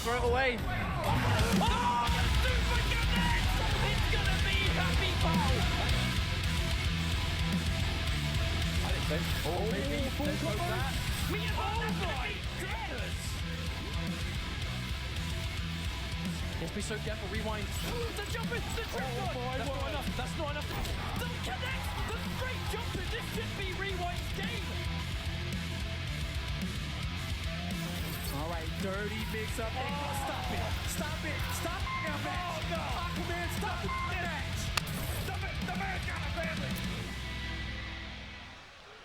throw it away. Oh, the super connect! It's gonna be Happy Paul! I didn't think. Oh, maybe. Full Let's hope combo. that. Oh my goodness! Let's be so careful. Rewind. The jump is the trick one! That's not enough. That's not enough. The connect! The straight jumper! This should be Rewind's game! All right, dirty mix up. Oh. Stop it. Stop it. Stop it. Oh, no. Aquaman, stop the match. The man got a family!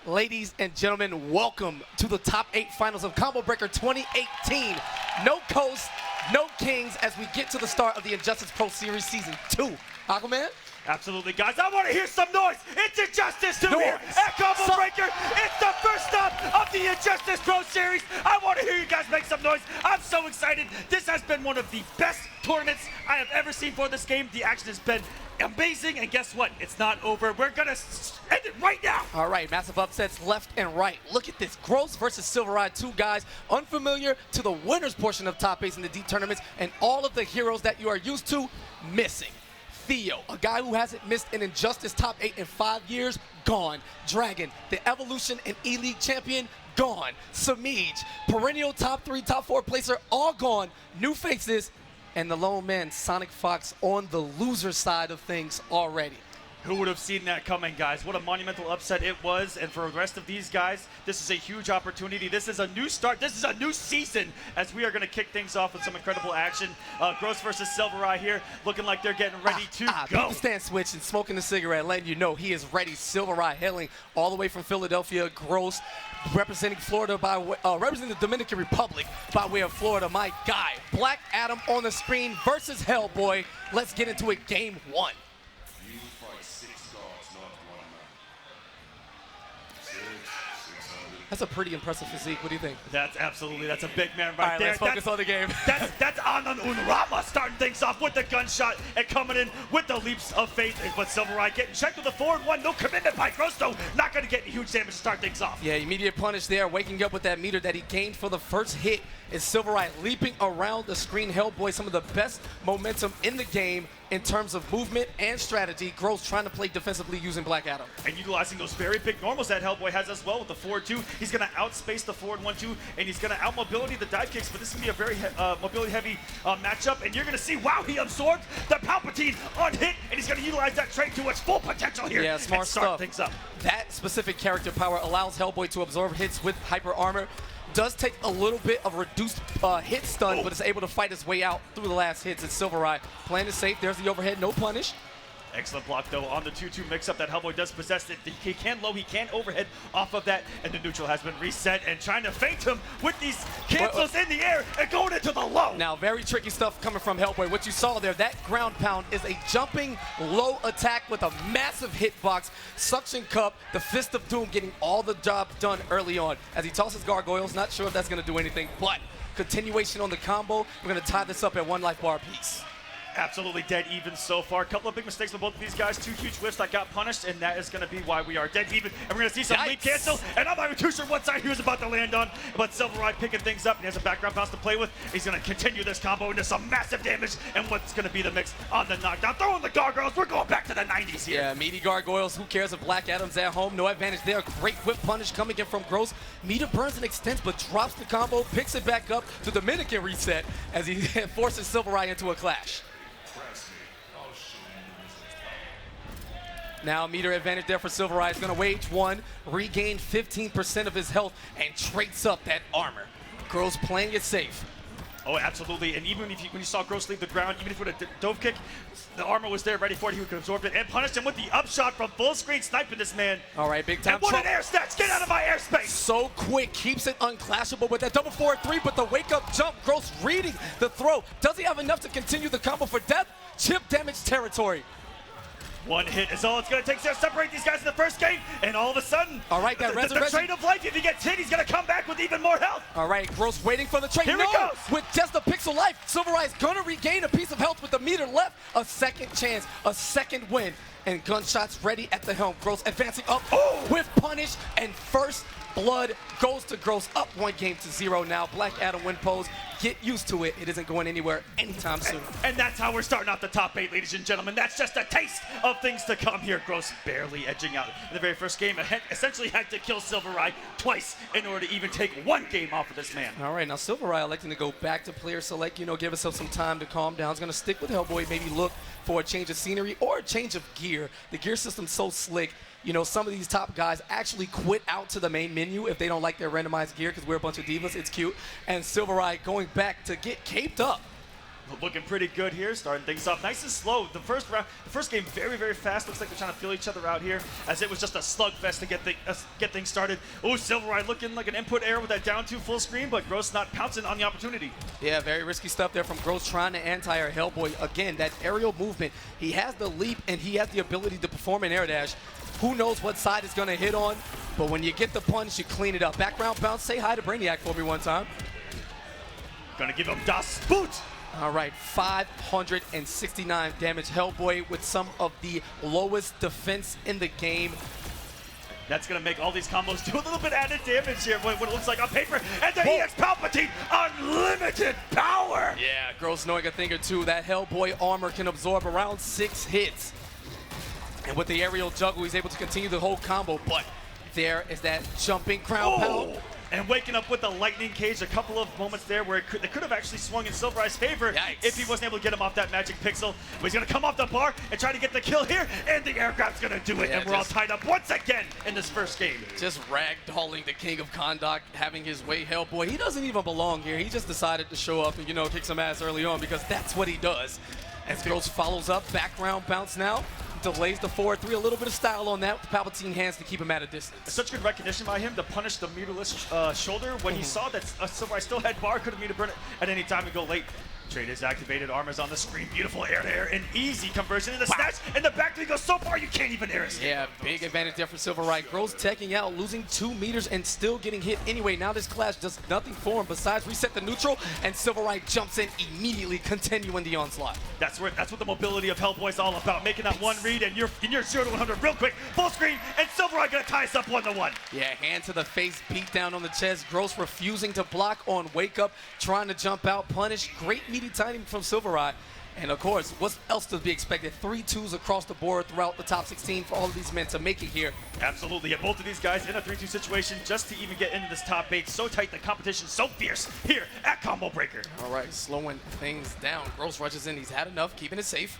Ladies and gentlemen, welcome to the top 8 finals of Combo Breaker 2018. No Coast, no Kings as we get to the start of the Injustice Pro Series Season 2. Aquaman? Absolutely, guys. I want to hear some noise. It's Injustice 2 here at Combo Breaker. It's the first stop of the Injustice Pro Series. I want to hear you guys make some noise. I'm so excited. This has been one of the best tournaments I have ever seen for this game. The action has been amazing, and guess what? It's not over. We're going to end it right now. All right, massive upsets left and right. Look at this. Gross versus SilverEye, 2 guys unfamiliar to the winners portion of top 8s in the deep tournaments, and all of the heroes that you are used to missing. Theo, a guy who hasn't missed an Injustice top 8 in 5 years, gone. Dragon, the Evolution and E-League champion, gone. Samij, perennial top 3, top 4 placer, all gone. New faces, and the lone man, Sonic Fox, on the loser side of things already. Who would have seen that coming, guys? What a monumental upset it was. And for the rest of these guys, this is a huge opportunity. This is a new start. This is a new season as we are going to kick things off with some incredible action. Gross versus SilverEye here, looking like they're getting ready to go. People stand switch and smoking the cigarette, letting you know he is ready. SilverEye hailing all the way from Philadelphia. Gross representing Florida by representing the Dominican Republic by way of Florida. My guy, Black Adam on the screen versus Hellboy. Let's get into it. Game 1. You fight 6 gods, not 1 man. 600. That's a pretty impressive physique. What do you think? That's a big man All right right, there. let's focus on the game. That's Anand Unrama starting things off with the gunshot and coming in with the leaps of faith. But SilverEye getting checked with a 4-1. No commitment by Gross, though. Not going to get any huge damage to start things off. Yeah, immediate punish there, waking up with that meter that he gained for the first hit. Is SilverEye leaping around the screen. Hellboy, some of the best momentum in the game in terms of movement and strategy. Gross trying to play defensively using Black Adam. And utilizing those very big normals that Hellboy has as well with the 4-2. He's going to outspace the forward 1-2, and he's going to out-mobility the dive kicks, but this is going to be a very mobility-heavy matchup, and you're going to see, wow, he absorbed the Palpatine on hit, and he's going to utilize that trait to its full potential here. Yeah, smart and start stuff. things up. That specific character power allows Hellboy to absorb hits with hyper armor. Does take a little bit of reduced hit stun, but is able to fight his way out through the last hits. It's SilverEye playing it safe. There's the overhead, no punish. Excellent block, though, on the 2-2 mix-up that Hellboy does possess. He can low, he can overhead off of that, and the neutral has been reset, and trying to feint him with these cancels in the air and going into the low. Now, very tricky stuff coming from Hellboy. What you saw there, that ground pound is a jumping low attack with a massive hitbox. Suction cup, the Fist of Doom getting all the job done early on. As he tosses gargoyles, not sure if that's going to do anything, but continuation on the combo. We're going to tie this up at 1 life bar apiece. Absolutely dead even so far. A couple of big mistakes from both of these guys. 2 huge whiffs that got punished, and that is going to be why we are dead even. And we're going to see some lead cancel, and I'm not even too sure what side he was about to land on, but SilverEye picking things up, and he has a background bounce to play with. He's going to continue this combo into some massive damage, and what's going to be the mix on the knockdown. Throwing the gargoyles. We're going back to the 90s here. Yeah, meaty gargoyles. Who cares if Black Adam's at home? No advantage there. Great whip punish coming in from Gross. Meter burns and extends, but drops the combo, picks it back up to Dominican reset as he forces SilverEye into a clash. Now, meter advantage there for SilverEye. Is going to wage 1, regain 15% of his health, and traits up that armor. Gross playing it safe. Oh, absolutely. And even if when you saw Gross leave the ground, even if with a dove kick, the armor was there ready for it. He could absorb it and punish him with the upshot from full screen, sniping this man. All right, big time. And what an air snatch! Get out of my airspace! So quick, keeps it unclashable with that double 4-3, but the wake up jump. Gross reading the throw. Does he have enough to continue the combo for death? Chip damage territory. 1 hit is all it's going to take to separate these guys in the first game, and all of a sudden, all right, that the trade of life, if he gets hit, he's going to come back with even more health. All right, Gross waiting for the trade. Here he goes. With just a pixel life, SilverEye is going to regain a piece of health with the meter left. A second chance, a second win, and gunshots ready at the helm. Gross advancing up with punish, and first blood goes to Gross, up 1 game to 0 now. Black Adam win pose. Get used to it. It isn't going anywhere anytime soon. And that's how we're starting off the top 8, ladies and gentlemen. That's just a taste of things to come here. Gross barely edging out in the very first game. Essentially had to kill SilverEye twice in order to even take one game off of this man. All right, now SilverEye electing to go back to player select, give himself some time to calm down. He's going to stick with Hellboy, maybe look for a change of scenery or a change of gear. The gear system's so slick. Some of these top guys actually quit out to the main menu if they don't like their randomized gear because we're a bunch of divas. It's cute. And SilverEye going back to get caped up. Looking pretty good here, starting things off nice and slow. The first game very, very fast. Looks like they're trying to feel each other out here, as it was just a slugfest to get things started. Oh, SilverEye looking like an input error with that down 2 full screen, but Gross not pouncing on the opportunity. Yeah, very risky stuff there from Gross trying to anti-air Hellboy. Again, that aerial movement. He has the leap and he has the ability to perform an air dash. Who knows what side it's going to hit on, but when you get the punch, you clean it up. Background bounce, say hi to Brainiac for me one time. Gonna give him Das Boot. All right, 569 damage. Hellboy with some of the lowest defense in the game. That's going to make all these combos do a little bit added damage here, what it looks like on paper. And the EX Palpatine, unlimited power! Yeah, Gross knowing a thing or two. That Hellboy armor can absorb around 6 hits. And with the aerial juggle, he's able to continue the whole combo. But there is that jumping crown pound. And waking up with the lightning cage, a couple of moments there where it could have actually swung in SilverEye's favor. Yikes. If he wasn't able to get him off that magic pixel. But he's going to come off the bar and try to get the kill here, and the air grab's going to do it. Yeah, and we're all tied up once again in this first game. Just ragdolling the king of conduct, having his way. Hellboy, he doesn't even belong here. He just decided to show up and, kick some ass early on because that's what he does. As Gross follows up, background bounce now. Delays the 4-3, a little bit of style on that with Palpatine hands to keep him at a distance. Such good recognition by him to punish the meterless shoulder when he saw that SilverEye still had bar, could have meter burn it at any time and go late. Trade is activated, armor's on the screen, beautiful air to air, an easy conversion in the snatch, and the back three goes so far you can't even air it. Yeah, big advantage there for SilverEye. Gross teching out, losing 2 meters and still getting hit anyway. Now this clash does nothing for him besides reset the neutral, and SilverEye jumps in immediately, continuing the onslaught. That's what the mobility of Hellboy's all about, making that one read, and you're 0 to 100 real quick, full screen, and SilverEye gonna tie us up 1-1. Yeah, hand to the face, beat down on the chest. Gross refusing to block on wake up, trying to jump out, punish. Great meaty timing from SilverEye. And of course, what else to be expected? 3 2s across the board throughout the top 16 for all of these men to make it here. Absolutely, and both of these guys in a 3-2 situation just to even get into this top 8. So tight, the competition so fierce here at Combo Breaker. All right, slowing things down. Gross rushes in, he's had enough, keeping it safe.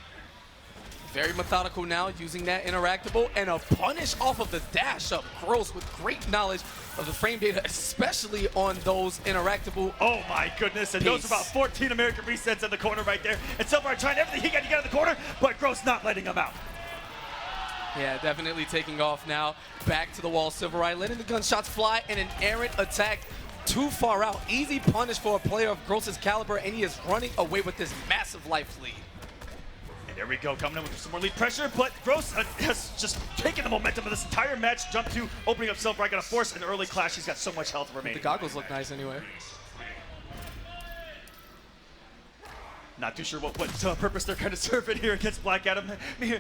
Very methodical now, using that interactable, and a punish off of the dash up. Gross with great knowledge of the frame data, especially on those interactable. Oh my goodness, and those are about 14 American resets in the corner right there. And SilverEye trying everything he got to get out of the corner, but Gross not letting him out. Yeah, definitely taking off now. Back to the wall, SilverEye letting the gunshots fly, and an errant attack too far out. Easy punish for a player of Gross's caliber, and he is running away with this massive life lead. There we go, coming in with some more lead pressure, but Gross has just taken the momentum of this entire match. Jump 2, opening up SilverEye, gonna force an early clash. He's got so much health remaining. The goggles look nice anyway. Not too sure what purpose they're kind of serving here against Black Adam. Maybe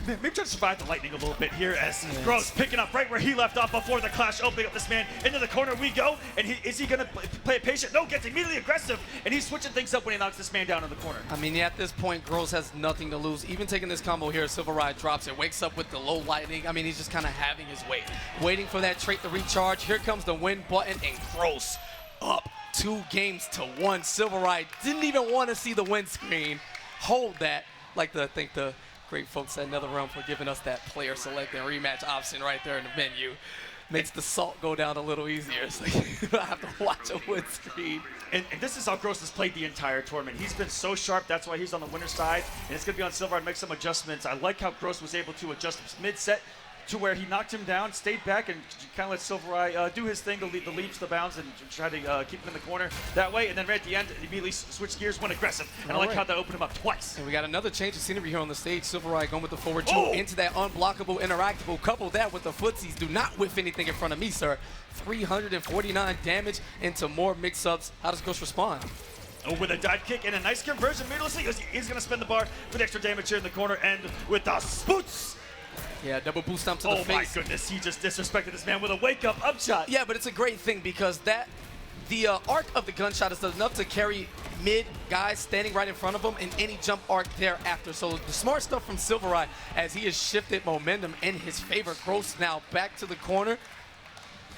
try to survive the lightning a little bit here as Gross picking up right where he left off before the clash, opening up this man into the corner we go. And is he going to play it patient? No, gets immediately aggressive, and he's switching things up when he knocks this man down in the corner. I mean, at this point, Gross has nothing to lose. Even taking this combo here, SilverEye drops it, wakes up with the low lightning. I mean, he's just kind of having his way, waiting for that trait to recharge. Here comes the win button, and Gross up 2 games to 1. SilverEye didn't even want to see the win screen. Hold that. Like to thank the great folks at NetherRealm for giving us that player select and rematch option right there in the menu. Makes the salt go down a little easier. It's like you don't have to watch a win screen. And this is how Gross has played the entire tournament. He's been so sharp. That's why he's on the winner's side. And it's going to be on SilverEye to make some adjustments. I like how Gross was able to adjust mid-set to where he knocked him down, stayed back, and kind of let SilverEye do his thing, the leaps, the bounds, and try to keep him in the corner that way. And then right at the end, immediately switch gears, went aggressive. And I like how that opened him up twice. And we got another change of scenery here on the stage. SilverEye going with the forward 2 into that unblockable, interactable. Couple that with the footsies. Do not whiff anything in front of me, sir. 349 damage into more mix-ups. How does Gross respond? Oh, with a dive kick and a nice conversion. Meterlessly, he's going to spend the bar with extra damage here in the corner. And with the spoots. Yeah, double boost stomp to the face. Oh my goodness, he just disrespected this man with a wake-up upshot. Yeah, but it's a great thing because that The arc of the gunshot is enough to carry mid guys standing right in front of him and any jump arc thereafter. So the smart stuff from SilverEye as he has shifted momentum in his favor. Gross now back to the corner.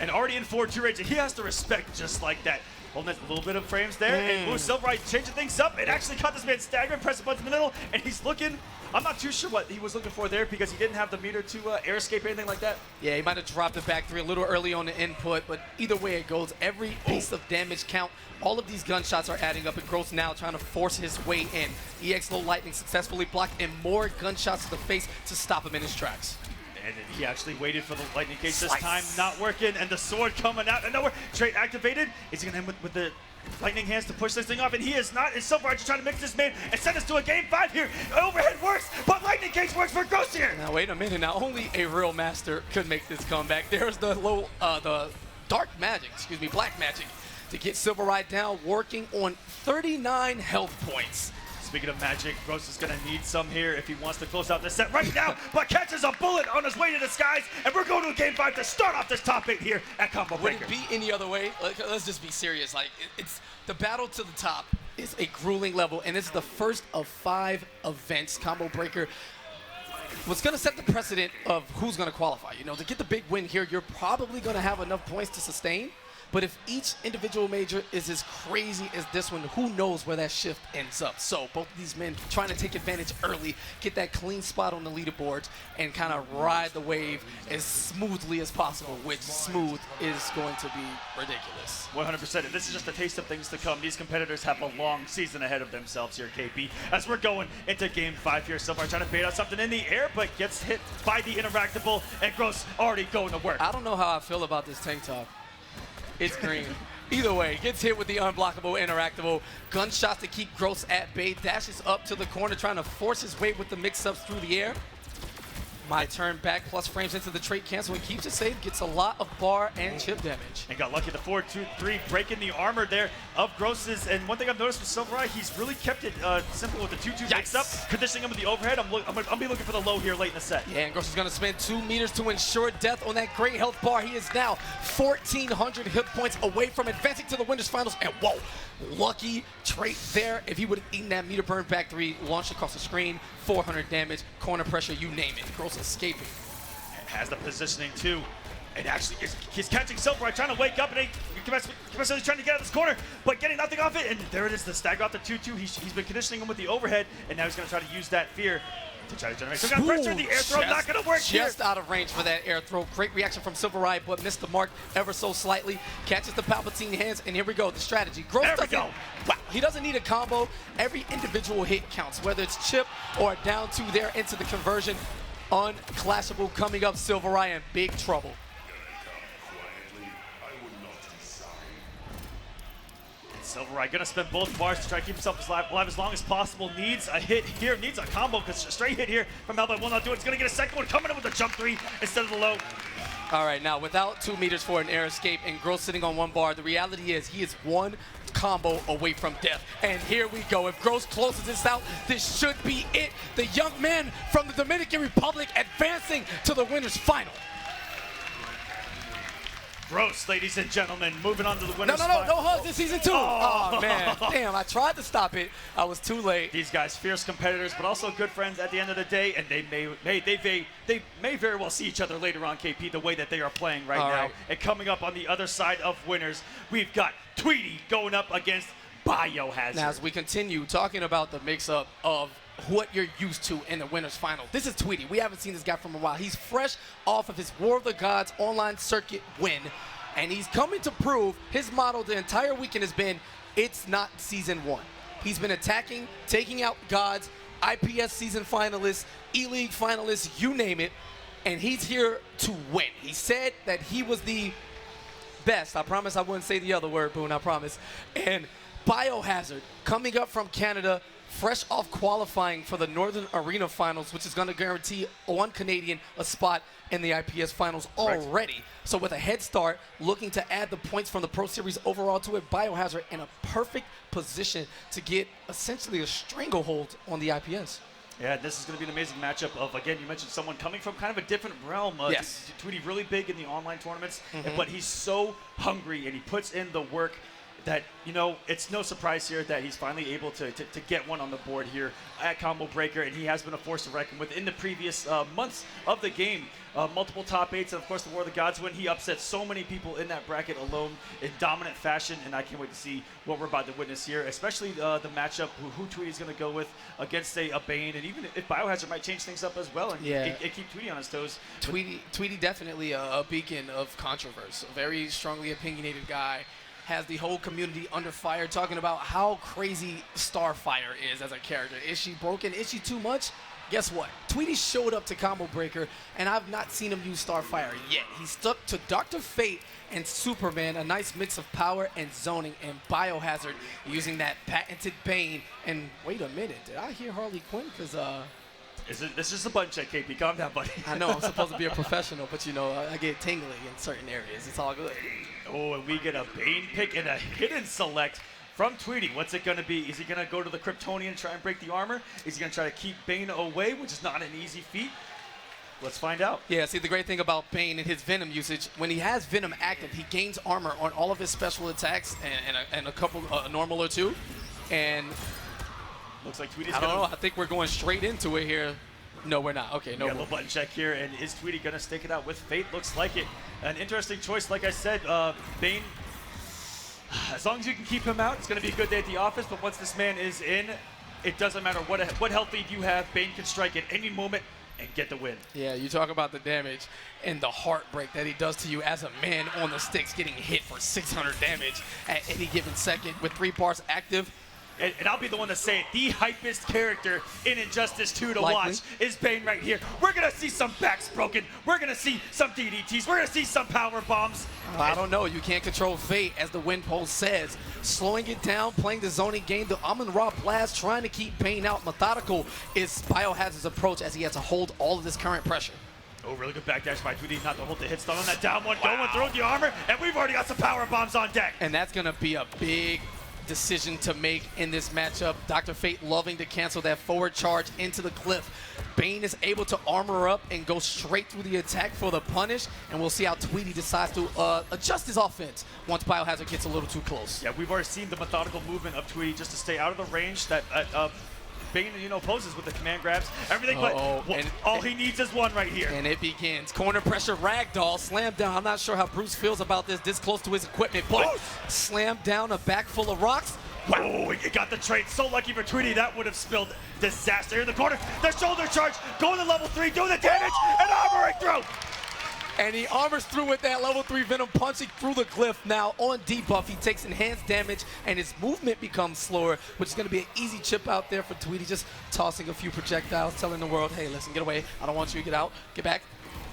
And already in 4-2 range, he has to respect just like that. Holding a little bit of frames there, and SilverEye changing things up. It actually caught this man staggering, press the button in the middle, and he's looking. I'm not too sure what he was looking for there because he didn't have the meter to air escape or anything like that. Yeah, he might have dropped the back three a little early on the input, but either way it goes, every piece of damage count. All of these gunshots are adding up, and Gross now trying to force his way in. EX Low Lightning successfully blocked, and more gunshots to the face to stop him in his tracks. And he actually waited for the lightning cage this time, not working, and the sword coming out of nowhere. Trait activated. Is he going to end with the lightning hands to push this thing off? And he is not. Is SilverEye just trying to mix this man and send us to a game 5 here. Overhead works, but lightning cage works for Gross here. Now wait a minute. Now only a real master could make this comeback. There's the the dark magic, excuse me, black magic, to get SilverEye down, working on 39 health points. Speaking of magic, Gross is going to need some here if he wants to close out this set right now, but catches a bullet on his way to the skies, and we're going to a game 5 to start off this top 8 here at Combo Breaker. Would it be any other way? Let's just be serious. Like, it's the battle to the top is a grueling level, and it's the first of 5 events. Combo Breaker was going to set the precedent of who's going to qualify. You know, to get the big win here, you're probably going to have enough points to sustain. But if each individual major is as crazy as this one, who knows where that shift ends up. So both of these men trying to take advantage early, get that clean spot on the leaderboards, and kind of ride the wave as smoothly as possible, which smooth is going to be ridiculous. 100%. And this is just a taste of things to come. These competitors have a long season ahead of themselves here, KP. As we're going into game 5 here, SilverEye trying to bait out something in the air, but gets hit by the interactable, and Gross already going to work. I don't know how I feel about this tank top. It's green. Either way, gets hit with the unblockable, interactable. Gunshots to keep Gross at bay. Dashes up to the corner, trying to force his way with the mix-ups through the air. My turn back, plus frames into the trait cancel, and keeps it safe. Gets a lot of bar and chip damage. And got lucky, the 4-2-3, breaking the armor there of Gross's. And one thing I've noticed with SilverEye, he's really kept it simple with the 2-2 mix-up, conditioning him with the overhead. I'll be looking for the low here late in the set. Yeah, and Gross is going to spend 2 meters to ensure death on that great health bar. He is now 1,400 hit points away from advancing to the winners finals. And whoa, lucky trait there. If he would have eaten that meter burn back 3, launched across the screen, 400 damage, corner pressure, you name it. Gross escaping. Has the positioning too. And actually, he's catching SilverEye, trying to wake up, and he's trying to get out of this corner, but getting nothing off it. And there it is, the stagger off the 2-2. He's been conditioning him with the overhead, and now he's going to try to use that fear to try to generate some kind of pressure. The air throw not going to work here. Just out of range for that air throw. Great reaction from SilverEye, but missed the mark ever so slightly. Catches the Palpatine hands, and here we go. The strategy. Gross doesn't. Wow, he doesn't need a combo. Every individual hit counts, whether it's chip or down 2 there into the conversion. Unclashable coming up. SilverEye in big trouble. SilverEye gonna spend both bars to try to keep himself alive as long as possible. Needs a hit here, needs a combo, because a straight hit here from Hellboy will not do it. He's gonna get a second one coming in with a jump 3 instead of the low. All right, now without 2 meters for an air escape and Gross sitting on 1 bar, the reality is he is 1 combo away from death. And here we go. If Gross closes this out, this should be it. The young man from the Dominican Republic advancing to the winners final. Gross, ladies and gentlemen, moving on to the winners. No hugs in season 2. Oh man, damn! I tried to stop it. I was too late. These guys, fierce competitors, but also good friends at the end of the day, and they may very well see each other later on. KP, the way that they are playing right now, and coming up on the other side of winners, we've got Tweety going up against Biohazard. Now, as we continue talking about the mix-up of what you're used to in the winners final, this is Tweety. We haven't seen this guy from a while. He's fresh off of his War of the Gods online circuit win, and he's coming to prove his motto the entire weekend has been, it's not season 1. He's been attacking, taking out gods, IPS season finalists, E-League finalists, you name it, and he's here to win. He said that he was the best. I promise I wouldn't say the other word, Boone, I promise. And Biohazard, coming up from Canada, fresh off qualifying for the Northern Arena Finals, which is going to guarantee one Canadian a spot in the IPS Finals already. Right. So with a head start, looking to add the points from the Pro Series overall to it, Biohazard in a perfect position to get essentially a stranglehold on the IPS. Yeah, this is going to be an amazing matchup of, again, you mentioned someone coming from kind of a different realm. Yes. Tweety really big in the online tournaments, but he's so hungry and he puts in the work. that, you know, it's no surprise here that he's finally able to get one on the board here at Combo Breaker, and he has been a force to reckon with in the previous months of the game. Multiple top 8s, and of course the War of the Gods win. He upset so many people in that bracket alone in dominant fashion, and I can't wait to see what we're about to witness here, especially the matchup, who Tweety's going to go with against, say, a Bane, and even if Biohazard might change things up as well and keep Tweety on his toes. Tweety definitely a beacon of controversy, a very strongly opinionated guy. Has the whole community under fire, talking about how crazy Starfire is as a character. Is she broken? Is she too much? Guess what? Tweety showed up to Combo Breaker, and I've not seen him use Starfire yet. He stuck to Dr. Fate and Superman, a nice mix of power and zoning, and Biohazard using that patented Bane. And wait a minute, did I hear Harley Quinn? Because This is just a button check, KP. Calm down, buddy. I know I'm supposed to be a professional, but you know, I get tingly in certain areas. It's all good. Oh, and we get a Bane pick and a hidden select from Tweety. What's it going to be? Is he going to go to the Kryptonian and try and break the armor? Is he going to try to keep Bane away, which is not an easy feat? Let's find out. Yeah, see, the great thing about Bane and his Venom usage, when he has Venom active, he gains armor on all of his special attacks and a couple, normal or two. And looks like Tweety's I don't know. I think we're going straight into it here. No, we're not. Okay, no. We got a little button check here, and is Tweety going to stick it out with Fate? Looks like it. An interesting choice, like I said. Bane, as long as you can keep him out, it's going to be a good day at the office, but once this man is in, it doesn't matter what health lead you have. Bane can strike at any moment and get the win. Yeah, you talk about the damage and the heartbreak that he does to you as a man on the sticks, getting hit for 600 damage at any given second with 3 bars active. And I'll be the one to say it, the hypest character in Injustice 2 to Likely. watch is Bane right here. We're going to see some backs broken. We're going to see some DDTs. We're going to see some power bombs. I don't know. You can't control Fate, as the win poll says. Slowing it down, playing the zoning game, the Amon-Ra blast, trying to keep Bane out. Methodical is Biohazard's approach as he has to hold all of this current pressure. Oh, really good backdash by Tweety, not to hold the hit stun on that down one. Going through the armor, and we've already got some power bombs on deck. And that's going to be a big decision to make in this matchup. Dr. Fate loving to cancel that forward charge into the cliff. Bane is able to armor up and go straight through the attack for the punish, and we'll see how Tweety decides to adjust his offense once Biohazard gets a little too close. Yeah, we've already seen the methodical movement of Tweety just to stay out of the range that Bane, you know, poses with the command grabs, everything, but all he needs is one right here. And it begins. Corner pressure, ragdoll, slam down. I'm not sure how Bruce feels about this close to his equipment, but slam down, a back full of rocks. Oh, he got the trade. So lucky for Tweety, that would have spilled disaster in the corner. The shoulder charge, going to level 3, doing the damage, and armoring through. And he armors through with that level 3 Venom, punching through the glyph. Now on debuff, he takes enhanced damage, and his movement becomes slower, which is going to be an easy chip out there for Tweety, just tossing a few projectiles, telling the world, hey, listen, get away. I don't want you to get out. Get back.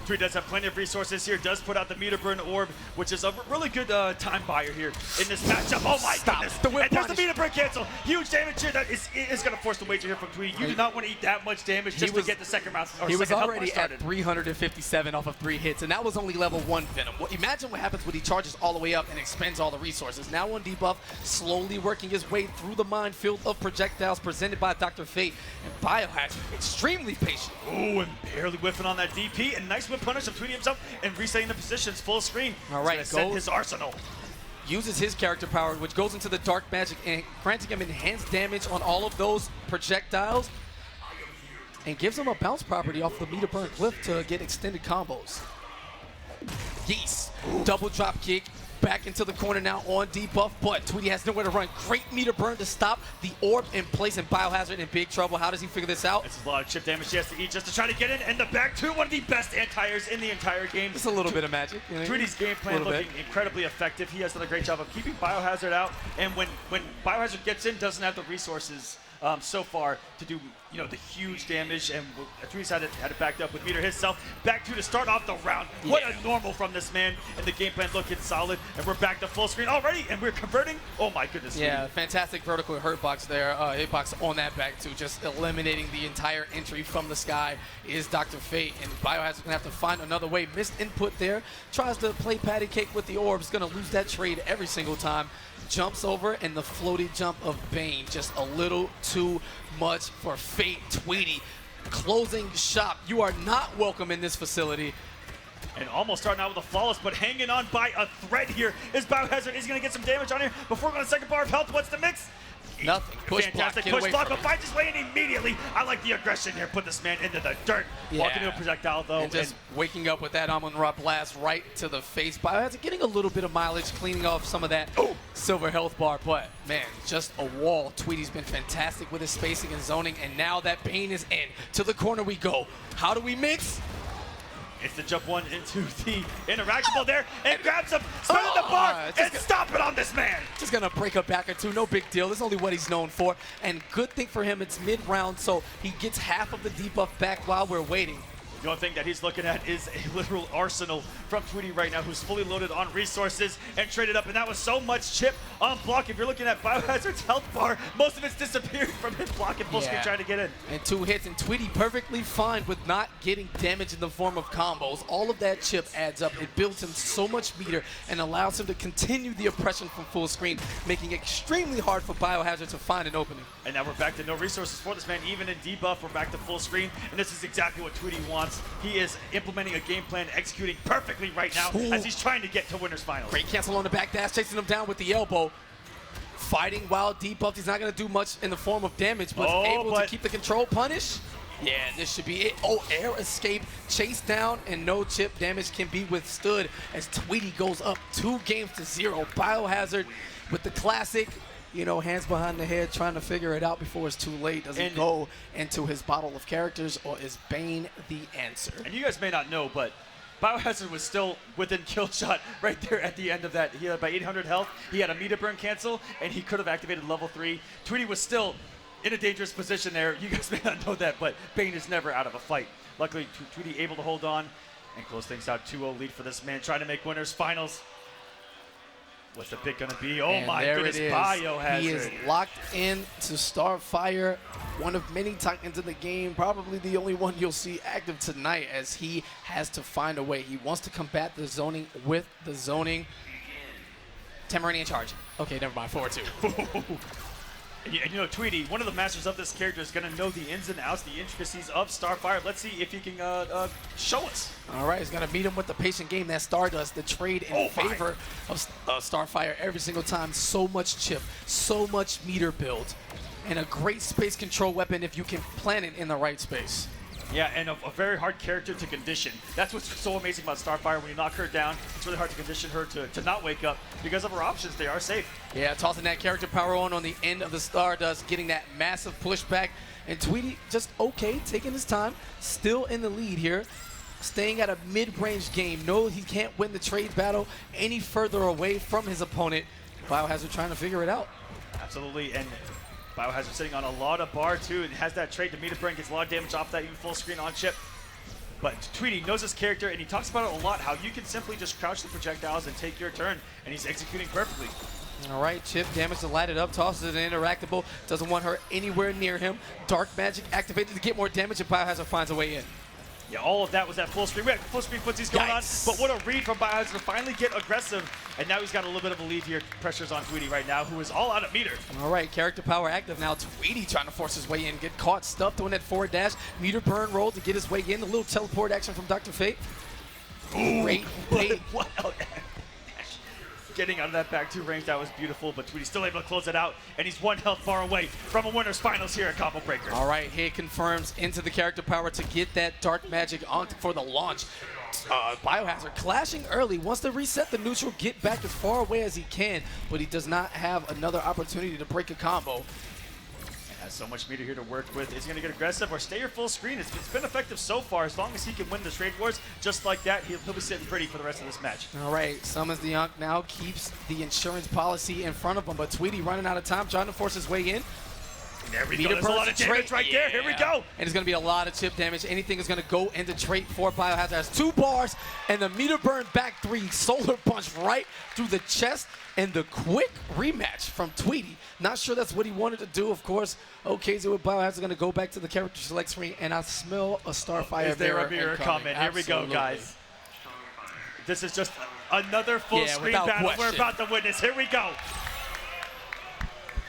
Tweety does have plenty of resources here, does put out the meter burn orb, which is a really good time buyer here in this matchup. Oh my goodness. And there's the meter burn cancel. Huge damage here that is going to force the wager here from Tweety. You do not want to eat that much damage just to get the second round. He was already at 357 off of 3 hits, and that was only level 1 Venom. Imagine what happens when he charges all the way up and expends all the resources. Now on debuff, slowly working his way through the minefield of projectiles presented by Dr. Fate. And Biohazard, extremely patient. Oh, and barely whiffing on that DP, and nice whip punish of Tweety himself, and resetting the positions full screen. All right, set his arsenal. Uses his character power, which goes into the dark magic and granting him enhanced damage on all of those projectiles, and gives him a bounce property off the meter burn glyph to get extended combos. Geese, double drop kick, back into the corner now on debuff, but Tweety has nowhere to run. Great meter burn to stop the orb in place, and Biohazard in big trouble. How does he figure this out? It's a lot of chip damage he has to eat just to try to get in, and the back two, one of the best anti-airs in the entire game. Just a little bit of magic. You know, Tweety's game plan looking incredibly effective. He has done a great job of keeping Biohazard out, and when Biohazard gets in, doesn't have the resources so far to do, you know, the huge damage, and Tweety's had it backed up with meter himself. Back two to start off the round. Yeah. What a normal from this man, and the game plan looking solid, and we're back to full screen already, and we're converting. Oh my goodness. Yeah, fantastic vertical hurtbox there. Hitbox on that back two, just eliminating the entire entry from the sky is Dr. Fate, and Biohazard's gonna have to find another way. Missed input there, tries to play patty cake with the orbs, gonna lose that trade every single time. Jumps over, and the floaty jump of Bane, just a little too much for Fate. Tweety closing shop. You are not welcome in this facility. And almost starting out with a flawless, but hanging on by a thread here is Biohazard. Is he going to get some damage on here before going to second bar of health? What's the mix? Nothing. Push Fantastic block. push block, but finds his way in immediately. I like the aggression here. Put this man into the dirt. Walking into a projectile, though. And just waking up with that Amon-Ra blast right to the face. Biohazard getting a little bit of mileage, cleaning off some of that silver health bar. But, man, just a wall. Tweety's been fantastic with his spacing and zoning. And now that Bane is in, to the corner we go. How do we mix? It's the jump one into the interactable there and grabs him, spinning the bar, and stop it on this man. Just gonna break a back or two, no big deal. This is only what he's known for. And good thing for him, it's mid-round, so he gets half of the debuff back while we're waiting. The only thing that he's looking at is a literal arsenal from Tweety right now, who's fully loaded on resources and traded up, and that was so much chip on block. If you're looking at Biohazard's health bar, most of it's disappeared from his block and full screen trying to get in. And 2 hits, and Tweety perfectly fine with not getting damage in the form of combos. All of that chip adds up. It builds him so much meter and allows him to continue the oppression from full screen, making it extremely hard for Biohazard to find an opening. And now we're back to no resources for this man. Even in debuff, we're back to full screen, and this is exactly what Tweety wants. He is implementing a game plan, executing perfectly right now as he's trying to get to winners finals. Great cancel on the back dash, chasing him down with the elbow. Fighting while debuffed. He's not going to do much in the form of damage, but able to keep the control punish. Yeah, this should be it. Oh, air escape, chase down, and no chip damage can be withstood as Tweety goes up 2-0. Biohazard with the classic, you know, hands behind the head, trying to figure it out before it's too late. Does he go into his bottle of characters, or is Bane the answer? And you guys may not know, but Biohazard was still within kill shot right there at the end of that. He had about 800 health. He had a meter burn cancel, and he could have activated level 3. Tweety was still in a dangerous position there. You guys may not know that, but Bane is never out of a fight. Luckily, Tweety able to hold on and close things out. 2-0 lead for this man, trying to make winners finals. What's the pick going to be? Oh, my goodness, Biohazard. He is locked in to Starfire, one of many Titans in the game, probably the only one you'll see active tonight, as he has to find a way. He wants to combat the zoning with the zoning. Tamarani in charge. Okay, never mind, 4-2. And you know, Tweety, one of the masters of this character, is going to know the ins and outs, the intricacies of Starfire. Let's see if he can show us. All right, he's going to meet him with the patient game that Star does, the trade in favor of Starfire every single time. So much chip, so much meter build, and a great space control weapon if you can plant it in the right space. Yeah, and a very hard character to condition. That's what's so amazing about Starfire. When you knock her down, it's really hard to condition her to not wake up. Because of her options, they are safe. Yeah, tossing that character power on the end of the Stardust, getting that massive pushback. And Tweety just okay, taking his time, still in the lead here. Staying at a mid-range game. No, he can't win the trade battle any further away from his opponent. Biohazard trying to figure it out. Absolutely, and Biohazard sitting on a lot of bar too, and has that trade to meter burn, gets a lot of damage off that, even full screen on chip. But Tweety knows his character, and he talks about it a lot, how you can simply just crouch the projectiles and take your turn, and he's executing perfectly. All right, chip damage to light it up, tosses it in, interactable, doesn't want her anywhere near him. Dark magic activated to get more damage, and Biohazard finds a way in. Yeah, all of that was at full screen. We had full screen footsies going on, but what a read from Biohazard to finally get aggressive. And now he's got a little bit of a lead here. Pressure's on Tweety right now, who is all out of meter. All right, character power active now. Tweety trying to force his way in, get caught, stuffed, doing that forward dash. Meter burn roll to get his way in. A little teleport action from Dr. Fate. Great bait. What? Getting out of that back 2 range, that was beautiful, but Tweety's still able to close it out, and he's 1 health bar away from a winner's finals here at Combo Breaker. All right, he confirms into the character power to get that dark magic on for the launch. Biohazard clashing early, wants to reset the neutral, get back as far away as he can, but he does not have another opportunity to break a combo. Has so much meter here to work with. Is he going to get aggressive or stay your full screen? It's been effective so far. As long as he can win the trade wars just like that, he'll be sitting pretty for the rest of this match. All right, summons the Yonk now, keeps the insurance policy in front of him, but Tweety running out of time, trying to force his way in. There we go. There's a lot of damage right there. Here we go. And it's going to be a lot of chip damage. Anything is going to go into trait for Biohazard. Has 2 bars and the meter burn back 3. Solar punch right through the chest. And the quick rematch from Tweety. Not sure that's what he wanted to do, of course. Okay, so Biohazard going to go back to the character select screen. And I smell a Starfire Is there a mirror coming? Here we go, guys. This is just another full screen battle we're about to witness. Here we go.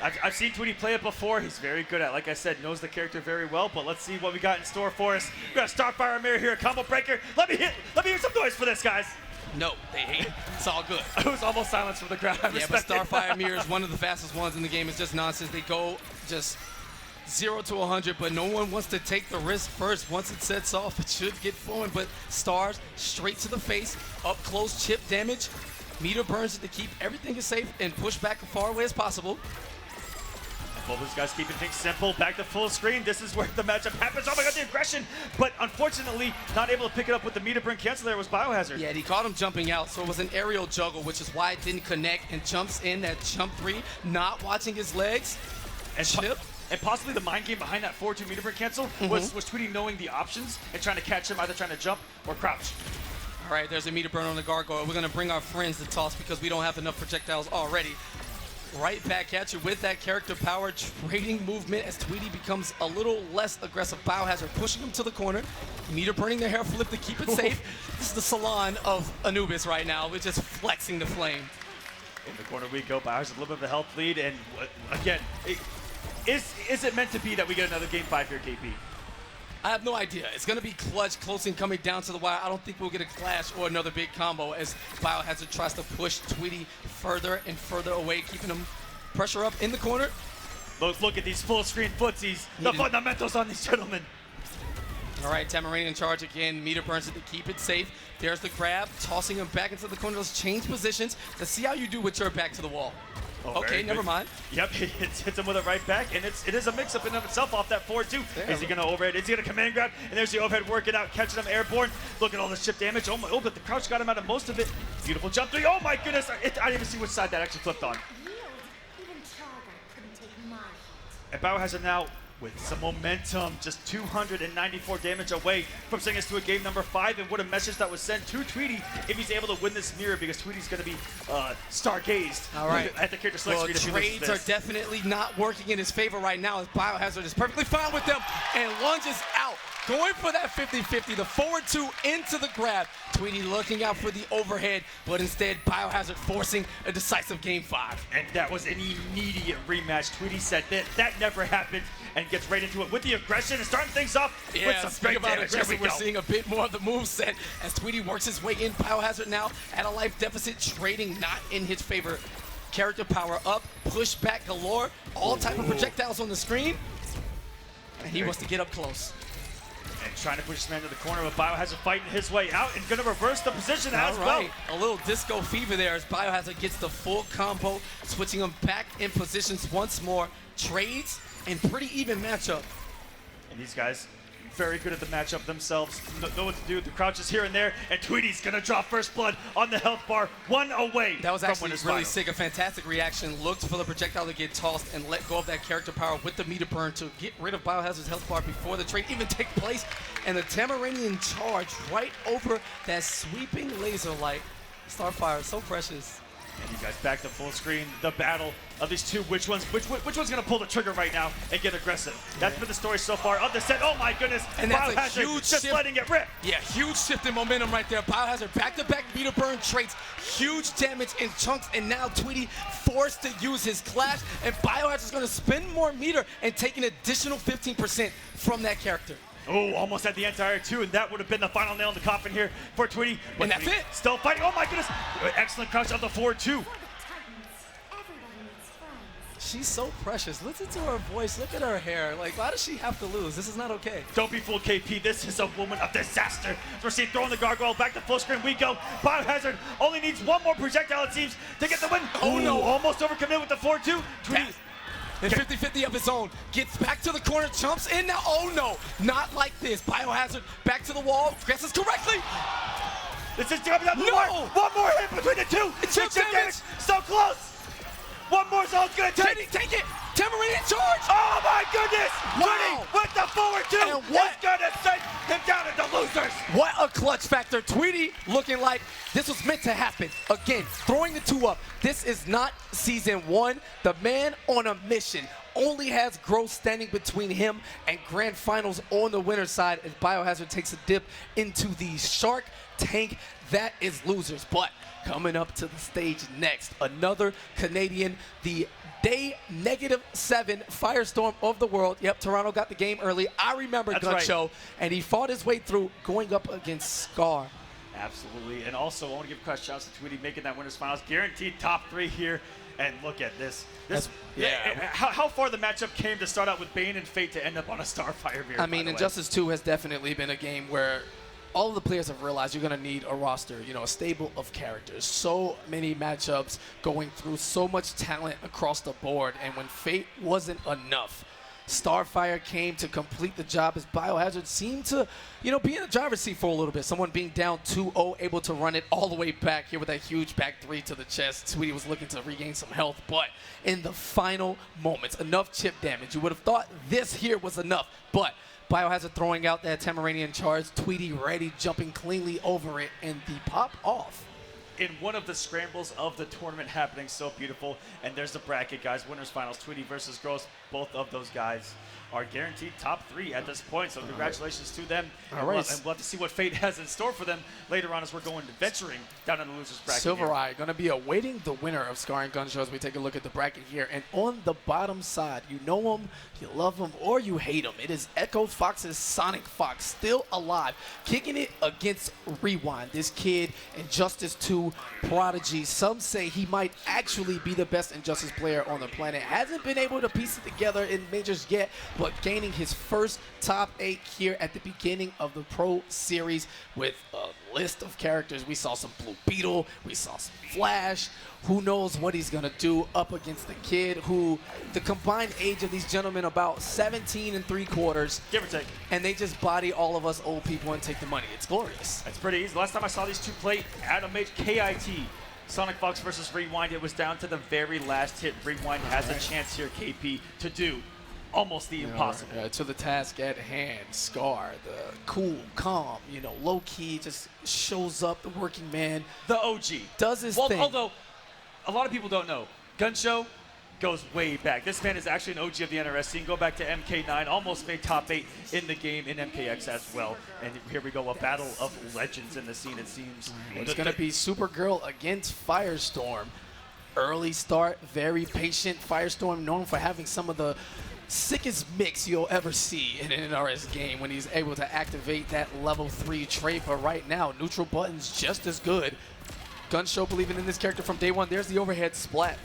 I've seen Tweety play it before. He's very good at, like I said, knows the character very well. But let's see what we got in store for us. We got a Starfire mirror here, a combo breaker. Let me hear some noise for this, guys. No, they hate it. It's all good. It was almost silence from the crowd. I Yeah, but respect it. Starfire mirror is one of the fastest ones in the game. It's just nonsense. They go just 0 to 100, but no one wants to take the risk first. Once it sets off, it should get flowing. But Stars straight to the face, up close chip damage. Meter burns it to keep everything is safe and push back as far away as possible. Both these guys keeping things simple. Back to full screen. This is where the matchup happens. Oh my god, the aggression! But unfortunately, not able to pick it up with the meter burn cancel there was Biohazard. Yeah, and he caught him jumping out, so it was an aerial juggle, which is why it didn't connect, and jumps in that jump 3, not watching his legs. And chip. And possibly the mind game behind that 4-2 meter burn cancel was Tweety knowing the options and trying to catch him, either trying to jump or crouch. All right, there's a meter burn on the gargoyle. We're going to bring our friends to toss because we don't have enough projectiles already. Right back at you with that character power, trading movement as Tweety becomes a little less aggressive. Biohazard pushing him to the corner. Meter burning the hair flip to keep it safe. This is the salon of Anubis right now. We're just flexing the flame. In the corner we go. Biohazard a little bit of a health lead. And again, is it meant to be that we get another game 5 here, KP? I have no idea. It's going to be clutch, close and coming down to the wire. I don't think we'll get a clash or another big combo as Biohazard tries to push Tweety further and further away, keeping him pressure up in the corner. Look at these full screen footsies. The fundamentals on these gentlemen. All right, Tamarine in charge again. Meter burns it to keep it safe. There's the grab, tossing him back into the corner. Let's change positions to see how you do with your back to the wall. Oh, okay, never mind. Yep, hits him with it right back, and it is a mix-up in of itself off that 4-2. Is he going to overhead? Is he going to command grab? And there's the overhead working out, catching him airborne. Look at all the chip damage. Oh, my, but the crouch got him out of most of it. Beautiful jump 3. Oh, my goodness. I didn't even see which side that actually flipped on. Even Targa couldn't take my hit. And Biohazard now with some momentum, just 294 damage away from sending us to a game number 5. And what a message that was sent to Tweety if he's able to win this mirror, because Tweety's going to be stargazed All right. at the character select screen. If he loses Trades are this. definitely not working in his favor right now as Biohazard is perfectly fine with them and lunges out. Going for that 50-50, the forward 2 into the grab. Tweety looking out for the overhead, but instead Biohazard forcing a decisive game 5. And that was an immediate rematch. Tweety said that never happened and gets right into it with the aggression and starting things off with some speaking great about damage. Here we aggressive, we're go. seeing a bit more of the moveset as Tweety works his way in. Biohazard now at a life deficit, trading not in his favor. Character power up, push back galore, all type of projectiles on the screen, and he wants to get up close. And trying to push this man to the corner, but Biohazard fighting his way out and going to reverse the position as All well. right, a little disco fever there as Biohazard gets the full combo, switching him back in positions once more. Trades and pretty even matchup. And these guys very good at the matchup themselves, know what to do. The crouches here and there, and Tweety's gonna drop first blood on the health bar, 1 away. That was from actually winner's really final. sick. A fantastic reaction. Looked for the projectile to get tossed and let go of that character power with the meter burn to get rid of Biohazard's health bar before the trade even take place. And the Tamarinian charge right over that sweeping laser light. Starfire, so precious. And you guys back to full screen. The battle of these two. Which one's gonna pull the trigger right now and get aggressive? That's been the story so far of the set. Oh my goodness! And that's a Biohazard huge just shift. letting it rip. Yeah, huge shift in momentum right there. Biohazard back-to-back meter burn traits, huge damage in chunks, and now Tweety forced to use his clash, and Biohazard's gonna spend more meter and take an additional 15% from that character. Oh, almost at the entire 2, and that would have been the final nail in the coffin here for Tweety. But And that's Tweety it. Still fighting. Oh my goodness! Excellent crouch of the 4-2. For the Titans, everybody needs friends. She's so precious. Listen to her voice. Look at her hair. Like, why does she have to lose? This is not okay. Don't be fooled, KP. This is a woman of disaster. We're seeing throwing the gargoyle back to full screen. We go. Biohazard only needs one more projectile, it seems, to get the win. Oh, no. Almost overcommitted with the 4-2. Tweety. And 50-50 of his own. Gets back to the corner, jumps in now. Oh no, not like this. Biohazard back to the wall, guesses correctly. This is coming up. No! One more hit between the two. It's chip damage. So close. One more is all it's going to take. Tweety, take it. Tamarine in charge. Oh my goodness! Wow. Tweety with the forward 2 And what- is gonna send him down into losers. What a clutch factor. Tweety looking like this was meant to happen. Again, throwing the 2 up. This is not season 1. The man on a mission only has growth standing between him and grand finals on the winner's side as Biohazard takes a dip into the Shark Tank. That is losers. But coming up to the stage next, another Canadian, the day -7 Firestorm of the world. Yep, Toronto got the game early. I remember Guncho, and he fought his way through going up against Skaar. Absolutely. And also, I want to give a shout out to Tweety making that winners finals. Guaranteed top 3 here. And look at this. How far the matchup came to start out with Bane and Fate to end up on a Starfire mirror. I mean, Injustice 2 has definitely been a game where all of the players have realized you're going to need a roster, you know, a stable of characters. So many matchups going through, so much talent across the board. And when Fate wasn't enough, Starfire came to complete the job as Biohazard seemed to, you know, be in the driver's seat for a little bit. Someone being down 2-0, able to run it all the way back here with that huge back 3 to the chest. Tweety was looking to regain some health, but in the final moments, enough chip damage. You would have thought this here was enough, but Biohazard throwing out that Tamaranian charge, Tweety ready, jumping cleanly over it, and the pop off. In one of the scrambles of the tournament happening, so beautiful. And there's the bracket, guys. Winners finals, Tweety versus Gross. Both of those guys are guaranteed top 3 at this point. So congratulations to them. All right. And we'll have to see what Fate has in store for them later on as we're going to venturing down in the losers bracket. SilverEye going to be awaiting the winner of Skaar and Guncho as we take a look at the bracket here. And on the bottom side, you know him, you love him, or you hate him. It is Echo Fox's Sonic Fox, still alive, kicking it against Rewind. This kid, Injustice 2 prodigy. Some say he might actually be the best Injustice player on the planet. Hasn't been able to piece it together in majors yet, but gaining his first top 8 here at the beginning of the Pro Series with a list of characters. We saw some Blue Beetle, we saw some Flash. Who knows what he's gonna do up against the kid who, the combined age of these gentlemen about 17 3/4. Give or take. And they just body all of us old people and take the money. It's glorious. It's pretty easy. Last time I saw these two play, Adam H. KIT, Sonic Fox versus Rewind, it was down to the very last hit. Rewind has a chance here, KP, to do almost the impossible. To the task at hand, Skaar, the cool, calm, you know, low-key, just shows up, the working man. The OG. Does his thing. Although, a lot of people don't know, Guncho goes way back. This man is actually an OG of the NRS scene. Go back to MK9, almost made top 8 in the game in MKX as well. And here we go, a battle of legends in the scene, it seems. It's going to be Supergirl against Firestorm. Early start, very patient. Firestorm known for having some of the sickest mix you'll ever see in an NRS game when he's able to activate that level 3 trait. But right now, neutral button's just as good. Guncho believing in this character from day one. There's the overhead splat.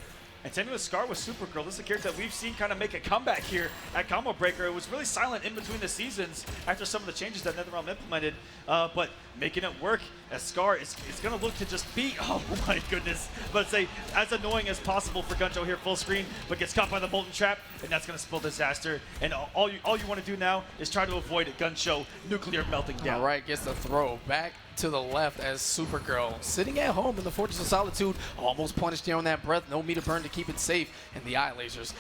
And same with Skaar with Supergirl. This is a character that we've seen kind of make a comeback here at Combo Breaker. It was really silent in between the seasons after some of the changes that NetherRealm implemented, but making it work as Skaar is going to look to just be, oh my goodness, let's say as annoying as possible for Guncho here full screen, but gets caught by the Molten Trap, and that's going to spell disaster. And all you want to do now is try to avoid it. Guncho nuclear melting down. All right, gets the throw back to the left as Supergirl sitting at home in the Fortress of Solitude, almost punished here on that breath. No meter burn to keep it safe, and the eye lasers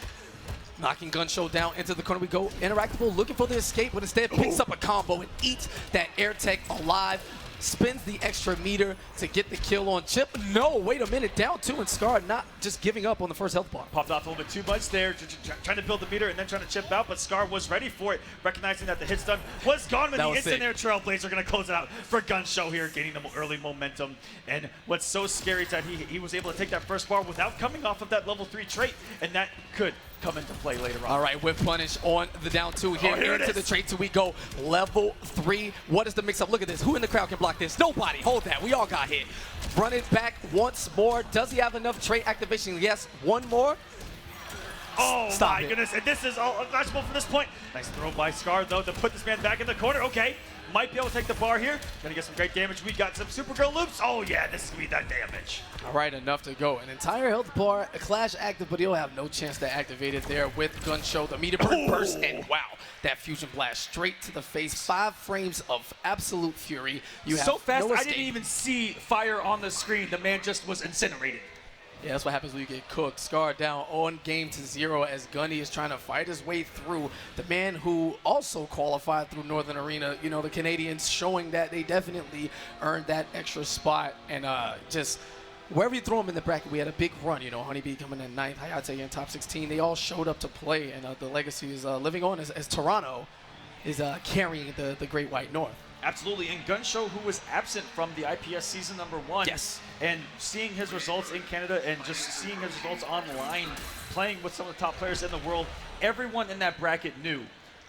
knocking Guncho down into the corner. We go interactable, looking for the escape, but instead picks up a combo and eats that air tech alive. Spins the extra meter to get the kill on Chip. No, wait a minute, down 2, and Skaar not just giving up on the first health bar. Popped off a little bit too much there, trying to build the meter and then trying to chip out, but Skaar was ready for it, recognizing that the hit stun was gone, and the instant air Trailblazer going to close it out for Guncho here, gaining the early momentum. And what's so scary is that he was able to take that first bar without coming off of that level 3 trait, and that could come into play later on. All right, whip punish on the down 2 here. Into the trait 2 we go. Level 3. What is the mix-up? Look at this. Who in the crowd can block this? Nobody. Hold that. We all got hit. Run it back once more. Does he have enough trait activation? Yes. One more. Oh Stop my it. goodness, and this is all untouchable from this point. Nice throw by Skaar, though, to put this man back in the corner. Okay, might be able to take the bar here. Gonna get some great damage. We got some Supergirl loops. Oh yeah, this is gonna be that damage. All right, enough to go. An entire health bar, a Clash active, but he'll have no chance to activate it there with Guncho. The meter burn burst, and wow, that fusion blast straight to the face. 5 frames of absolute fury. You have so fast, no I escape. didn't even see fire on the screen. The man just was incinerated. Yeah, that's what happens when you get cooked. Skaar down on game to 0 as Gunny is trying to fight his way through. The man who also qualified through Northern Arena, you know, the Canadians showing that they definitely earned that extra spot, and just wherever you throw them in the bracket, we had a big run. You know, Honeybee coming in 9th, Hayate in top 16. They all showed up to play, and the legacy is living on as Toronto is carrying the Great White North. Absolutely, and Gunshow, who was absent from the IPS season #1. Yes. And seeing his results in Canada and just seeing his results online, playing with some of the top players in the world, everyone in that bracket knew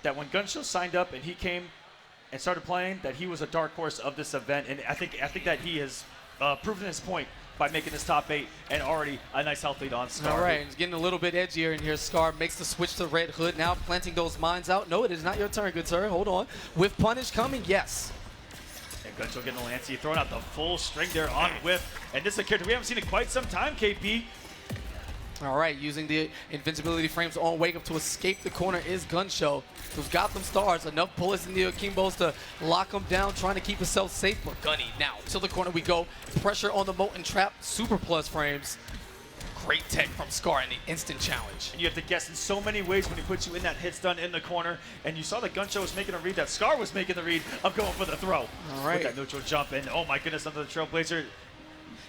that when Gunshow signed up and he came and started playing, that he was a dark horse of this event. And I think that he has proven his point by making this top 8 and already a nice health lead on Skaar. All right, it's getting a little bit edgier in here. Skaar makes the switch to Red Hood, now planting those mines out. No, it is not your turn, good sir. Hold on. With punish coming, yes. And Gunshow getting the Lancey, throwing out the full string there on Whiff. And this is a character we haven't seen in quite some time, KP. All right, using the invincibility frames on Wake Up to escape the corner is Gunshow. Who's got them stars, enough bullets in the Akimbos to lock them down, trying to keep himself safe. But Gunny now to the corner we go. Pressure on the Molten Trap, super plus frames. Great tech from Skaar in the instant challenge. And you have to guess in so many ways when he puts you in that hit stun in the corner. And you saw that Gunshow was making a read, that Skaar was making the read of going for the throw. All right. With that neutral jump, and oh my goodness, under the Trailblazer.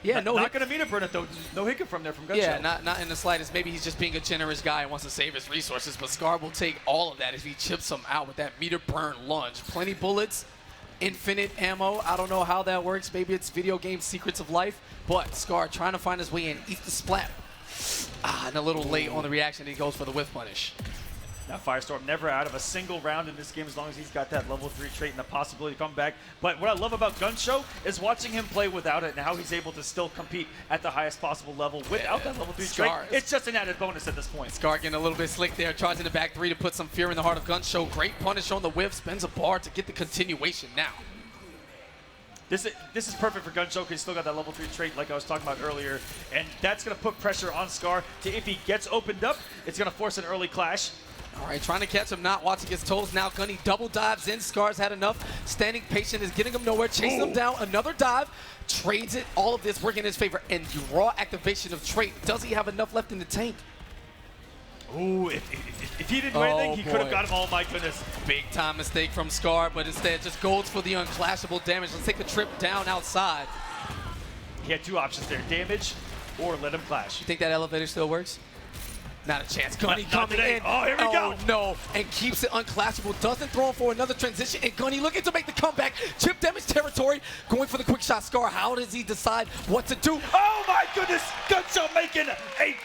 Yeah, not going to meet a burn it though. No hiccup from there from Gunshow. Yeah, not in the slightest. Maybe he's just being a generous guy and wants to save his resources, but Skaar will take all of that if he chips him out with that meter burn lunge. Plenty bullets, infinite ammo. I don't know how that works. Maybe it's video game secrets of life, but Skaar trying to find his way in. Eats the splat. And a little late on the reaction. He goes for the whiff punish. Now Firestorm never out of a single round in this game as long as he's got that level 3 trait and the possibility to come back. But what I love about Gunshow is watching him play without it and how he's able to still compete at the highest possible level without that level 3 trait. It's just an added bonus at this point. Skaar getting a little bit slick there, charging the back 3 to put some fear in the heart of Gunshow. Great punish on the whiff, spins a bar to get the continuation now. This is perfect for Gunshow because he's still got that level 3 trait like I was talking about earlier. And that's going to put pressure on Skaar to, if he gets opened up, it's going to force an early clash. All right, trying to catch him, not watching his toes. Now Gunny double dives in. Skaar's had enough. Standing patient is getting him nowhere. Chasing him down. Another dive. Trades it. All of this working in his favor. And the raw activation of trait. Does he have enough left in the tank? Ooh, if he didn't do anything, he could have got him. Oh my goodness. Big time mistake from Skaar, but instead just goes for the unclashable damage. Let's take the trip down outside. He had 2 options there, damage or let him clash. You think that elevator still works? Not a chance. Gunny coming in. Oh, here we go. No, and keeps it unclashable. Doesn't throw him for another transition. And Gunny looking to make the comeback. Chip damage territory. Going for the quick shot. Skaar, how does he decide what to do? Oh my goodness. Gunshow making a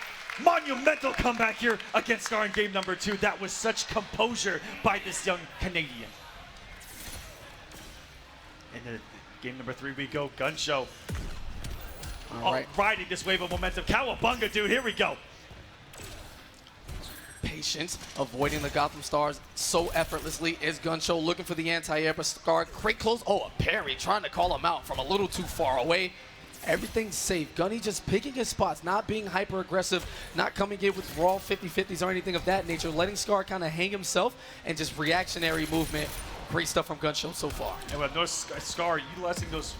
monumental comeback here against Skaar in game #2. That was such composure by this young Canadian. And then game #3 we go. Gunshow. All right. Riding this wave of momentum. Cowabunga, dude. Here we go. Patience, avoiding the Gotham Stars so effortlessly is Gunshow, looking for the anti-air, but Skaar, great close. Oh, a parry, trying to call him out from a little too far away. Everything's safe. Gunny just picking his spots, not being hyper-aggressive, not coming in with raw 50-50s or anything of that nature, letting Skaar kind of hang himself and just reactionary movement. Great stuff from Gunshow so far. And we have no Skaar utilizing those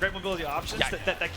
great mobility options that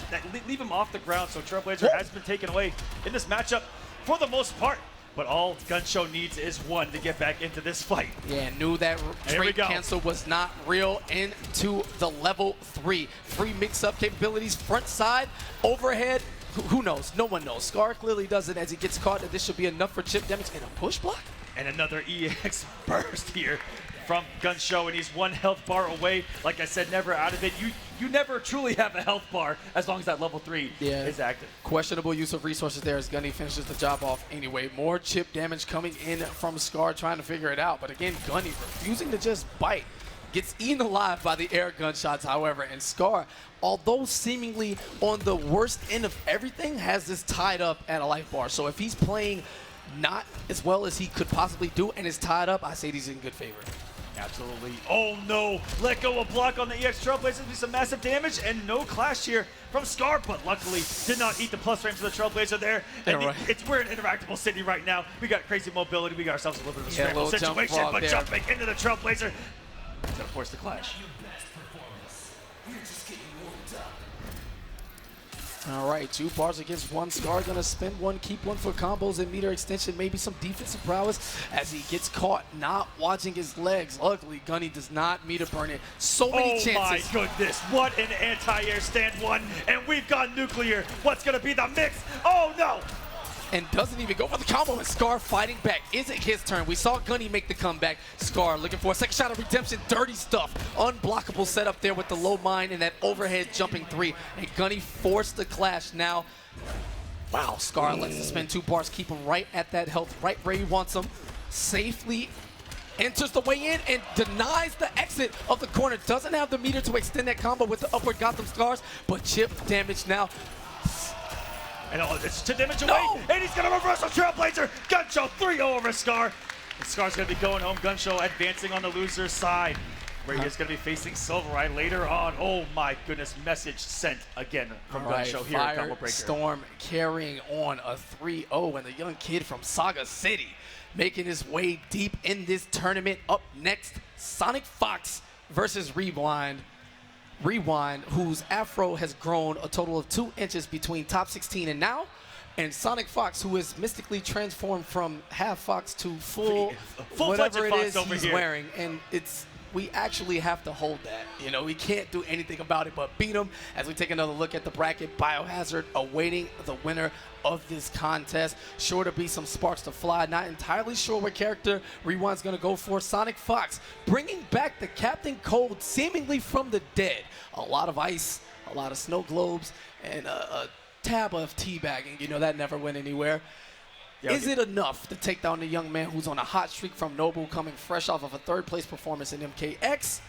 leave him off the ground, so Trailblazer has been taken away in this matchup for the most part. But all Gunshow needs is one to get back into this fight. Yeah, knew that trait cancel was not real into the level 3. 3 mix-up capabilities, front side, overhead. Who knows? No one knows. Skaar clearly does it as he gets caught, and this should be enough for chip damage and a push block. And another EX burst here from Gunshow, and he's 1 health bar away. Like I said, never out of it. You never truly have a health bar as long as that level 3 is active. Questionable use of resources there as Gunny finishes the job off anyway. More chip damage coming in from Skaar trying to figure it out. But again, Gunny refusing to just bite. Gets eaten alive by the air gunshots, however. And Skaar, although seemingly on the worst end of everything, has this tied up at a life bar. So if he's playing not as well as he could possibly do and is tied up, I say he's in good favor. Absolutely. Oh no! Let go of block on the EX Trailblazer. Do some massive damage and no clash here from Skaar, but luckily did not eat the plus frames of the Trailblazer there. And we're in interactable city right now. We got crazy mobility. We got ourselves a little bit of a scramble situation, but jumping into the Trailblazer. Gonna force the clash. All right, 2 bars against 1. Skaar gonna spend 1, keep 1 for combos and meter extension, maybe some defensive prowess as he gets caught not watching his legs. Luckily, Gunny does not meter burn it. So many chances. Oh my goodness, what an anti-air stand 1, and we've got nuclear. What's gonna be the mix? Oh no! And doesn't even go for the combo, and Skaar fighting back. Is it his turn? We saw Gunny make the comeback. Skaar looking for a second shot of redemption. Dirty stuff. Unblockable setup there with the low mine and that overhead jumping 3. And Gunny forced the clash now. Wow, Skaar lets him spend 2 bars, keep him right at that health, right where he wants him. Safely enters the way in and denies the exit of the corner. Doesn't have the meter to extend that combo with the upward Gotham Scars, but chip damage now. And it's to damage away, and he's gonna reverse a Trailblazer. Gunshow 3-0 over Skaar. And Skaar's gonna be going home. Gunshow advancing on the loser's side, where he is gonna be facing SilverEye later on. Oh my goodness, message sent again from Gunshow here at Combo Breaker. Firestorm carrying on a 3-0, and the young kid from Saga City making his way deep in this tournament. Up next, Sonic Fox versus Rewind. Rewind, whose afro has grown a total of 2 inches between top 16 and now, and Sonic Fox, who is mystically transformed from half fox to full whatever it is he's wearing. And we actually have to hold that. You know, we can't do anything about it but beat him. As we take another look at the bracket, Biohazard awaiting the winner of this contest. Sure to be some sparks to fly. Not entirely sure what character Rewind's gonna go for. Sonic Fox bringing back the Captain Cold seemingly from the dead. A lot of ice, a lot of snow globes, and a tab of teabagging. You know, that never went anywhere. Yeah, is it enough to take down the young man who's on a hot streak from Noble, coming fresh off of a 3rd place performance in MKX,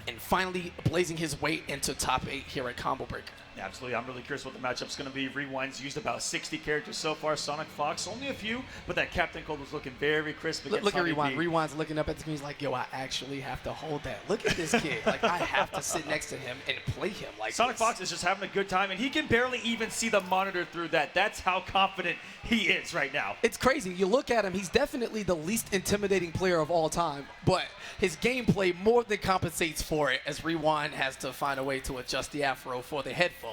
and finally blazing his way into top 8 here at Combo Breaker? Yeah, absolutely. I'm really curious what the matchup's going to be. Rewind's used about 60 characters so far. Sonic Fox, only a few, but that Captain Cold was looking very crisp against Look at Rewind. Rewind's looking up at the screen. He's like, yo, I actually have to hold that. Look at this kid. Like, I have to sit next to him and play him like Sonic Fox is just having a good time, and he can barely even see the monitor through that. That's how confident he is right now. It's crazy. You look at him, he's definitely the least intimidating player of all time, but his gameplay more than compensates for it as Rewind has to find a way to adjust the afro for the headphones.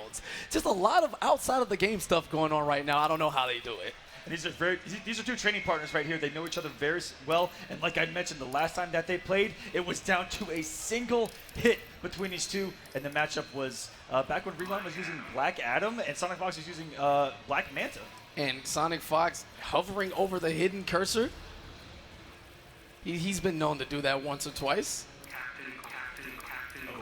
Just a lot of outside of the game stuff going on right now. I don't know how they do it. And these are 2 training partners right here. They know each other very well. And like I mentioned, the last time that they played, it was down to a single hit between these 2. And the matchup was back when Rewind was using Black Adam and Sonic Fox was using Black Manta. And Sonic Fox hovering over the hidden cursor. He's been known to do that once or twice.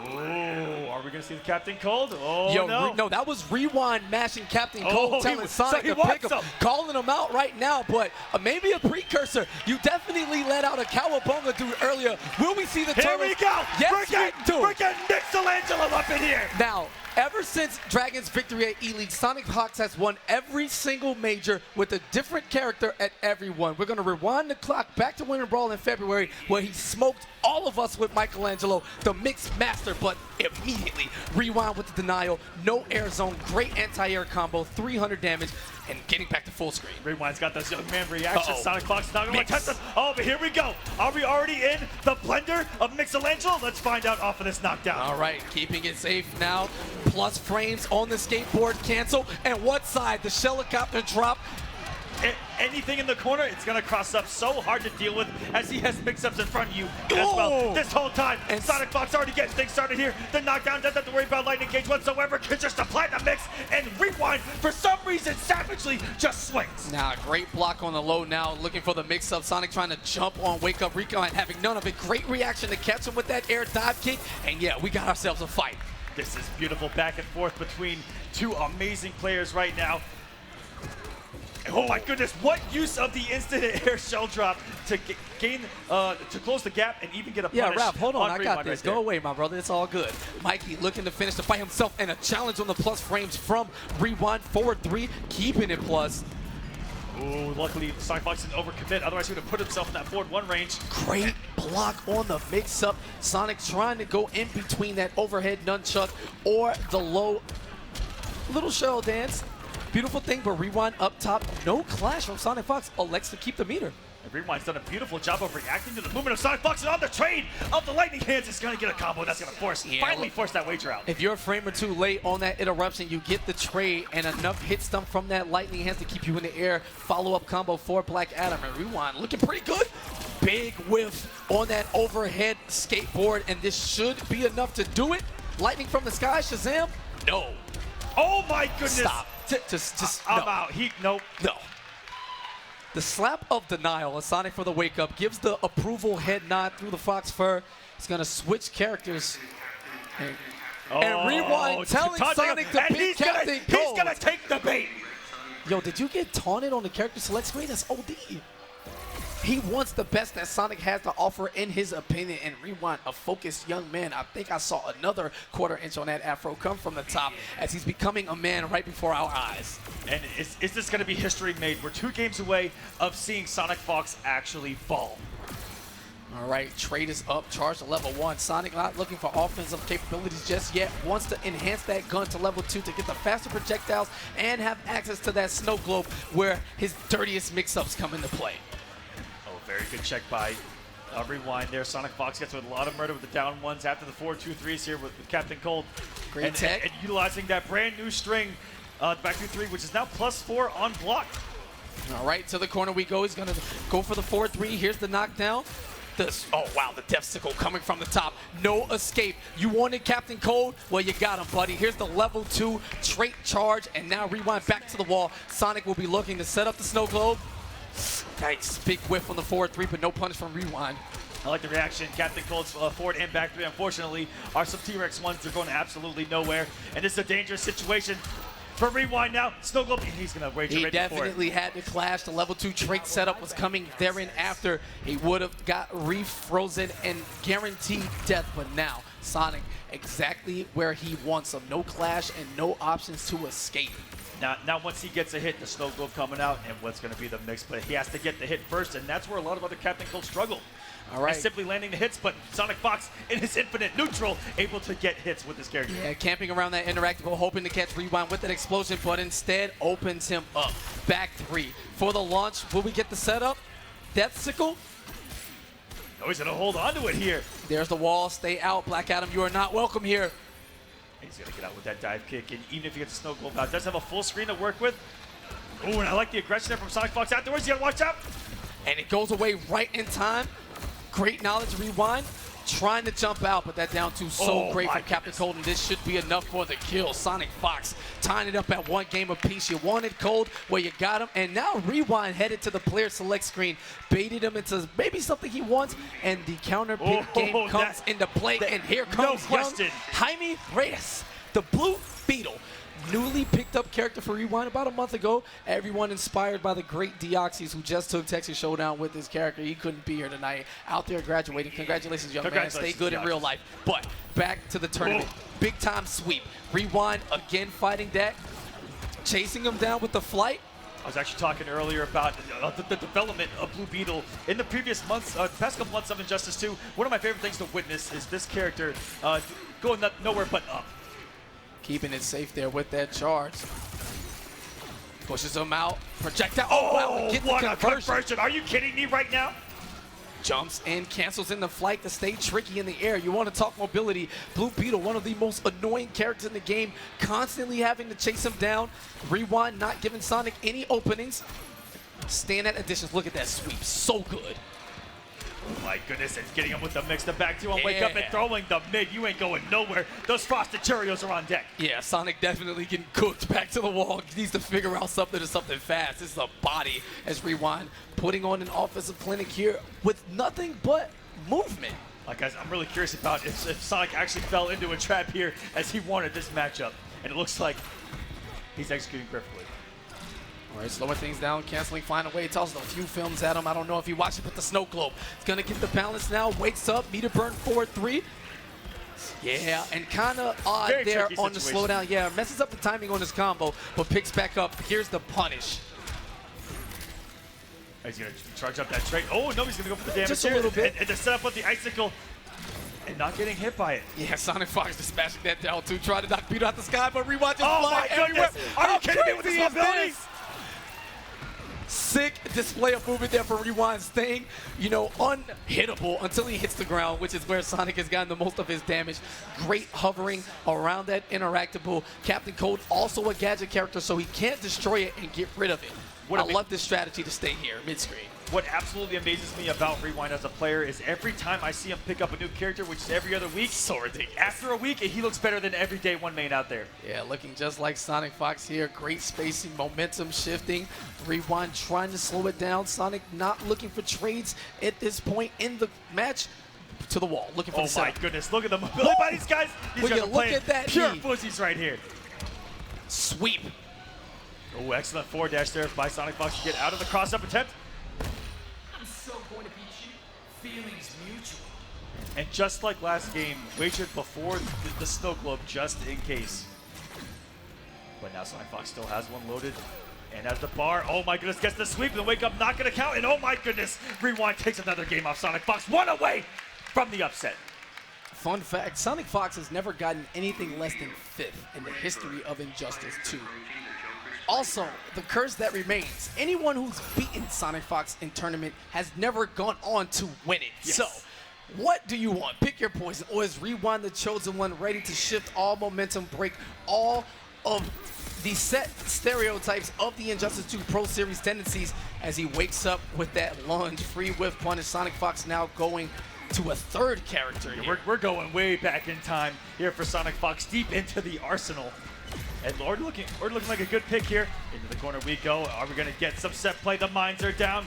Oh, are we going to see the Captain Cold? Oh, yo, no. That was Rewind mashing Captain Cold, telling Sonic to pick him, calling him out right now, but maybe a precursor. You definitely let out a Cowabunga dude earlier. Will we see the Here we go. Yes, we're getting Michelangelo up in here. Now, ever since Dragon's victory at E-League, Sonic Fox has won every single major with a different character at every one. We're going to rewind the clock back to Winter Brawl in February, where he smoked all of us with Michelangelo, the mixed master, but immediately Rewind with the denial, no air zone, great anti-air combo, 300 damage, and getting back to full screen. Rewind's got this young man reaction. Sonic Fox is not going to test us. Oh, but here we go. Are we already in the blender of Michelangelo? Let's find out off of this knockdown. All right, keeping it safe now. Plus frames on the skateboard cancel. And what side? The Shellicopter drop. Anything in the corner, it's going to cross up so hard to deal with as he has mix-ups in front of you as well. This whole time, and Sonic Fox already getting things started here. The knockdown doesn't have to worry about lightning cage whatsoever. Can just apply the mix, and Rewind, for some reason, savagely just swings. Now, great block on the low now, looking for the mix-up. Sonic trying to jump on Wake Up Rico and having none of it. Great reaction to catch him with that air dive kick, and yeah, we got ourselves a fight. This is beautiful back and forth between 2 amazing players right now. Oh my goodness, what use of the instant air shell drop to to close the gap and even get a punish. Yeah, Raph, hold on, I got Rewind this. right Go away, my brother. It's all good. Mikey looking to finish the fight himself, and a challenge on the plus frames from Rewind. Forward 3, keeping it plus. Ooh, luckily Sonic Fox didn't overcommit, otherwise he would have put himself in that forward 1 range. Great block on the mix-up. Sonic trying to go in between that overhead nunchuck or the low little shell dance. Beautiful thing, but Rewind up top. No clash from Sonic Fox. Elects to keep the meter. Rewind's done a beautiful job of reacting to the movement of Sonic Fox, and on the trade of the lightning hands is going to get a combo that's going to finally force that wager out. If you're a frame or two late on that interruption, you get the trade and enough hit stun from that lightning hands to keep you in the air. Follow-up combo for Black Adam, and Rewind looking pretty good. Big whiff on that overhead skateboard, and this should be enough to do it. Lightning from the sky, Shazam? No. Oh my goodness. Stop. Just I'm no. out. Nope. No. The slap of denial of Sonic for the wake up gives the approval head nod through the fox fur. He's gonna switch characters. And Rewind telling Sonic to pick Captain Cold. He's gonna take the bait. Yo, did you get taunted on the character select screen? That's OD. He wants the best that Sonic has to offer in his opinion, and Rewind, a focused young man. I think I saw another quarter-inch on that afro come from the top as he's becoming a man right before our eyes. And is this going to be history made? We're 2 games away of seeing Sonic Fox actually fall. All right, trade is up, charge to level 1. Sonic not looking for offensive capabilities just yet. Wants to enhance that gun to level 2 to get the faster projectiles and have access to that snow globe where his dirtiest mix-ups come into play. Very good check by Rewind there. Sonic Fox gets with a lot of murder with the down ones after the 4-2-3s here with Captain Cold. Great tech. And utilizing that brand new string back to 3, which is now +4 on block. All right, to the corner we go. He's going to go for the 4-3. Here's the knockdown. Oh, wow, the Death Sickle coming from the top. No escape. You wanted Captain Cold? Well, you got him, buddy. Here's the level 2 trait charge, and now Rewind back to the wall. Sonic will be looking to set up the snow globe. Nice big whiff on the 4-3, but no punish from Rewind. I like the reaction. Captain Cold's forward and back 3, unfortunately, are some T-Rex ones. They're going absolutely nowhere. And this is a dangerous situation for Rewind now. Snow Globe, he's going to wager He right before it. definitely had to clash. The level 2 trait setup was coming therein after. He would have got refrozen and guaranteed death, but now Sonic exactly where he wants him. No clash and no options to escape. Now once he gets a hit, the snow globe coming out, and what's going to be the mix, but he has to get the hit first, and that's where a lot of other Captain Cold struggle. All right. He's simply landing the hits, but Sonic Fox, in his infinite neutral, able to get hits with his character. Yeah, camping around that interactable, hoping to catch Rewind with that explosion, but instead opens him up. Back 3 for the launch. Will we get the setup? Death Sickle? Oh, he's going to hold on to it here. There's the wall. Stay out, Black Adam. You are not welcome here. He's going to get out with that dive kick, and even if he gets a snow globe out, does have a full screen to work with. Oh, and I like the aggression there from Sonic Fox afterwards. You got to watch out. And it goes away right in time. Great knowledge, Rewind. Trying to jump out, but that down 2 so great from Captain Cold, and this should be enough for the kill. Sonic Fox tying it up at 1 game apiece. You wanted Cold, well, you got him, and now Rewind headed to the player select screen, baited him into maybe something he wants, and the counter pick game comes into play, and here comes young Jaime Reyes, the Blue Beetle. Newly picked up character for Rewind about a month ago. Everyone inspired by the great Deoxys, who just took Texas Showdown with his character. He couldn't be here tonight. Out there graduating. Congratulations, young man. Stay good in real life. But back to the tournament. Big time sweep. Rewind again fighting that. Chasing him down with the flight. I was actually talking earlier about the development of Blue Beetle in the previous months, the past couple months of Injustice 2. One of my favorite things to witness is this character going nowhere but up. Keeping it safe there with that charge. Pushes him out. Projectile. Oh, wow. Get what the a conversion. Are you kidding me right now? Jumps and cancels in the flight to stay tricky in the air. You want to talk mobility. Blue Beetle, one of the most annoying characters in the game, constantly having to chase him down. Rewind not giving Sonic any openings. Stand at additions. Look at that sweep. So good. Oh my goodness, and getting him with the mix, the back 2 on wake up and throwing the mid. You ain't going nowhere. Those frosted Cheerios are on deck. Yeah, Sonic definitely getting cooked back to the wall. He needs to figure out something fast. This is a body as Rewind putting on an offensive clinic here with nothing but movement. Like, guys, I'm really curious about if Sonic actually fell into a trap here as he wanted this matchup. And it looks like he's executing perfectly. All right, slowing things down, canceling, find a way, tosses a few films at him. I don't know if he watched it, but the snow globe. It's gonna get the balance now, wakes up, meter burn 4-3. Yeah, and kind of odd Very there tricky on the situation. slowdown. Yeah, messes up the timing on his combo, but picks back up. Here's the punish. He's gonna charge up that trait. Oh, no, he's gonna go for the damage Just a here. little bit. And the setup of the icicle and not getting hit by it. Yeah, Sonic Fox just smashing that down too, trying to knock Beetle out the sky, but Rewind just Oh flying my goodness! everywhere. Are you How kidding me with crazy his is abilities? this? Sick display of movement there for Rewind, staying, you know, unhittable until he hits the ground, which is where Sonic has gotten the most of his damage. Great hovering around that interactable. Captain Cold, also a gadget character, so he can't destroy it and get rid of it. I love this strategy to stay here, mid-screen. What absolutely amazes me about Rewind as a player is every time I see him pick up a new character, which is every other week, So ridiculous. after a week, he looks better than every day one main out there. Yeah, looking just like Sonic Fox here. Great spacing, momentum shifting. Rewind trying to slow it down. Sonic not looking for trades at this point in the match. To the wall, looking for the Oh my setup. goodness, look at the mobility by these guys. These Will guys you are look playing at that pure knee? pussies right here. Sweep. Oh, excellent forward dash there by Sonic Fox to get out of the cross-up attempt. I'm so going to beat you. Feelings mutual. And just like last game, wagered before the snow globe just in case. But now Sonic Fox still has one loaded. And as the bar, oh my goodness, gets the sweep and the wake up, not gonna count. And oh my goodness, Rewind takes another game off Sonic Fox. One away from the upset. Fun fact, Sonic Fox has never gotten anything less than 5th in the history of Injustice 2. Also, the curse that remains, anyone who's beaten Sonic Fox in tournament has never gone on to win it. Yes. So, what do you want? Pick your poison, or is Rewind the chosen one, ready to shift all momentum, break all of the set stereotypes of the Injustice 2 Pro Series tendencies as he wakes up with that lunge, free whiff punish. Sonic Fox now going to a third character here. We're going way back in time here for Sonic Fox, deep into the arsenal. And Lord looking like a good pick here. Into the corner we go. Are we going to get some set play? The mines are down.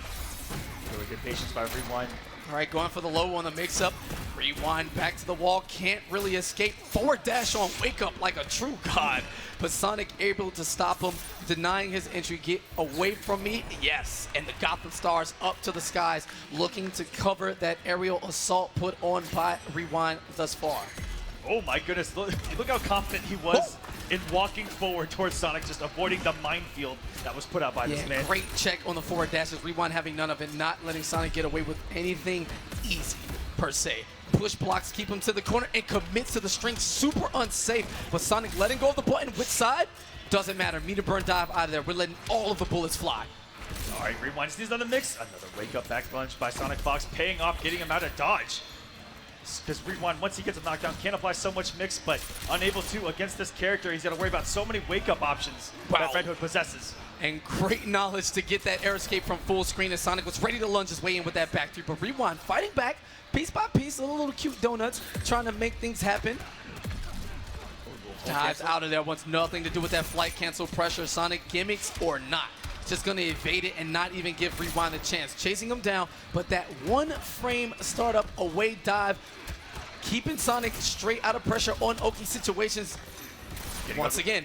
Really good patience by Rewind. All right, going for the low on the mix-up. Rewind back to the wall. Can't really escape. Forward dash on wake up like a true god. But Sonic able to stop him, denying his entry. Get away from me. Yes. And the Gotham Stars up to the skies, looking to cover that aerial assault put on by Rewind thus far. Oh my goodness, look how confident he was in walking forward towards Sonic, just avoiding the minefield that was put out by this man. Great check on the forward dashes. Rewind having none of it, not letting Sonic get away with anything easy, per se. Push blocks, keep him to the corner, and commits to the string. Super unsafe, but Sonic letting go of the button. Which side? Doesn't matter. Meter burn dive out of there. We're letting all of the bullets fly. All right, Rewind sees another mix. Another wake-up back lunge by Sonic Fox, paying off, getting him out of dodge. Because Rewind, once he gets a knockdown, can't apply so much mix, but unable to against this character. He's got to worry about so many wake-up options that Red Hood possesses. And great knowledge to get that air escape from full screen as Sonic was ready to lunge his way in with that back three. But Rewind fighting back, piece by piece, little cute donuts, trying to make things happen. Dives out of there, wants nothing to do with that flight cancel pressure. Sonic gimmicks or not. Just going to evade it and not even give Rewind a chance. Chasing him down, but that one frame startup away dive, keeping Sonic straight out of pressure on Oki situations. Once again.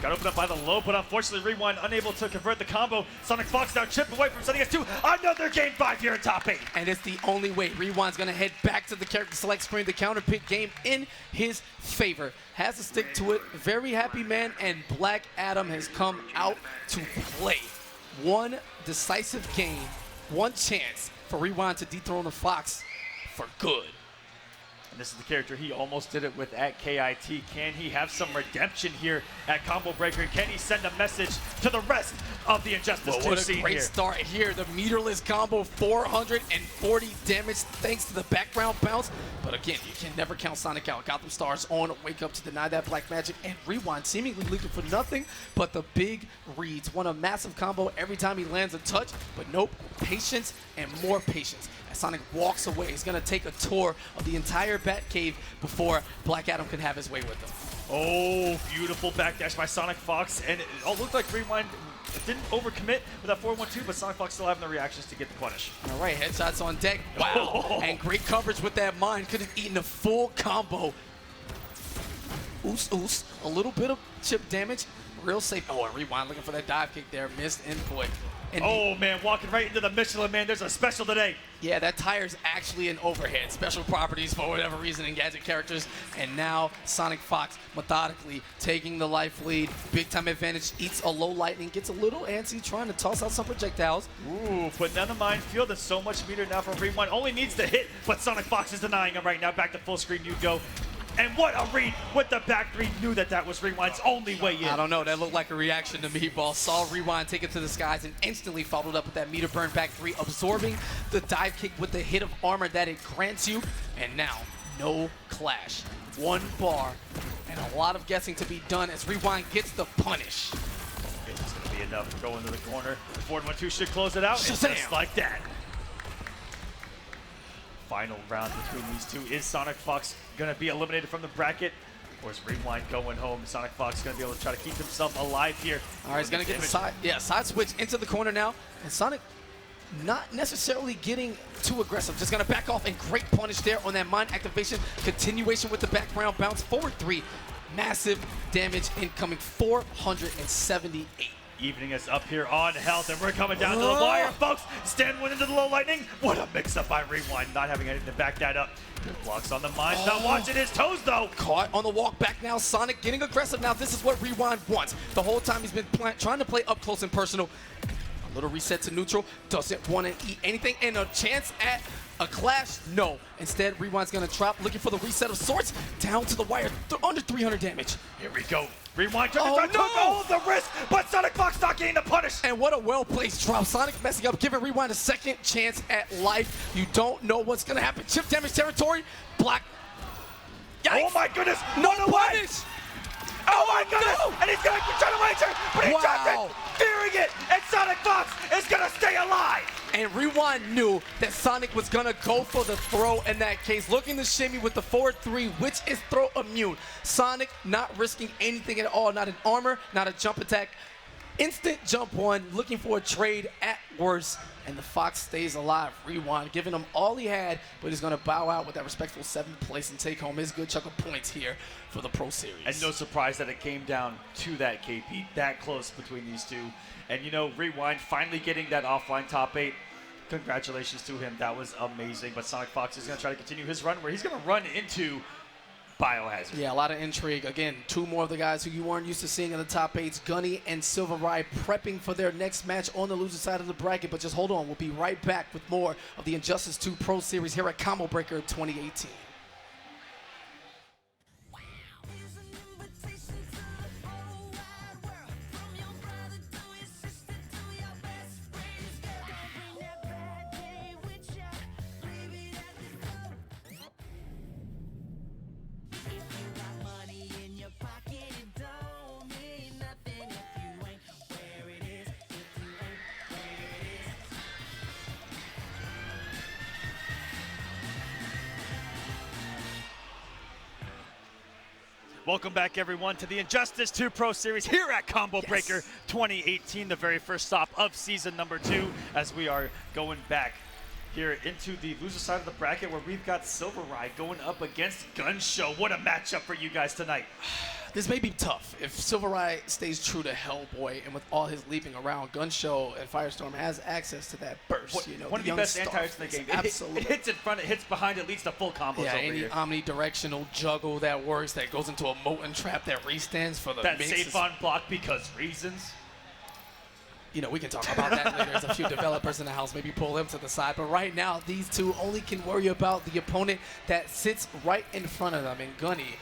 Got opened up by the low, but unfortunately Rewind unable to convert the combo. Sonic Fox now chipped away from setting us to another game 5 here in top 8. And it's the only way. Rewind's going to head back to the character select screen. The counter pick game in his favor. Has to stick to it. Very happy man, and Black Adam has come out to play. One decisive game, one chance for Rewind to dethrone the Fox for good. And this is the character he almost did it with at KIT. Can he have some redemption here at Combo Breaker? Can he send a message to the rest of the Injustice 2 What scene a great here? start here. The meterless combo, 440 damage thanks to the background bounce. But again, you can never count Sonic out. Gotham Stars on wake up to deny that black magic, and Rewind seemingly looking for nothing but the big reads. Won a massive combo every time he lands a touch, but nope, patience and more patience. As Sonic walks away, he's gonna take a tour of the entire Batcave before Black Adam can have his way with him. Oh, beautiful backdash by Sonic Fox, and it all looked like Rewind didn't overcommit with that 4-1-2, but Sonic Fox still having the reactions to get the punish. All right, headshots on deck. Wow, and great coverage with that mine. Could have eaten a full combo. Oos, a little bit of chip damage. Real safe. Oh, and Rewind looking for that dive kick there. Missed input. And oh man, walking right into the Michelin Man. There's a special today. yeah, that tire's actually an overhead. Special properties for whatever reason in gadget characters. And now Sonic Fox methodically taking the life lead. Big time advantage. Eats a low lightning. Gets a little antsy trying to toss out some projectiles. Ooh, putting down the minefield. There's so much meter now from Rewind. Only needs to hit, but Sonic Fox is denying him right now. Back to full screen you go. And what a read with the back three. Knew that that was Rewind's only way in. I don't know. That looked like a reaction to me, Ball. Saw Rewind take it to the skies and instantly followed up with that meter burn back three, absorbing the dive kick with the hit of armor that it grants you. And now, no clash. One bar and a lot of guessing to be done as Rewind gets the punish. It's going to be enough. Go into the corner. 4-1-2 should close it out. And Shazam. just like that. Final round between these two. Is Sonic Fox going to be eliminated from the bracket? Or is Rewind going home? Sonic Fox going to be able to try to keep himself alive here. All right, he's going to get the side switch into the corner now. And Sonic not necessarily getting too aggressive. Just going to back off and great punish there on that mind activation. Continuation with the background bounce. Forward three. Massive damage incoming. 478. Evening us up here on Health, and we're coming down to the wire, folks. Stand one into the low lightning. What a mix-up by Rewind, not having anything to back that up. Good blocks on the mind, not watching his toes, though. Caught on the walk back now. Sonic getting aggressive now. This is what Rewind wants. The whole time he's been trying to play up close and personal. A little reset to neutral. Doesn't want to eat anything. And a chance at a clash? No. Instead, Rewind's going to drop, looking for the reset of sorts. Down to the wire, under 300 damage. Here we go. Rewind took all of the risk, but Sonic Fox not getting the punish. And what a well-placed drop. Sonic messing up, giving Rewind a second chance at life. You don't know what's going to happen. Chip damage territory. Block. Yikes. Oh my goodness. No away. punish. Oh my goodness. No. And he's going to try to laser, but he dropped it. Fearing it. And Sonic Fox is going to stay alive. And Rewind knew that Sonic was going to go for the throw in that case. Looking to shimmy with the forward three, which is throw immune. Sonic not risking anything at all. Not an armor, not a jump attack. Instant jump one, looking for a trade at worst. And the Fox stays alive. Rewind giving him all he had, but he's going to bow out with that respectful 7th place and take home his good chunk of points here for the Pro Series. And no surprise that it came down to that KP, that close between these two. And you know, Rewind finally getting that offline top 8. Congratulations to him. That was amazing. But Sonic Fox is going to try to continue his run where he's going to run into Biohazard. Yeah, a lot of intrigue. Again, two more of the guys who you weren't used to seeing in the top 8s, Gunny and SilverEye, prepping for their next match on the loser side of the bracket. But just hold on. We'll be right back with more of the Injustice 2 Pro Series here at Combo Breaker 2018. Welcome back, everyone, to the Injustice 2 Pro Series here at Combo Breaker 2018, the very first stop of season number 2, as we are going back here into the loser side of the bracket where we've got SilverEye going up against Gunshow. What a matchup for you guys tonight. This may be tough. If SilverEye stays true to Hellboy and with all his leaping around, Gunshow and Firestorm has access to that burst. One of the best anti-hits in the game. Absolutely. It hits in front, it hits behind, it leads to full combos over any here. omnidirectional juggle that works, that goes into a molten trap that restands for the that mix. safe on block because reasons. You know, we can talk about that later. There's a few developers in the house. Maybe pull them to the side. But right now, these two only can worry about the opponent that sits right in front of them. And Gunny,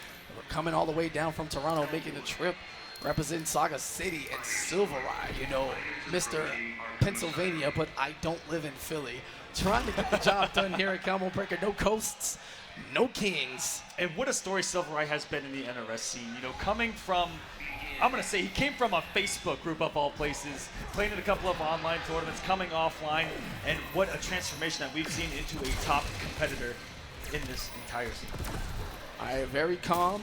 coming all the way down from Toronto, making the trip, representing Saga City, and SilverEye, you know, Mr. Pennsylvania, but I don't live in Philly. Trying to get the job done here at Combo Breaker. No coasts, no kings. And what a story SilverEye has been in the NRS scene. You know, coming from, I'm going to say he came from a Facebook group of all places, playing in a couple of online tournaments, coming offline, and what a transformation that we've seen into a top competitor in this entire scene. All right, very calm.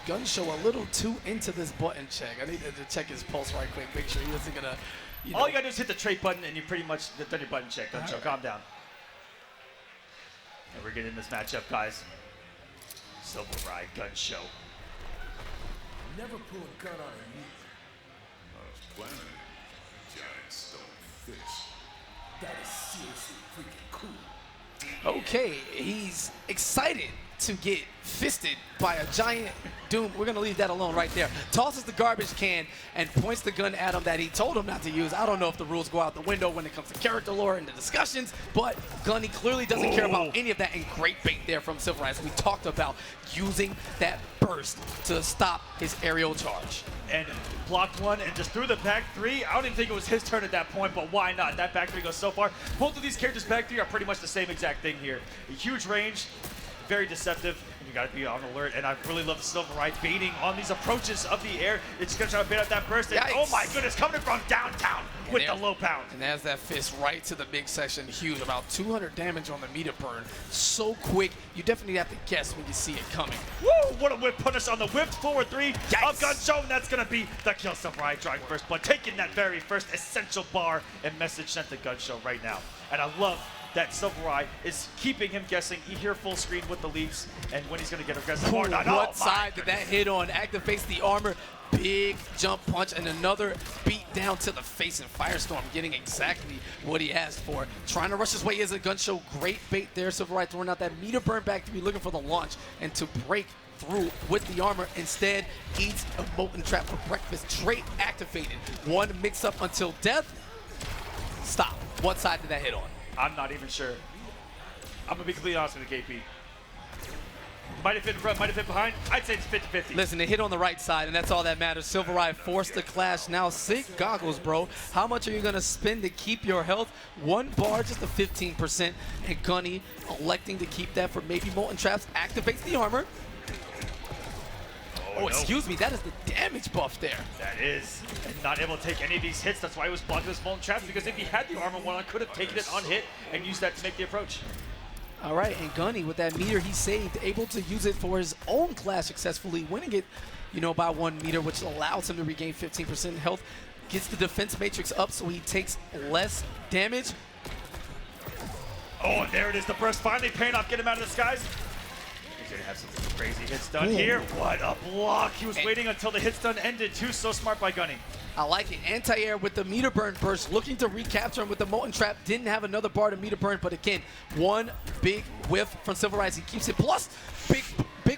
Gunshow a little too into this button check. I need to check his pulse right quick, make sure he isn't going to, you know. All you got to do is hit the trade button and you pretty much done your button check, Gunshow. Calm down. And we're getting this matchup, guys. SilverEye, Gunshow. Never pull a gun on a youth. I was planning giant stone fish. That is seriously freaking cool. Okay, he's excited to get fisted by a giant Doom. We're going to leave that alone right there. Tosses the garbage can and points the gun at him that he told him not to use. I don't know if the rules go out the window when it comes to character lore and the discussions, but Gunny clearly doesn't care about any of that, and great bait there from SilverEye, as we talked about using that burst to stop his aerial charge. And blocked one and just threw the back three. I don't even think it was his turn at that point, but why not? That back three goes so far. Both of these characters' back three are pretty much the same exact thing here. A huge range, very deceptive, and you gotta be on alert. And I really love the SilverEye baiting on these approaches of the air. It's just gonna try to bait out that burst. And, oh my goodness, coming from downtown with the low pound. And there's that fist right to the big section. Huge, about 200 damage on the meter burn. So quick, you definitely have to guess when you see it coming. Woo! What a whip punish on the whipped forward three of Gun Show, and that's gonna be the kill. SilverEye drawing first blood, taking that very first essential bar and message sent to Gun Show right now. And I love that SilverEye is keeping him guessing. He here full screen with the leaps, and when he's gonna get aggressive or not. What side did that hit on? Activates the armor. Big jump punch and another beat down to the face, and Firestorm getting exactly what he asked for. Trying to rush his way is a Gun Show. Great bait there. SilverEye throwing out that meter burn back to be looking for the launch and to break through with the armor. Instead, eats a molten trap for breakfast. Trait activated. One mix up until death. Stop. What side did that hit on? I'm not even sure. I'm gonna be completely honest with you, KP. Might have hit in front, might have hit behind. I'd say it's 50-50. Listen, it hit on the right side, and that's all that matters. SilverEye forced the clash. Now, sick goggles, bro. How much are you going to spend to keep your health? One bar, just a 15%. And Gunny electing to keep that for maybe molten traps. Activates the armor. Oh, excuse me. That is the damage buff there. That is. And not able to take any of these hits. That's why he was blocking those molten traps, because if he had the armor one on, could have taken it unhit and used that to make the approach. All right, and Gunny, with that meter he saved, able to use it for his own clash successfully, winning it, you know, by 1 meter, which allows him to regain 15% health. Gets the defense matrix up so he takes less damage. Oh, and there it is, the burst finally paying off, get him out of the skies. He's gonna have some crazy hits done here. What a block. He was waiting until the hits done ended too. So smart by Gunny. I like it. Anti-air with the meter burn burst, looking to recapture him with the molten trap. Didn't have another bar to meter burn, but again, one big whiff from SilverEye. He keeps it. Plus, big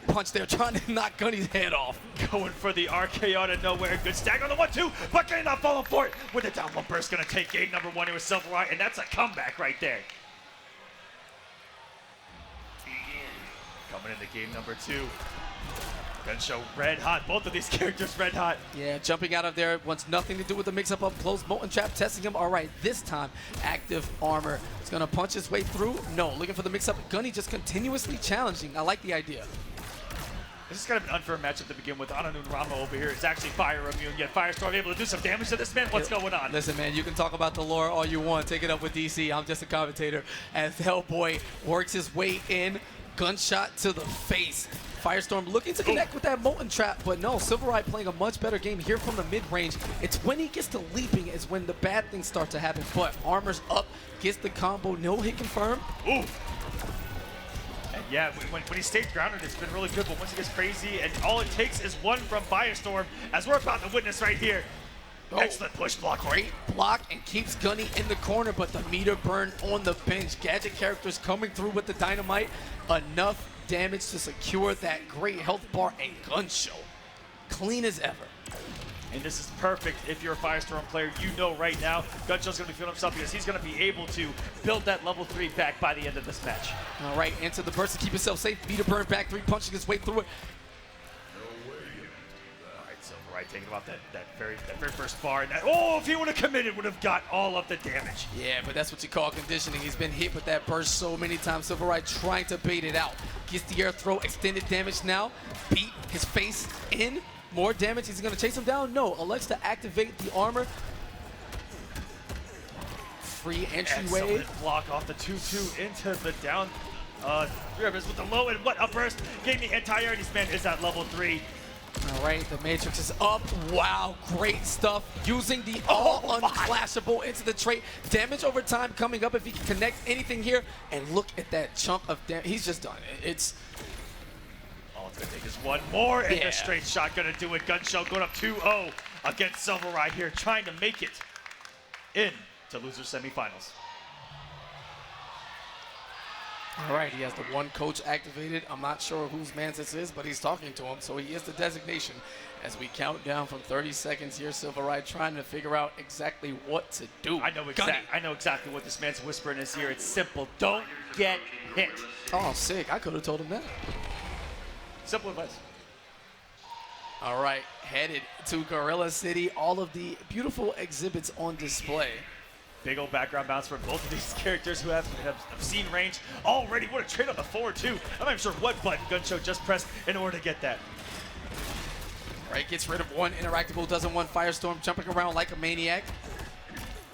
punch there, trying to knock Gunny's head off. Going for the RKO out of nowhere. Good stagger on the 1-2, but Gunny not falling for it. With the down one burst, gonna take game number 1 here with SilverEye, and that's a comeback right there. Coming into game number 2. Gun Show red hot. Both of these characters red hot. Yeah, jumping out of there wants nothing to do with the mix-up up close. Molten Trap testing him. All right, this time, active armor. He's going to punch his way through. No, looking for the mix-up. Gunny just continuously challenging. I like the idea. This is kind of an unfair matchup to begin with. Ananun Rama over here is actually fire immune, yet Firestorm able to do some damage to this man. What's going on? Listen, man, you can talk about the lore all you want. Take it up with DC. I'm just a commentator. As Hellboy works his way in, gunshot to the face. Firestorm looking to connect with that molten trap, but no, SilverEye playing a much better game here from the mid-range. It's when he gets to leaping is when the bad things start to happen, but armor's up, gets the combo, no hit confirmed. Ooh. And yeah, when he stays grounded, it's been really good, but once he gets crazy, and all it takes is one from Firestorm, as we're about to witness right here. Oh, excellent push block. Great block, and keeps Gunny in the corner, but the meter burn on the bench. Gadget characters coming through with the dynamite. Enough damage to secure that great health bar, and Gun Show clean as ever. And this is perfect if you're a Firestorm player. You know right now Gun Show's going to be feeling himself because he's going to be able to build that level 3 back by the end of this match. All right, into the burst to keep himself safe. Meter burn back 3, punching his way through it. Right, taking about that very first bar, and that, oh, if he would have committed, would have got all of the damage. Yeah, but that's what you call conditioning. He's been hit with that burst so many times. SilverEye trying to bait it out. Gets the air throw, extended damage now. Beat his face in. More damage. Is he going to chase him down? No. Elects to activate the armor. Free entryway. Excellent block off the 2-2 into the down. With the low and what a burst. Getting the anti-air, and this man is at level 3. All right, the Matrix is up. Wow, great stuff. Using the unclashable into the trait. Damage over time coming up if he can connect anything here. And look at that chunk of damage. He's just done it. It's... All it's going to take is one more, and the straight shot going to do it. Gun Show going up 2-0 against SilverEye here, trying to make it in to loser semifinals. All right, he has the one coach activated. I'm not sure whose man this is, but he's talking to him, so he is the designation. As we count down from 30 seconds here, SilverEye trying to figure out exactly what to do. I know exactly what this man's whispering in his ear. It's simple. Don't get hit. Oh, sick. I could have told him that. Simple advice. All right, headed to Gorilla City. All of the beautiful exhibits on display. Big old background bounce for both of these characters who have seen range already. What a trade on the forward, too. I'm not even sure what button Gunshow just pressed in order to get that. Right, gets rid of one interactable, doesn't want Firestorm jumping around like a maniac.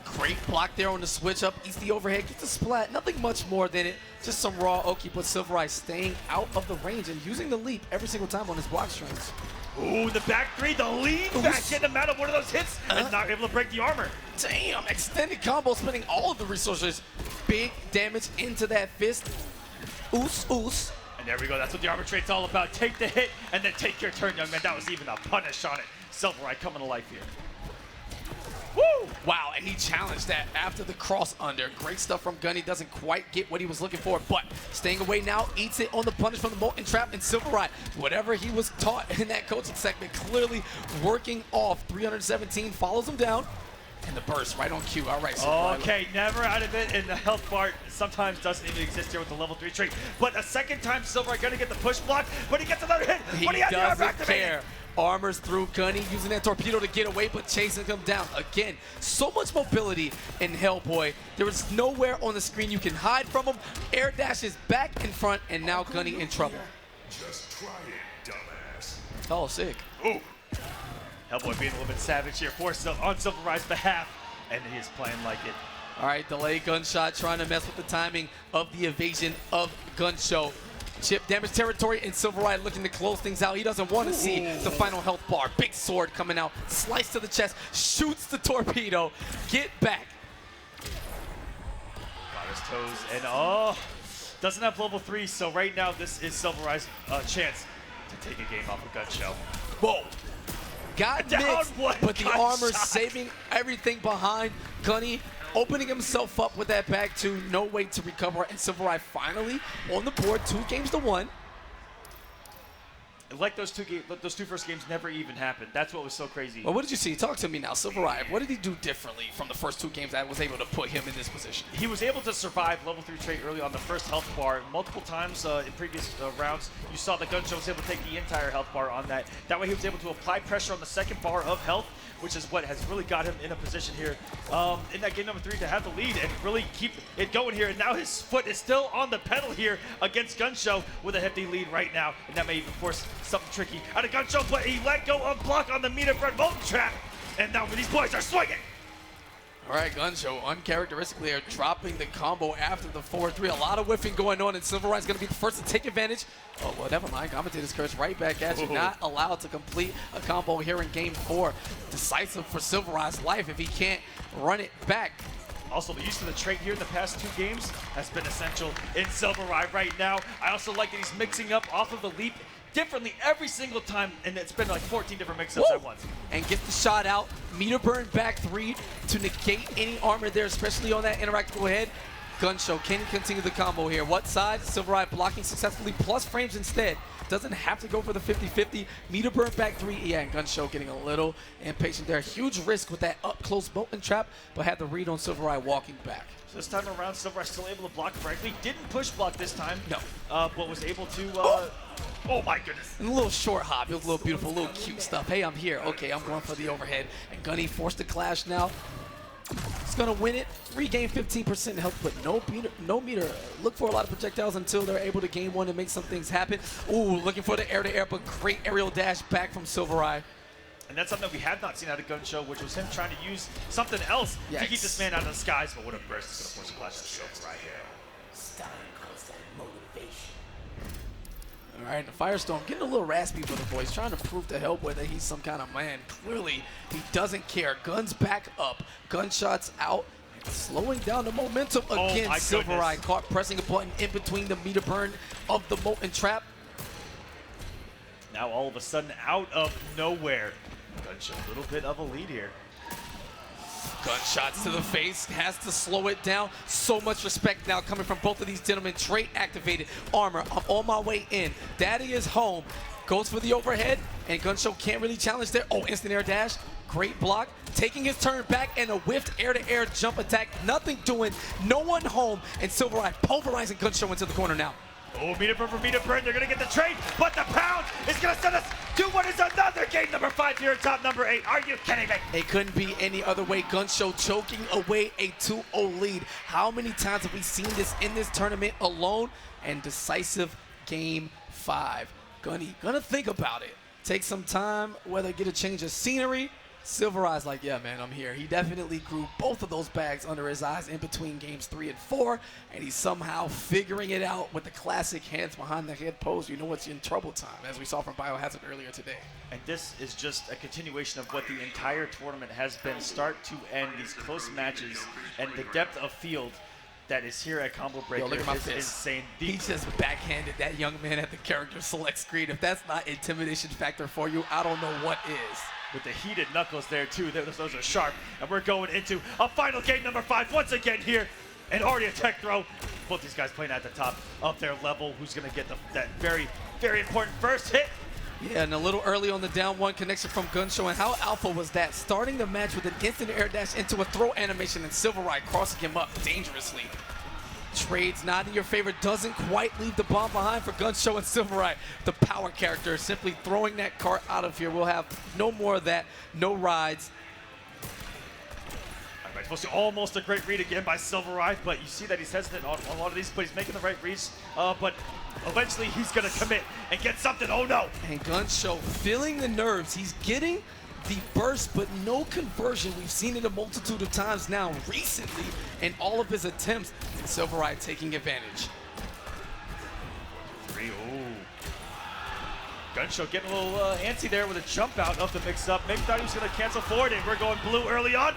Great block there on the switch up, eats the overhead, gets the splat. Nothing much more than it, just some raw Oki, but SilverEye staying out of the range and using the leap every single time on his block strings. Ooh, the back three, the lead back, getting him out of one of those hits and not able to break the armor. Damn, extended combo, spending all of the resources. Big damage into that fist. Oos, oos. And there we go, that's what the armor trade's all about. Take the hit and then take your turn, young man. That was even a punish on it. SilverEye coming to life here. Woo! Wow, and he challenged that after the cross under. Great stuff from Gunny. Doesn't quite get what he was looking for, but staying away now, eats it on the punish from the Molten Trap, and SilverEye, whatever he was taught in that coaching segment, clearly working off. 317 follows him down, and the burst right on cue. All right, SilverEye. Okay, never out of it, and the health bar sometimes doesn't even exist here with the level 3 trait. But a second time, SilverEye gonna get the push block, but he gets another hit. He But he has the armor doesn't activated. care. Armors through Gunny, using that torpedo to get away, but chasing him down. Again, so much mobility in Hellboy. There is nowhere on the screen you can hide from him. Air dashes back in front, and now Gunny in trouble. Just try it, dumbass. Oh, sick. Ooh. Hellboy being a little bit savage here on SilverEye's behalf, and he is playing like it. All right, delay gunshot, trying to mess with the timing of the evasion of Gunshow. Chip damage territory, and SilverEye looking to close things out. He doesn't want to see the final health bar. Big sword coming out, slice to the chest, shoots the torpedo. Get back. Got his toes, and doesn't have level 3, so right now this is SilverEye's chance to take a game off of Gunshow. Whoa. Got Down mixed, one but the gunshot. armor saving everything behind. Gunny opening himself up with that back two. No way to recover, and SilverEye finally on the board, 2-1. Like those two first games never even happened. That's what was so crazy. Well, what did you see? Talk to me now, SilverEye. What did he do differently from the first 2 games that was able to put him in this position? He was able to survive level 3 trait early on the first health bar. Multiple times in previous rounds, you saw that Gunshow was able to take the entire health bar on that. That way he was able to apply pressure on the second bar of health, which is what has really got him in a position here in that game number 3 to have the lead and really keep it going here. And now his foot is still on the pedal here against Gunshow with a hefty lead right now. And that may even force something tricky out of Gunshow, but he let go of block on the meter front Molten Trap. And now these boys are swinging. All right, Gunshow uncharacteristically are dropping the combo after the 4-3. A lot of whiffing going on, and SilverEye's going to be the first to take advantage. Oh, well, never mind. Commentator's curse right back at you. Not allowed to complete a combo here in Game 4. Decisive for SilverEye's life if he can't run it back. Also, the use of the trait here in the past 2 games has been essential in SilverEye right now. I also like that he's mixing up off of the leap differently every single time, and it's been like 14 different mix-ups at once. And gets the shot out. Meter burn back 3 to negate any armor there, especially on that interactable head. Gunshow can continue the combo here. What side? SilverEye blocking successfully, plus frames instead. Doesn't have to go for the 50-50. Meter burn back 3. Yeah, and Gunshow getting a little impatient there. Huge risk with that up-close Molten Trap, but had the read on SilverEye walking back. So this time around, SilverEye still able to block correctly. Didn't push block this time. No. But was able to... oh my goodness. And a little short hop. It was a little beautiful, a little cute stuff. Hey, I'm here. Okay, I'm going for the overhead. And Gunny forced the clash now. He's going to win it. Regain 15% health, but no meter. Look for a lot of projectiles until they're able to gain one and make some things happen. Ooh, looking for the air-to-air, but great aerial dash back from SilverEye. And that's something that we have not seen out of Gunshow, which was him trying to use something else to keep this man out of the skies. But what a burst is going to force a clash of SilverEye here. All right, the Firestorm getting a little raspy for the boys, trying to prove to Hellboy that he's some kind of man. Clearly, he doesn't care. Guns back up, gunshots out, slowing down the momentum again. SilverEye caught pressing a button in between the meter burn of the Molten Trap. Now all of a sudden, out of nowhere, Gunshow a little bit of a lead here. Gunshots to the face, has to slow it down. So much respect now coming from both of these gentlemen. Trait activated, armor, I'm on my way in. Daddy is home. Goes for the overhead, and Gunshow can't really challenge there. Oh, instant air dash, great block. Taking his turn back, and a whiffed air-to-air jump attack. Nothing doing, no one home, and SilverEye pulverizing Gunshow into the corner now. Oh, meter burn for meter burn. They're going to get the trade, but the pound is going to send us to what is another game number 5 here at top number 8. Are you kidding me? It couldn't be any other way. Gunshow choking away a 2-0 lead. How many times have we seen this in this tournament alone? And decisive game 5. Gunny gonna think about it. Take some time, whether get a change of scenery. SilverEye's like, yeah, man, I'm here. He definitely grew both of those bags under his eyes in between games 3 and 4, and he's somehow figuring it out with the classic hands behind the head pose. You know what's in trouble time, as we saw from Biohazard earlier today. And this is just a continuation of what the entire tournament has been, start to end, these close matches, and the depth of field that is here at Combo Breaker. Yo, look at my is fist. insane. He just backhanded that young man at the character select screen. If that's not intimidation factor for you, I don't know what is. With the heated knuckles there too, those are sharp. And we're going into a final game number 5 once again here. And already a tech throw. Both these guys playing at the top of their level. Who's gonna get that very, very important first hit? Yeah, and a little early on the down one connection from Gunshow. And how alpha was that? Starting the match with an instant air dash into a throw animation, and SilverEye crossing him up dangerously. Trades not in your favor, doesn't quite leave the bomb behind for Gunshow and SilverEye. The power character simply throwing that cart out of here. We'll have no more of that, no rides. All right, supposed to almost a great read again by SilverEye, but you see that he's hesitant on a lot of these, but he's making the right reads. But eventually he's gonna commit and get something. Oh no! And Gunshow feeling the nerves. He's getting the burst, but no conversion. We've seen it a multitude of times now recently in all of his attempts. SilverEye taking advantage. Gunshow getting a little antsy there with a jump out of the mix-up. Maybe thought he was going to cancel forward, and we're going blue early on.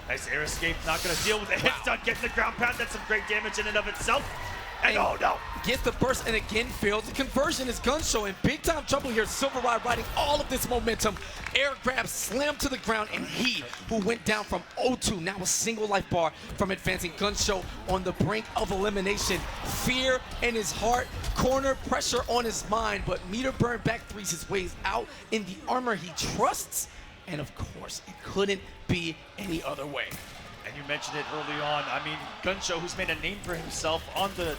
Nice air escape, not going to deal with the hit stun, getting the ground pound. That's some great damage in and of itself. And oh no! Gets the burst and again fails. The conversion is Gunshow in big time trouble here. SilverEye riding all of this momentum. Air grab, slam to the ground, and he, who went down from 0-2, now a single life bar from advancing. Gunshow on the brink of elimination. Fear in his heart, corner pressure on his mind, but meter burn back threes his ways out in the armor he trusts. And of course, it couldn't be any other way. And you mentioned it early on. I mean, Gunshow, who's made a name for himself on the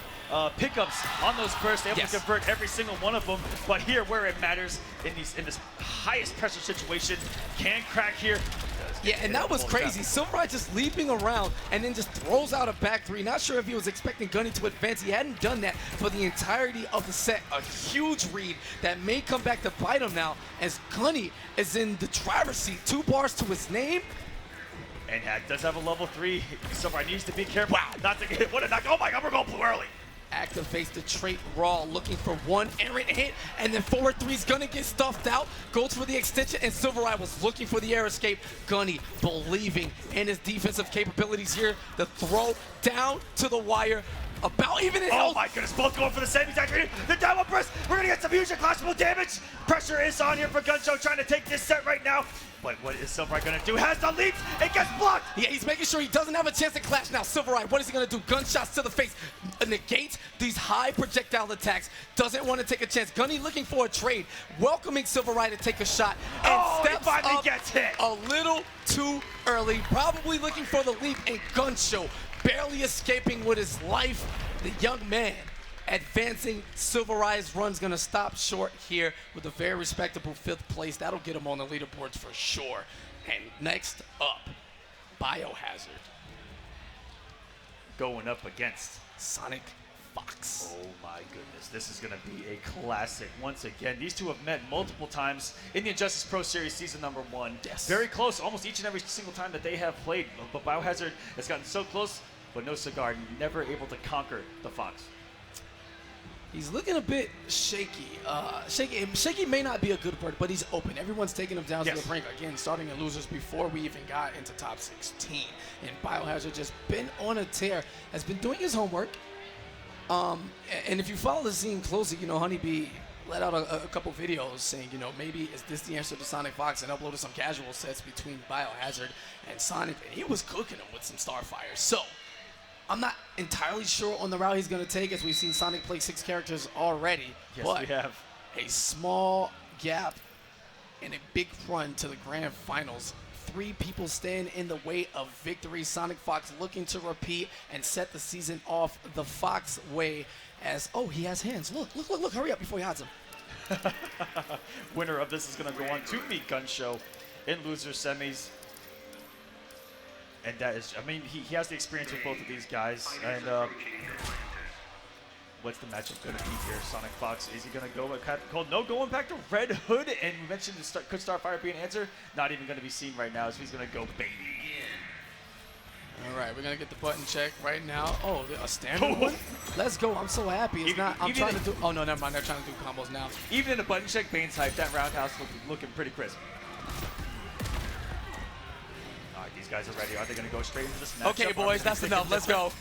pickups, on those bursts, able to convert every single one of them. But here, where it matters, in this highest pressure situation, can crack here. Yeah, and that was crazy. SilverEye just leaping around and then just throws out a back three. Not sure if he was expecting Gunny to advance. He hadn't done that for the entirety of the set. A huge read that may come back to bite him now, as Gunny is in the driver's seat. 2 bars to his name. And does have a level 3. SilverEye needs to be careful. Wow, not to get hit. What a knock. Oh my god, we're going blue early. Activates the trait raw, looking for one errant hit, and then forward three's gonna get stuffed out. Goes for the extension, and SilverEye was looking for the air escape. Gunny believing in his defensive capabilities here. The throw down to the wire. About even in health. Oh my goodness, both going for the same exact reading. The down one burst. We're gonna get some huge clashable damage. Pressure is on here for Gunshow, trying to take this set right now. But what is SilverEye gonna do? Has the leap. It gets blocked. Yeah, he's making sure he doesn't have a chance to clash now. SilverEye, what is he gonna do? Gunshots to the face. Negates these high projectile attacks. Doesn't want to take a chance. Gunny looking for a trade. Welcoming SilverEye to take a shot. And steps he finally up gets hit. A little too early. Probably looking for the leap, and Gunshow barely escaping with his life. The young man advancing. SilverEye's run's gonna stop short here with a very respectable 5th place. That'll get him on the leaderboards for sure. And next up, Biohazard. Going up against Sonic Fox. Oh my goodness, this is gonna be a classic once again. These two have met multiple times in the Injustice Pro Series season number 1. Yes. Very close, almost each and every single time that they have played. But Biohazard has gotten so close, but no Skaar, never able to conquer the Fox. He's looking a bit shaky. Shaky may not be a good word, but he's open. Everyone's taking him down to the brink. Again, starting in losers before we even got into top 16. And Biohazard just been on a tear, has been doing his homework. And if you follow the scene closely, you know, Honeybee let out a couple videos saying, you know, maybe is this the answer to Sonic Fox, and uploaded some casual sets between Biohazard and Sonic, and he was cooking them with some Starfire. So I'm not entirely sure on the route he's going to take, as we've seen Sonic play 6 characters already. Yes, but we have. A small gap and a big run to the grand finals. 3 people stand in the way of victory. Sonic Fox looking to repeat and set the season off the Fox way. As, oh, he has hands. Look, look, look, look. Hurry up before he hides them. Winner of this is going to go on to meet Gun Show in loser semis. And that is, I mean, he has the experience with both of these guys. And what's the matchup going to be here? Sonic Fox, is he going to go with Captain Cold? No, going back to Red Hood. And we mentioned, could Starfire be an answer? Not even going to be seen right now, so he's going to go Bane again. All right, we're going to get the button check right now. Oh, a standard one? Let's go. I'm so happy. It's not, I'm trying to do, oh, no, never mind. They're trying to do combos now. Even in the button check, Bane's hype. That roundhouse looking pretty crisp. All right, these guys are ready. Are they going to go straight into this matchup? Okay, boys, that's enough. Let's go.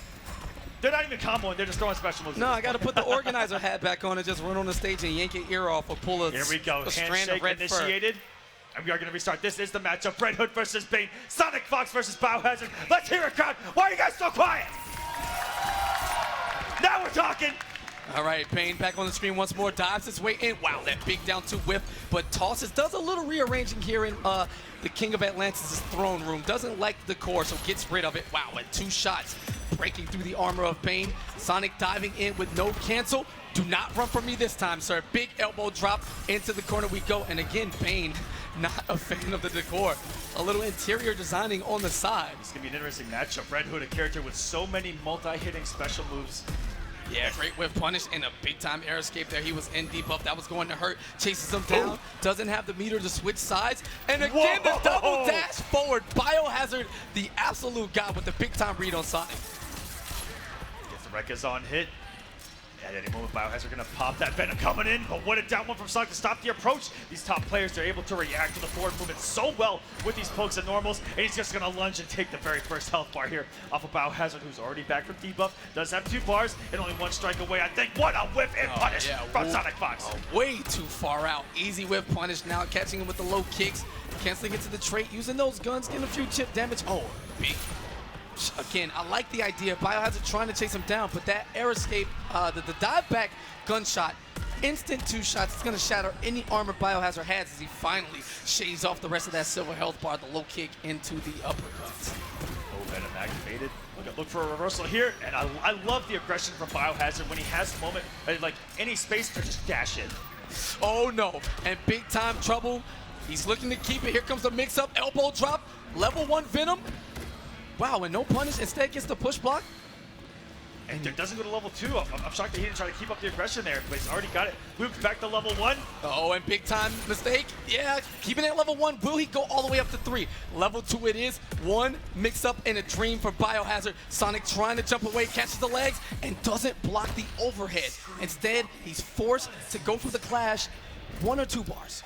They're not even comboing. They're just throwing special moves. No, I got to put the organizer hat back on and just run on the stage and yank your ear off or pull a, here we go. a strand Handshake of red initiated. And we are going to restart. This is the matchup. Red Hood versus Bane. Sonic Fox versus Biohazard. Let's hear it, crowd. Why are you guys so quiet? Now we're talking. All right, Bane back on the screen once more. Dives his way in. Wow, that big down 2 whip. But tosses, does a little rearranging here in the King of Atlantis' throne room. Doesn't like the core, so gets rid of it. Wow, and 2 shots breaking through the armor of Bane. Sonic diving in with no cancel. Do not run from me this time, sir. Big elbow drop into the corner we go. And again, Bane, not a fan of the decor. A little interior designing on the side. It's going to be an interesting matchup. Red Hood, a character with so many multi-hitting special moves. Yeah, great whip punish and a big-time air escape there. He was in debuff. That was going to hurt. Chases him down. Doesn't have the meter to switch sides. And again, the double dash forward. Biohazard, the absolute god with the big-time read on Sonic. Gets the Rekka's on hit. At any moment, Biohazard going to pop that Venom coming in, but what a down one from Sonic to stop the approach. These top players are able to react to the forward movement so well with these pokes and normals, and he's just going to lunge and take the very first health bar here off of Biohazard, who's already back from debuff. Does have 2 bars and only 1 strike away, I think. What a whip and punish from Sonic Fox. Way too far out. Easy whip punish now, catching him with the low kicks, canceling it to the trait, using those guns, getting a few chip damage. Oh, big. Again, I like the idea. Biohazard trying to chase him down, but that air escape, the dive back gunshot, instant 2 shots. It's going to shatter any armor Biohazard has as he finally shaves off the rest of that silver health bar, the low kick into the uppercuts. Oh, Venom activated. Look for a reversal here, and I love the aggression from Biohazard when he has a moment, like any space to just dash in. Oh no, and big time trouble. He's looking to keep it. Here comes the mix-up, elbow drop, level 1 Venom. Wow, and no punish, instead gets the push block. And it doesn't go to level 2. I'm shocked that he didn't try to keep up the aggression there, but he's already got it. Looped back to level 1. Oh, and big time mistake. Yeah, keeping it at level 1. Will he go all the way up to 3? Level 2 it is. 1 mix up and a dream for Biohazard. Sonic trying to jump away, catches the legs, and doesn't block the overhead. Instead, he's forced to go for the clash. 1 or 2 bars.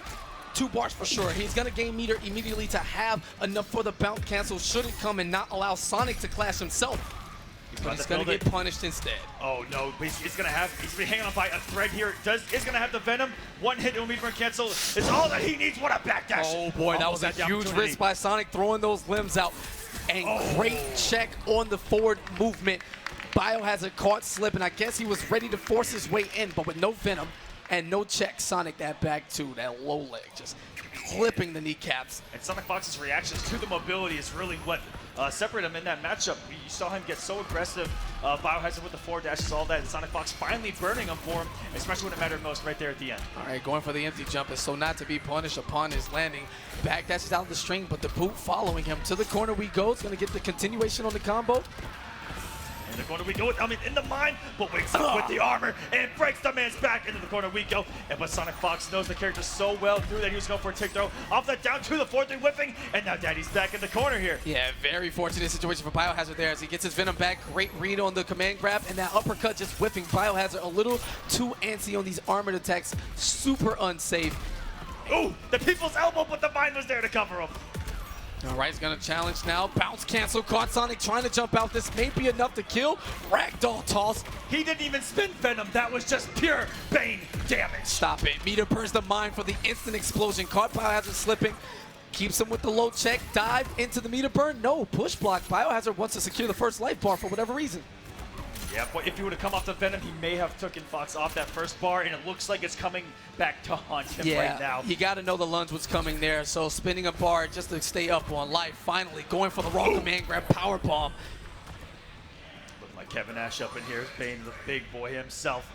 2 bars for sure. He's going to gain meter immediately to have enough for the bounce cancel should it come and not allow Sonic to clash himself. But he's going to get punished instead. Oh no, but he's going to have, he's been hanging on by a thread here. Is going to have the Venom. 1 hit, no meter cancel. It's all that he needs. What a backdash. Oh boy, that was a huge risk by Sonic, throwing those limbs out. And great check on the forward movement. Biohazard caught slipping. I guess he was ready to force his way in, but with no Venom and no check, Sonic that back two, that low leg, just clipping the kneecaps. And Sonic Fox's reactions to the mobility is really what separated him in that matchup. You saw him get so aggressive. Biohazard with the forward dashes, all that, and Sonic Fox finally burning him for him, especially when it mattered most right there at the end. All right, going for the empty jump is so not to be punished upon his landing. Back dashes out the string, but the boot following him. To the corner we go. It's going to get the continuation on the combo. In the corner we go, I mean in the mine, but wakes up with the armor and breaks the man's back. Into the corner we go. And but Sonic Fox knows the character so well, knew that he was going for a tick throw. Off that down to the 4-3 whipping, and now Daddy's back in the corner here. Yeah, very fortunate situation for Biohazard there as he gets his Venom back. Great read on the command grab, and that uppercut just whipping Biohazard a little too antsy on these armored attacks. Super unsafe. Ooh, the people's elbow, but the mine was there to cover him. All right, he's gonna challenge now. Bounce cancel, caught Sonic trying to jump out. This may be enough to kill. Ragdoll toss. He didn't even spin Venom. That was just pure Bane damage. Stop it. Meter burns the mine for the instant explosion. Caught Biohazard slipping. Keeps him with the low check. Dive into the meter burn. No, push block. Biohazard wants to secure the first life bar for whatever reason. Yeah, but if he would have come off the Venom, he may have taken Fox off that first bar, and it looks like it's coming back to haunt him right now. You got to know the lunge was coming there, so spinning a bar just to stay up on life. Finally, going for the raw command grab power bomb. Looking like Kevin Nash up in here. Bane, the big boy himself.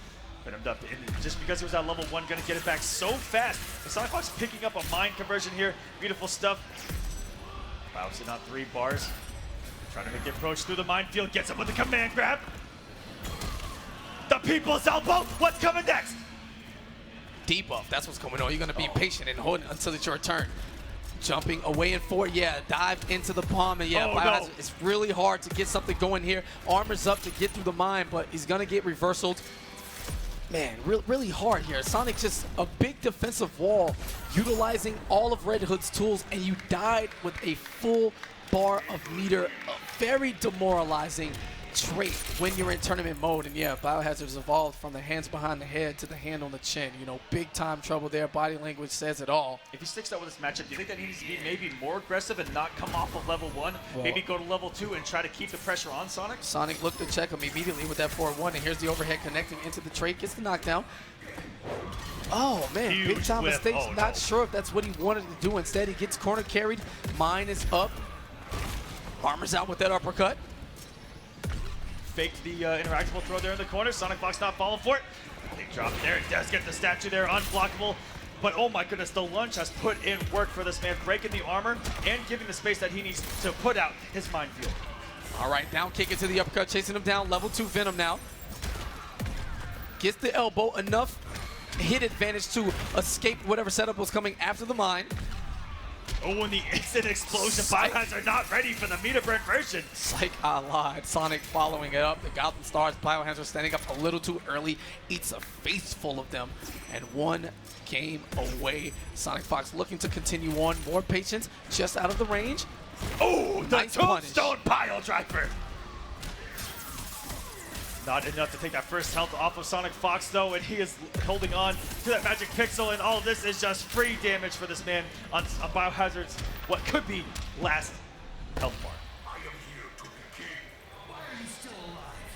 Venomed up, and just because he was at level 1, going to get it back so fast. The Sonic Fox picking up a mind conversion here. Beautiful stuff. Bouncing on 3 bars. Trying to make the approach through the minefield. Gets him with the command grab. The people's elbow. What's coming next? Debuff, that's what's going on. You're going to be patient and hold until it's your turn. Jumping away in 4, yeah, dive into the bomb, and yeah, no. It's really hard to get something going here. Armor's up to get through the mine, but he's going to get reversaled. Man, really hard here. Sonic just a big defensive wall, utilizing all of Red Hood's tools, and you died with a full bar of meter. Very demoralizing trait when you're in tournament mode. And yeah, Biohazard's evolved from the hands behind the head to the hand on the chin. You know, big time trouble there. Body language says it all. If he sticks out with this matchup, do you think that he needs to be maybe more aggressive and not come off of level 1? Well, maybe go to level 2 and try to keep the pressure on Sonic? Sonic looked to check him immediately with that 4-1, and here's the overhead connecting into the trait. Gets the knockdown. Oh, man, Huge big time whiff. mistakes. Oh, Not no. sure if that's what he wanted to do. Instead, he gets corner carried. Mine is up. Armor's out with that uppercut. Faked the interactable throw there in the corner. Sonic Fox not falling for it. Big drop there. It does get the statue there, unblockable. But oh my goodness, the lunge has put in work for this man, breaking the armor and giving the space that he needs to put out his minefield. All right, down kick into the uppercut, chasing him down. Level 2 Venom now. Gets the elbow, enough hit advantage to escape whatever setup was coming after the mine. Oh, and the instant explosion. Biohazard not ready for the meter burn version. Psych, I lied. Sonic following it up. The Gotham Stars, Biohazard standing up a little too early. Eats a face full of them. And 1 game away. Sonic Fox looking to continue on. More patience, just out of the range. Oh, the Nice punish. tombstone pile driver. Not enough to take that first health off of Sonic Fox, though, and he is holding on to that magic pixel, and all of this is just free damage for this man on Biohazard's what could be last health bar. I am here to be king. Why are you still alive?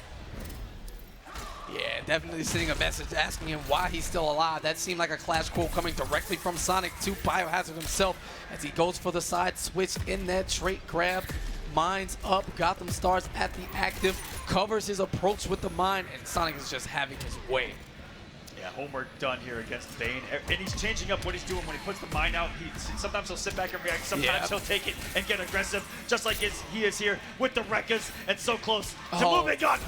Yeah, definitely sending a message asking him why he's still alive. That seemed like a clash quote coming directly from Sonic to Biohazard himself as he goes for the side switch in that trait grab. Mine's up, Gotham Stars at the active, covers his approach with the mine, and Sonic is just having his way. Yeah, homework done here against Bane, and he's changing up what he's doing when he puts the mine out. Sometimes he'll sit back and react, sometimes he'll take it and get aggressive, just like he is here with the Rekkas, and so close to moving on.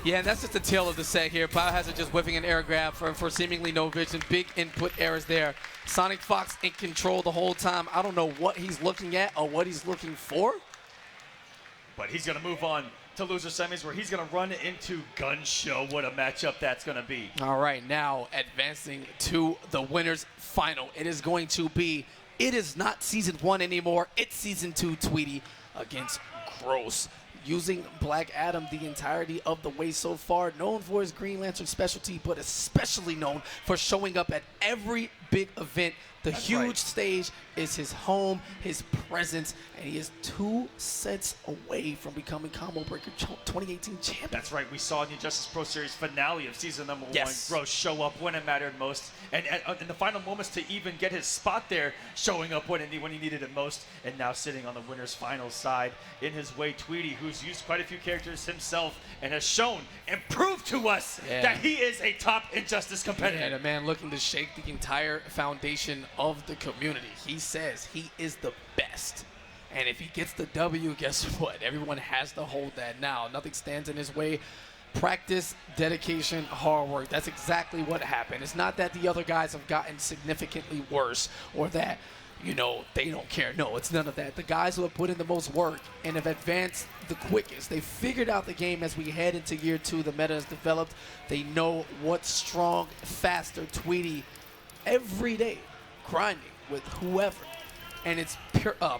Yeah, and that's just the tail of the set here. Biohazard just whiffing an air grab for seemingly no vision. Big input errors there. Sonic Fox in control the whole time. I don't know what he's looking at or what he's looking for. But he's going to move on to loser semis, where he's going to run into Gun Show. What a matchup that's going to be. All right, now advancing to the winners final. It is going to be, it is not season 1 anymore. It's season 2 Tweety against Gross. Using Black Adam the entirety of the way so far. Known for his Green Lantern specialty, but especially known for showing up at every big event. The huge stage is his home, his presence, and he is 2 sets away from becoming Combo Breaker 2018 champion. That's right. We saw in the Justice Pro Series finale of season number 1, Gross show up when it mattered most, and in the final moments to even get his spot there, showing up when he needed it most, and now sitting on the winner's final side in his way, Tweety, who's used quite a few characters himself and has shown and proved to us that he is a top Injustice competitor. And a man looking to shake the entire foundation of the community. He says he is the best. And if he gets the W, guess what? Everyone has to hold that now. Nothing stands in his way. Practice, dedication, hard work. That's exactly what happened. It's not that the other guys have gotten significantly worse or that, you know, they don't care. No, it's none of that. The guys who have put in the most work and have advanced the quickest. They figured out the game as we head into year 2. The meta has developed. They know what's strong, faster. Tweety every day grinding with whoever and it's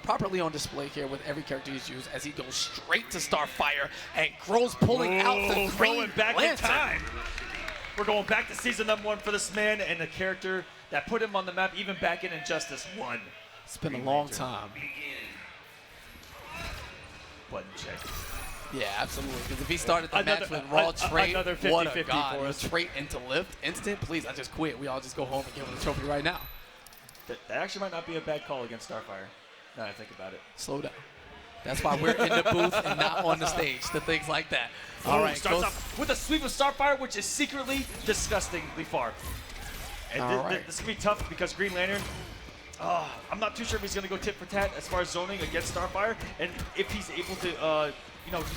properly on display here with every character he's used as he goes straight to Starfire, and Gross pulling out the throwing back in lantern. time. We're going back to season #1 for this man and the character that put him on the map even back in Injustice 1. It's been a long time. Button check. Yeah, absolutely. Because if he started the Another- match with raw trait, another what a 50-50 god. for us. Trait into lift, instant, please, I just quit. We all just go home and give him the trophy right now. That actually might not be a bad call against Starfire, now that I think about it. Slow down. That's why we're in the booth and not on the stage, to things like that. All right, starts off with a sweep of Starfire, which is secretly disgustingly far. And All right. this is going to be tough because Green Lantern, I'm not too sure if he's going to go tit for tat as far as zoning against Starfire, and if he's able to,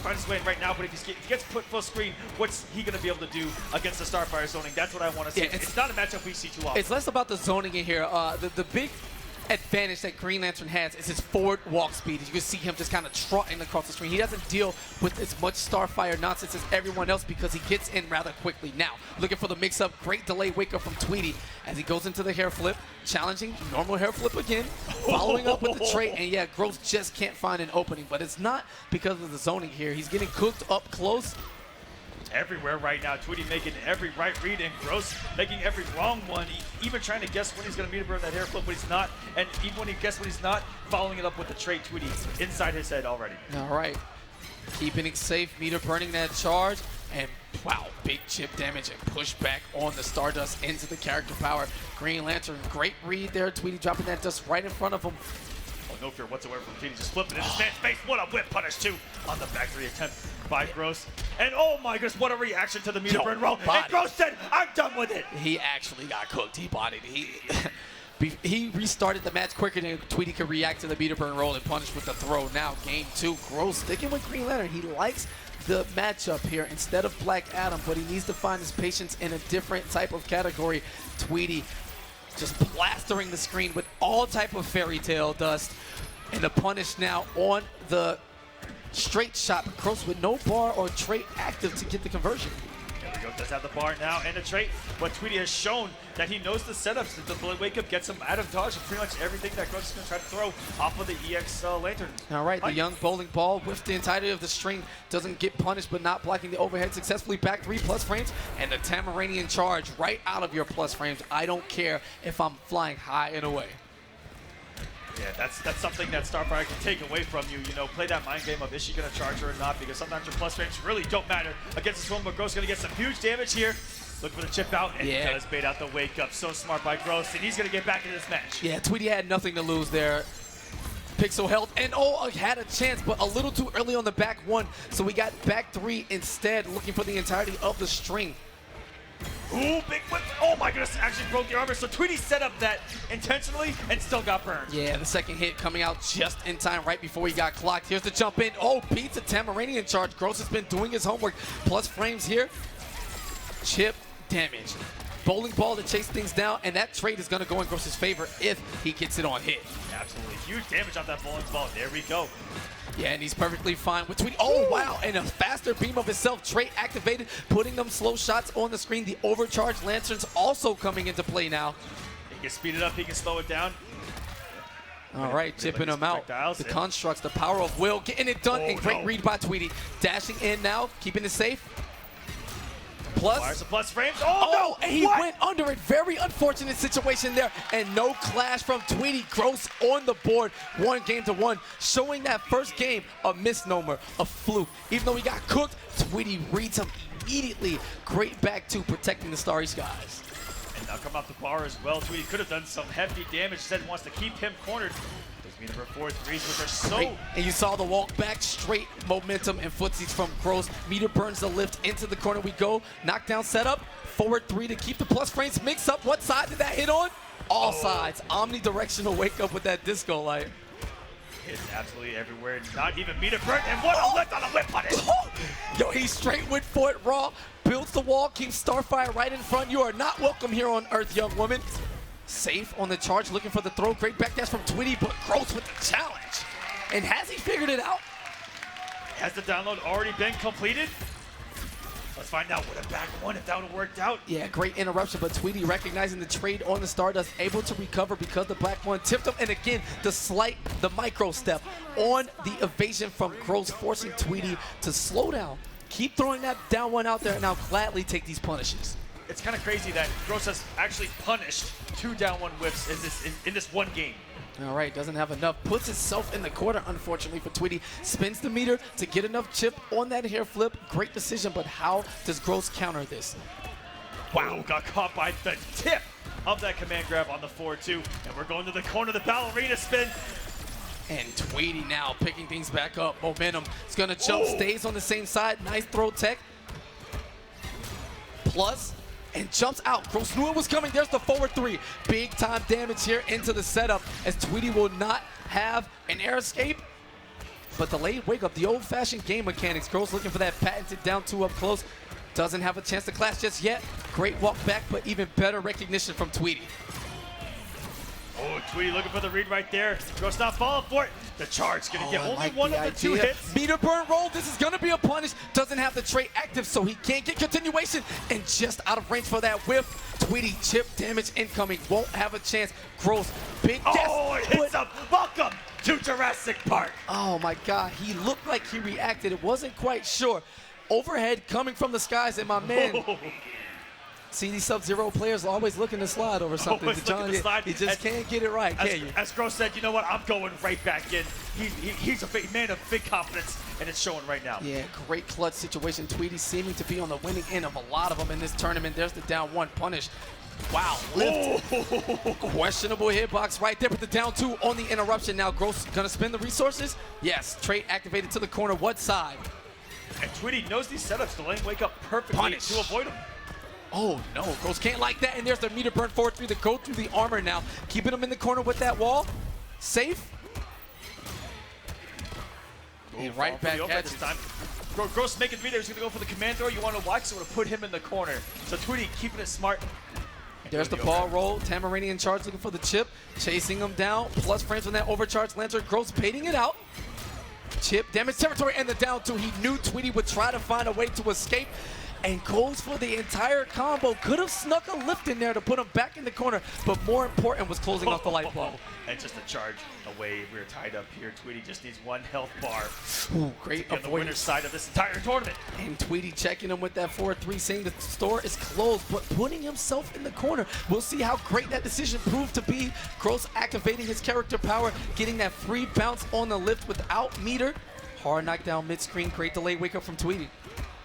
find his way in right now. But if he gets put full screen, what's he going to be able to do against the Starfire zoning? That's what I want to see. Yeah, it's not a matchup we see too often. It's less about the zoning in here. The big advantage that Green Lantern has is his forward walk speed. You can see him just kind of trotting across the screen. He doesn't deal with as much Starfire nonsense as everyone else because he gets in rather quickly. Now, looking for the mix-up. Great delay wake-up from Tweety as he goes into the hair flip, challenging normal hair flip again, following up with the trait. And yeah, Gross just can't find an opening, but it's not because of the zoning here. He's getting cooked up close. Everywhere right now. Tweety making every right read and Gross making every wrong one. Even trying to guess when he's going to meet burn that hair flip, but he's not. And even when he guesses when he's not, following it up with the trait, Tweety inside his head already. All right. Keeping it safe, meter burning that charge. And wow, big chip damage and push back on the Stardust into the character power. Green Lantern, great read there. Tweety dropping that dust right in front of him. Oh, no fear whatsoever from Tweety. Just flipping in his man's face. What a whip punish, too, on the back three attempt by Gross. And oh my goodness, what a reaction to the meter burn roll. And Gross said, I'm done with it. He actually got cooked. He bodied. He restarted the match quicker than Tweety could react to the meter burn roll and punish with the throw. Now, game 2, Gross sticking with Green Lantern. He likes the matchup here instead of Black Adam, but he needs to find his patience in a different type of category. Tweety just plastering the screen with all type of fairy tale dust. And the punish now on the straight shot. Gross with no bar or trait active to get the conversion. There we go, does have the bar now and the trait. But Tweety has shown that he knows the setups. That the wake up gets him out of dodge and pretty much everything that Gross is going to try to throw off of the EX Lantern. All right, the young bowling ball with the entirety of the string doesn't get punished, but not blocking the overhead. Successfully back 3 plus frames, and the Tamaranian charge right out of your plus frames. I don't care if I'm flying high and away. Yeah, that's something that Starfire can take away from you. You know, play that mind game of is she going to charge her or not, because sometimes your plus frames really don't matter against this one, but Gross going to get some huge damage here. Looking for the chip out, and he does bait out the wake up. So smart by Gross, and he's going to get back in this match. Yeah, Tweety had nothing to lose there. Pixel health, and had a chance, but a little too early on the back 1, so we got back 3 instead, looking for the entirety of the string. Ooh, big whip. Oh my goodness, actually broke the armor. So Tweety set up that intentionally and still got burned. Yeah, the second hit coming out just in time right before he got clocked. Here's the jump in. Oh, beats a Tamaranian charge. Gross has been doing his homework. Plus frames here. Chip damage. Bowling ball to chase things down, and that trade is going to go in Gross's favor if he gets it on hit. Absolutely huge damage off that bowling ball. There we go. Yeah, and he's perfectly fine with Tweety. Oh, wow, and a faster beam of himself. Trait activated, putting them slow shots on the screen. The overcharged lanterns also coming into play now. He can speed it up, he can slow it down. All right, chipping him out. The constructs, the power of will, getting it done. And great read by Tweety. Dashing in now, keeping it safe. Plus. Fires the plus frames. Oh, no! And he went under it. Very unfortunate situation there. And no clash from Tweety. Gross on the board. 1-1, showing that first game a misnomer, a fluke. Even though he got cooked, Tweety reads him immediately. Great back two, protecting the Starry Skies. And now come off the bar as well. Tweety could have done some hefty damage. Said wants to keep him cornered. Those number 4 threes, which are so... Great. And you saw the walk back, straight momentum and footsies from Gross. Meter burns the lift into the corner we go. Knockdown setup, forward 3 to keep the plus frames mix up. What side did that hit on? All sides. Omnidirectional wake up with that disco light. It's absolutely everywhere. Not even meter burn. And what a lift on the whip on it. Yo, he straight went for it raw. Builds the wall, keeps Starfire right in front. You are not welcome here on Earth, young woman. Safe on the charge, looking for the throw. Great backdash from Tweety, but Gross with the challenge. And has he figured it out? Has the download already been completed? Let's find out what a back one if that would have worked out. Yeah, great interruption, but Tweety recognizing the trade on the Stardust, able to recover because the black one tipped him. And again, the micro step on the evasion from Gross, forcing Tweety to slow down. Keep throwing that down one out there, and now gladly take these punishes. It's kind of crazy that Gross has actually punished 2 down 1 whiffs in this one game. All right, doesn't have enough. Puts himself in the corner, unfortunately, for Tweety. Spins the meter to get enough chip on that hair flip. Great decision, but how does Gross counter this? Wow, got caught by the tip of that command grab on the 4-2. And we're going to the corner, the ballerina spin. And Tweety now picking things back up. Momentum is going to jump, stays on the same side. Nice throw tech. Plus, and jumps out. Gross knew it was coming. There's the forward 3. Big time damage here into the setup as Tweety will not have an air escape. But the late wake up, the old fashioned game mechanics. Gross looking for that patented down 2 up close. Doesn't have a chance to clash just yet. Great walk back, but even better recognition from Tweety. Oh, Tweety looking for the read right there. Gross not falling for it. The charge gonna get only like one the of the 2 idea. hits. Meter burn roll. This is gonna be a punish. Doesn't have the trait active, so he can't get continuation. And just out of range for that whiff. Tweety chip damage incoming. Won't have a chance. Gross, big guess. Oh, it hits him. Welcome to Jurassic Park. Oh my God, he looked like he reacted. It wasn't quite sure. Overhead coming from the skies, and my man. See, these Sub-Zero players are always looking to slide over something. Always looking to slide. You just can't get it right, can you? As Gross said, you know what? I'm going right back in. He's a big man of big confidence, and it's showing right now. Yeah, great clutch situation. Tweety seeming to be on the winning end of a lot of them in this tournament. There's the down 1 punish. Wow, lift. Questionable hitbox right there, but the down 2 on the interruption. Now Gross gonna spend the resources. Yes, trait activated to the corner. What side? And Tweety knows these setups to lane wake up perfectly Punish. to avoid him. Oh no, Gross can't like that, and there's the meter burn 4-3 to go through the armor now. Keeping him in the corner with that wall. Safe. And right back at this you. time. Gross making 3 there. He's going to go for the command throw. You want to watch, so we're going to put him in the corner. So Tweety keeping it smart. There's the ball roll. Tamaranian charge looking for the chip. Chasing him down. Plus frames on that overcharge lantern. Gross baiting it out. Chip, damage territory, and the down 2. He knew Tweety would try to find a way to escape. And goes for the entire combo. Could have snuck a lift in there to put him back in the corner, but more important was closing off the light blow. And just a charge away. We're tied up here. Tweety just needs 1 health bar. Ooh, great On the winner's avoidance. side of this entire tournament. And Tweety checking him with that 4-3, saying the store is closed, but putting himself in the corner. We'll see how great that decision proved to be. Gross activating his character power, getting that free bounce on the lift without meter. Hard knockdown mid-screen. Great delay wake up from Tweety.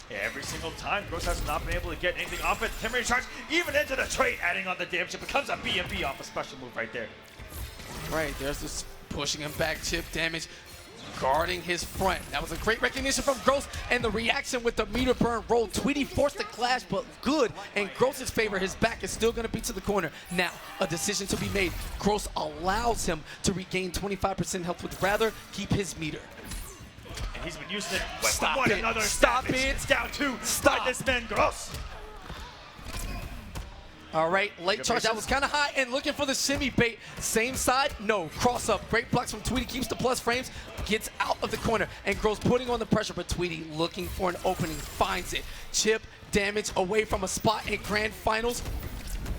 Yeah, every single time, Gross has not been able to get anything off it. Temporary charge, even into the trait, adding on the damage. It becomes a B&B off a special move right there. Right, there's this pushing him back, chip damage, guarding his front. That was a great recognition from Gross, and the reaction with the meter burn roll. Tweety forced the clash, but good. In Gross's favor, his back is still going to be to the corner. Now, a decision to be made. Gross allows him to regain 25% health, would rather keep his meter. And he's been using it. Stop it. Another Stop savage. it. It's down 2 Stop. by this man, Gross. All right, late charge. That was kind of high, and looking for the shimmy bait. Same side, no. Cross up. Great blocks from Tweety. Keeps the plus frames. Gets out of the corner, and Gross putting on the pressure, but Tweety looking for an opening. Finds it. Chip damage away from a spot in grand finals.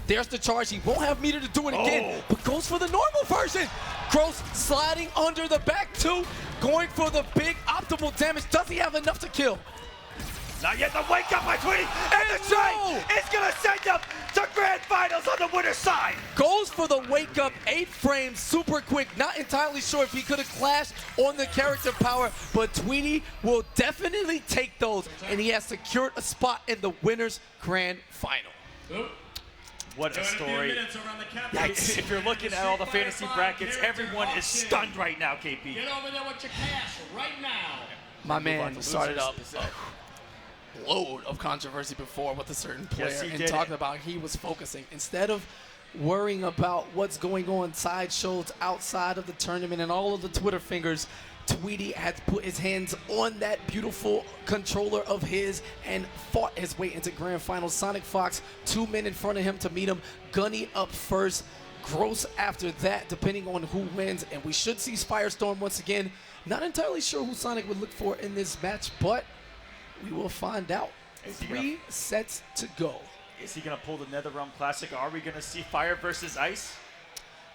There's the charge. He won't have meter to do it again, but goes for the normal version. Gross sliding under the back 2, going for the big optimal damage. Does he have enough to kill? Not yet. The wake up by Tweety, and the trait is going to send him to grand finals on the winner's side. Goes for the wake up, 8 frames, super quick. Not entirely sure if he could have clashed on the character power, but Tweety will definitely take those, and he has secured a spot in the winner's grand final. What a story. If you're looking at all the fantasy brackets, everyone is stunned right now, KP. Get over there with your cash right now. My man started up a load of controversy before with a certain player, Yes, he and did. talking about he was focusing. Instead of worrying about what's going on sideshows outside of the tournament and all of the Twitter fingers, Tweety had put his hands on that beautiful controller of his and fought his way into grand finals. Sonic Fox, 2 men in front of him to meet him. Gunny up first, Gross after that, depending on who wins. And we should see Firestorm once again. Not entirely sure who Sonic would look for in this match, but we will find out. 3 sets to go. Is he going to pull the NetherRealm Classic? Are we going to see fire versus ice?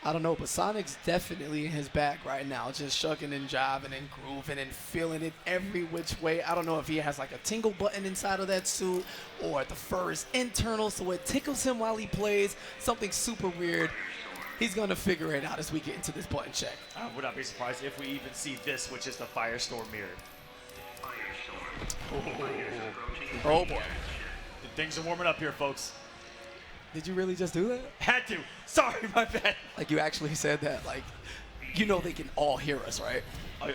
I don't know, but Sonic's definitely in his bag right now, just shucking and jiving and grooving and feeling it every which way. I don't know if he has like a tingle button inside of that suit or the fur is internal, so it tickles him while he plays. Something super weird. He's going to figure it out as we get into this button check. I would not be surprised if we even see this, which is the Firestorm mirror. Oh boy. Things are warming up here, folks. Did you really just do that? Had to. Sorry, my bad. Like you actually said that, like, you know they can all hear us, right?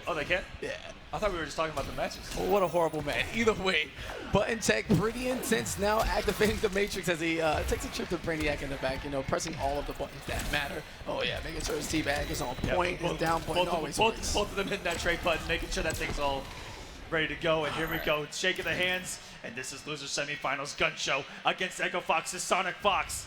Oh, they can? Yeah. I thought we were just talking about the matches. Oh, what a horrible man. Either way, button check pretty intense now, activating the Matrix as he takes a trip to Brainiac in the back, you know, pressing all of the buttons that matter. Oh yeah, making sure his T-bag is on point, his down point always works. Both of them hitting that trade button, making sure that thing's all ready to go. And here we go, shaking the hands. And this is loser semifinals gun show against Echo Fox's Sonic Fox.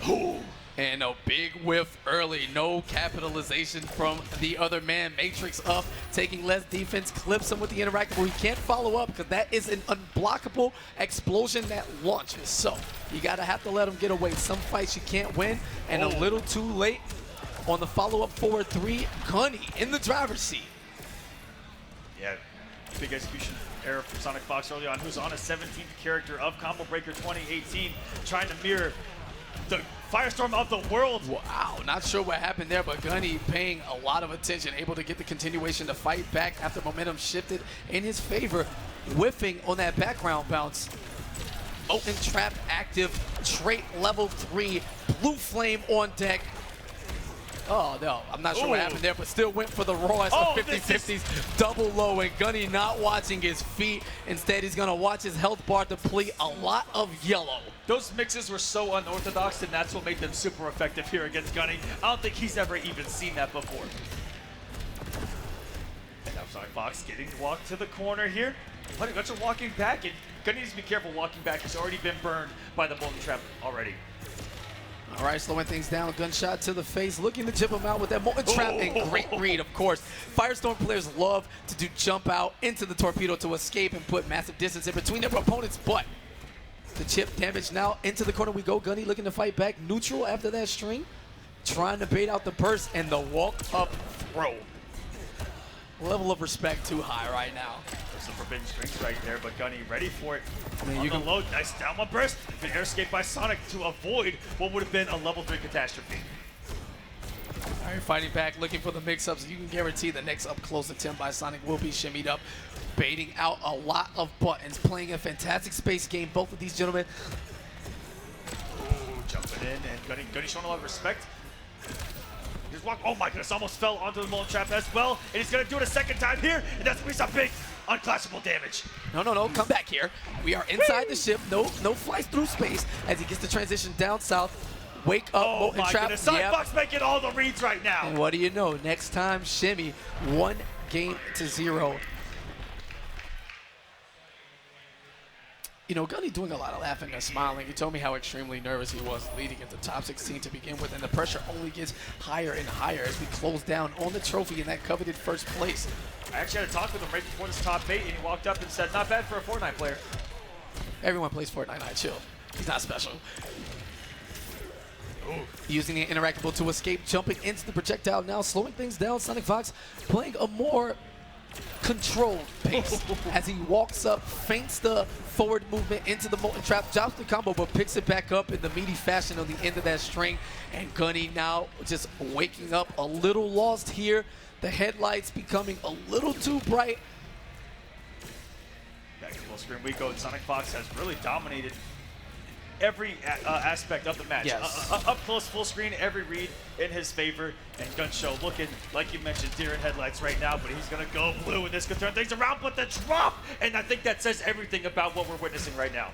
Ooh. And a big whiff early. No capitalization from the other man. Matrix up, taking less defense, clips him with the interactable. He can't follow up because that is an unblockable explosion that launches. So you gotta have to let him get away. Some fights you can't win, and a little too late on the follow-up forward 3. Gunny in the driver's seat. Yeah, big execution error from Sonic Fox early on, who's on a 17th character of Combo Breaker 2018, trying to mirror the Firestorm of the world. Wow, not sure what happened there, but Gunny paying a lot of attention, able to get the continuation to fight back after momentum shifted in his favor, whiffing on that background bounce. Molten Trap active, trait level 3, Blue Flame on deck. Oh, no, I'm not sure what happened there, but still went for the rawest of 50-50s, double low, and Gunny not watching his feet. Instead, he's going to watch his health bar deplete. A lot of yellow. Those mixes were so unorthodox, and that's what made them super effective here against Gunny. I don't think he's ever even seen that before. And now Sonic Fox getting to walk to the corner here. Plenty of walking back, and Gunny needs to be careful walking back. He's already been burned by the Molten Trap already. All right, slowing things down. Gunshot to the face, looking to chip him out with that Molten Trap, and great read, of course. Firestorm players love to do jump out into the torpedo to escape and put massive distance in between their opponents, but the chip damage now into the corner we go. Gunny looking to fight back, neutral after that string, trying to bait out the burst, and the walk-up throw. Level of respect too high right now. Some forbidden strings right there, but Gunny ready for it. Man, On the load, nice downward burst. Been air escaped by Sonic to avoid what would have been a level 3 catastrophe. All right, fighting back, looking for the mix-ups. You can guarantee the next up-close attempt by Sonic will be shimmied up, baiting out a lot of buttons, playing a fantastic space game, both of these gentlemen. Ooh, jumping in, and Gunny showing a lot of respect. He's walk. Oh my goodness, almost fell onto the Molten Trap as well, and he's gonna do it a second time here, and that's gonna be some big unclassable damage. No, come back here. We are inside the ship. No flies through space as he gets the transition down south. Wake up, Oh Molten my Trap. goodness, Sonic Fox making all the reads right now. And what do you know? Next time, shimmy, 1-0. You know, Gunny doing a lot of laughing and smiling. He told me how extremely nervous he was leading into top 16 to begin with, and the pressure only gets higher and higher as we close down on the trophy in that coveted first place. I actually had a talk with him right before this top 8, and he walked up and said, not bad for a Fortnite player. Everyone plays Fortnite, chill. He's not special. Using the interactable to escape, jumping into the projectile now, slowing things down. Sonic Fox playing a more controlled pace as he walks up, feints the forward movement into the Molten Trap, drops the combo, but picks it back up in the meaty fashion on the end of that string. And Gunny now just waking up a little lost here. The headlights becoming a little too bright. Back to full screen we go. Sonic Fox has really dominated every aspect of the match. Yes. Up close, full screen, every read in his favor. And Gunshow looking, like you mentioned, deer in headlights right now, but he's going to go blue, and this could turn things around, but the drop! And I think that says everything about what we're witnessing right now.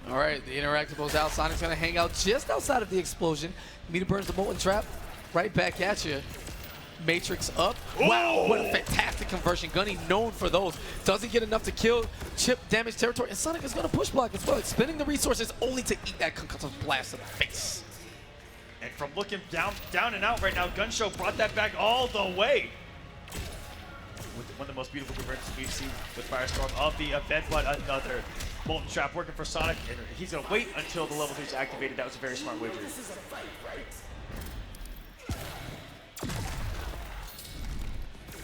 All right, the interactable's out. Sonic's going to hang out just outside of the explosion. Meter burns the Molten Trap right back at you. Matrix up. Wow, what a fantastic conversion. Gunny known for those. Doesn't get enough to kill, chip damage territory, and Sonic is going to push block as well, expending the resources only to eat that concussive blast to the face. And from looking down and out right now, Gunshow brought that back all the way. With one of the most beautiful conversions we've seen with Firestorm of the event, but another Molten Trap working for Sonic, and he's going to wait until the level 3 is activated. That was a very smart wager.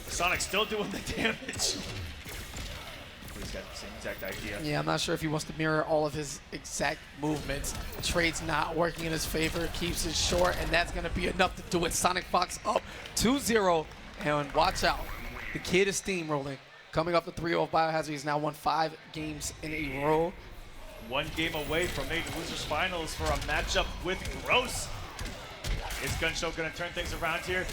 Sonic still doing the damage. He's got the same exact idea. Yeah, I'm not sure if he wants to mirror all of his exact movements. Trade's not working in his favor, keeps it short, and that's going to be enough to do it. Sonic Fox up 2-0, and watch out. The kid is steamrolling. Coming off the 3-0 of Biohazard, he's now won 5 games in a row. 1 game away from making losers finals for a matchup with Gross. Is Gunshow going to turn things around here?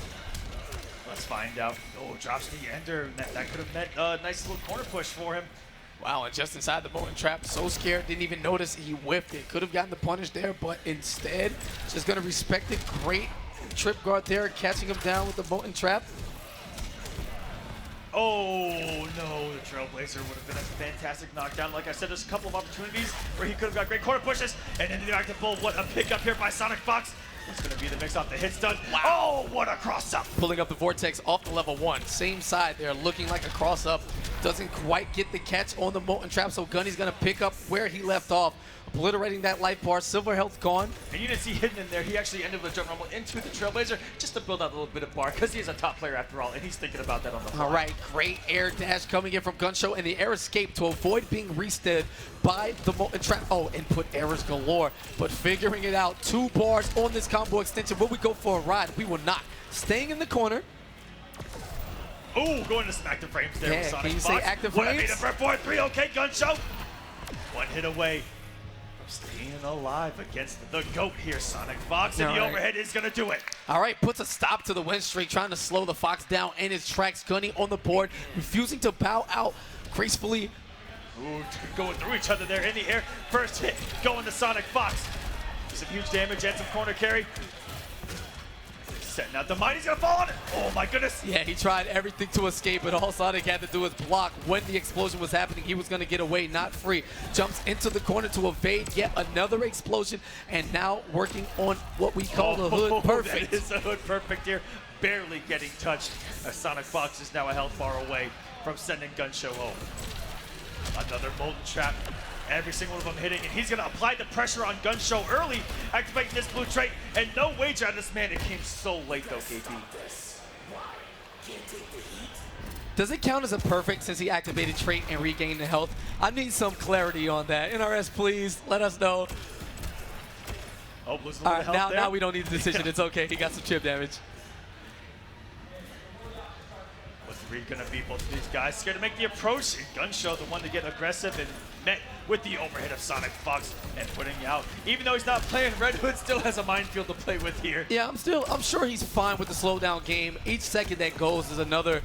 Let's find out. Oh, drops the ender. That could have meant a nice little corner push for him. Wow, and just inside the Molten Trap, so scared, didn't even notice he whiffed it. Could have gotten the punish there, but instead, just going to respect it. Great trip guard there, catching him down with the Molten Trap. Oh, no, the Trailblazer would have been a fantastic knockdown. Like I said, there's a couple of opportunities where he could have got great corner pushes, and then the active bull, what a pickup here by Sonic Fox. It's going to be the mix off the hit stun. Wow. Oh, what a cross-up. Pulling up the Vortex off the level 1. Same side there, looking like a cross-up. Doesn't quite get the catch on the Molten Trap, so Gunny's going to pick up where he left off. Obliterating that life bar. Silver health gone. And you didn't see hidden in there. He actually ended with a jump rumble into the Trailblazer just to build out a little bit of bar because he is a top player after all, and he's thinking about that on the fly. All right, great air dash coming in from Gunshow, and the air escape to avoid being restood by the Molten Trap. Oh, input errors galore, but figuring it out. 2 bars on this combo extension. Will we go for a ride? We will not. Staying in the corner. Oh, going to smack the frames there Yeah, with Sonic can you Fox. say active What I frames? made it for 4-3, okay, Gunshow. 1 hit away. Staying alive against the GOAT here, Sonic Fox, and the overhead is going to do it. All right, puts a stop to the win streak, trying to slow the Fox down in his tracks. Gunny on the board, refusing to bow out gracefully. Ooh, going through each other there in the air. First hit going to Sonic Fox. Some huge damage and some corner carry. Setting out the mine, he's going to fall on it. Oh my goodness. Yeah, he tried everything to escape, but all Sonic had to do was block. When the explosion was happening, he was going to get away, not free. Jumps into the corner to evade yet another explosion, and now working on what we call the hood perfect. That is the hood perfect here, barely getting touched. Sonic Fox is now a health bar away from sending Gunshow home. Another Molten Trap. Every single one of them hitting, and he's going to apply the pressure on Gunshow early, activating this blue trait, and no wager on this man. It came so late, though, KP. Does it count as a perfect since he activated trait and regained the health? I need some clarity on that. NRS, please, let us know. Oh, losing All a right, little health there. now we don't need the decision. It's okay. He got some chip damage. What's the read going to be? Both of these guys scared to make the approach, and Gunshow the one to get aggressive and met with the overhead of Sonic Fox and putting out. Even though he's not playing, Red Hood still has a minefield to play with here. Yeah, I'm sure he's fine with the slowdown game. Each second that goes is another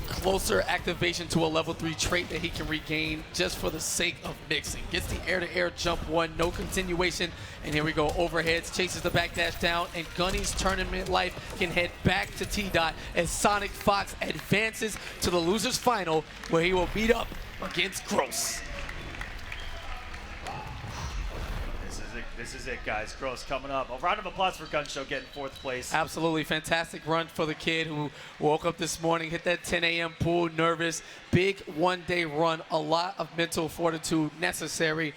closer activation to a level 3 trait that he can regain just for the sake of mixing. Gets the air-to-air jump 1, no continuation, and here we go, overheads, chases the backdash down, and Gunny's tournament life can head back to T-Dot as Sonic Fox advances to the losers final, where he will meet up against Gross. This is it, guys. Gross coming up. A round of applause for Gunshow getting 4th place. Absolutely fantastic run for the kid who woke up this morning, hit that 10 a.m. pool, nervous. Big one-day run, a lot of mental fortitude necessary.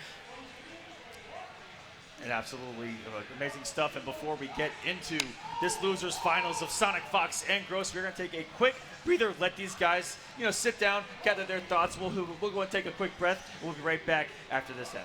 And absolutely amazing stuff. And before we get into this losers finals of Sonic Fox and Gross, we're going to take a quick breather, let these guys, sit down, gather their thoughts. We'll go and take a quick breath. We'll be right back after this ad.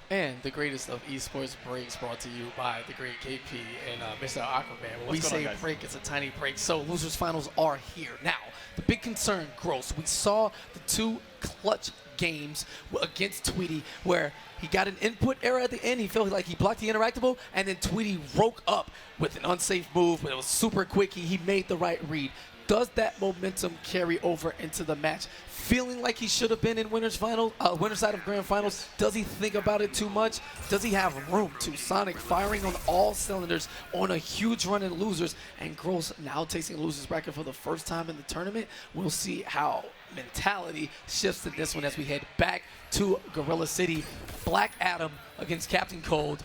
And the greatest of esports breaks brought to you by the great KP and Mr. Aquaman. When we say break, it's a tiny break. So losers finals are here. Now, the big concern, Gross, we saw the 2 clutch games against Tweety where he got an input error at the end. He felt like he blocked the interactable, and then Tweety woke up with an unsafe move, but it was super quick. He made the right read. Does that momentum carry over into the match? Feeling like he should have been in winner's side of grand finals. Does he think about it too much? Does he have room to? Sonic firing on all cylinders on a huge run in losers, and Gross now tasting losers bracket for the first time in the tournament. We'll see how mentality shifts in this one as we head back to Gorilla City. Black Adam against Captain Cold.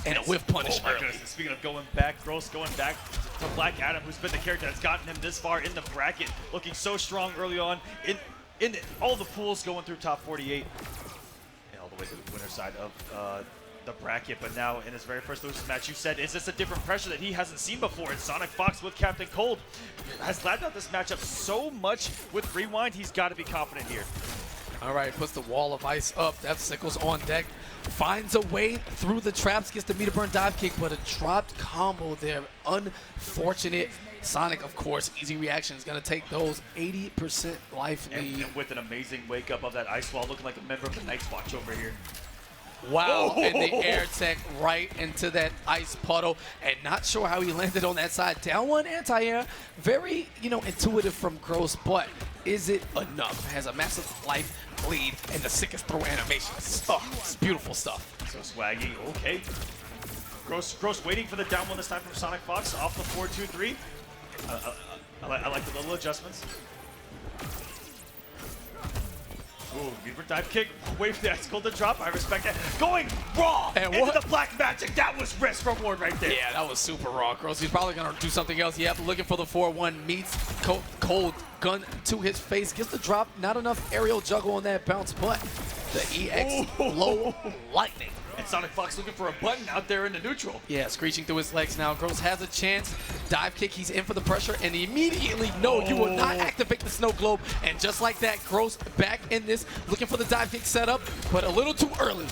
And a whiff punish Oh my early. goodness. Speaking of going back, Gross going back to Black Adam, who's been the character that's gotten him this far in the bracket, looking so strong early on in all the pools going through top 48 and all the way to the winner side of the bracket. But now in his very first losers match, you said, is this a different pressure that he hasn't seen before? And Sonic Fox with Captain Cold has lapped out this matchup so much with Rewind. He's got to be confident here. All right, puts the wall of ice up. That's Sickles on deck. Finds a way through the traps, gets the meter burn dive kick, but a dropped combo there. Unfortunate. Sonic, of course, easy reaction is going to take those 80% life lead. And with an amazing wake up of that ice wall, looking like a member of the Night's Watch over here. Wow, Oh. and the air tech right into that ice puddle, and not sure how he landed on that side. Down one anti-air, very, intuitive from Gross, but is it enough? Has a massive life lead and the sickest throw animation. Oh, it's beautiful stuff. So swaggy, okay. Gross waiting for the down one this time from Sonic Fox off the 4-2-3. I like the little adjustments. Ooh, Beaver dive kick. Wait for the ice cold to drop. I respect that. Going raw And into what? the black magic. That was risk reward right there. Yeah, that was super raw. Gross, he's probably going to do something else. Yep, looking for the 4-1. Meets Cold gun to his face. Gets the drop. Not enough aerial juggle on that bounce, but the EX low lightning. And Sonic Fox looking for a button out there in the neutral. Yeah, screeching through his legs now. Gross has a chance. Dive kick, he's in for the pressure, and immediately, no, you will not activate the snow globe. And just like that, Gross back in this, looking for the dive kick setup, but a little too early.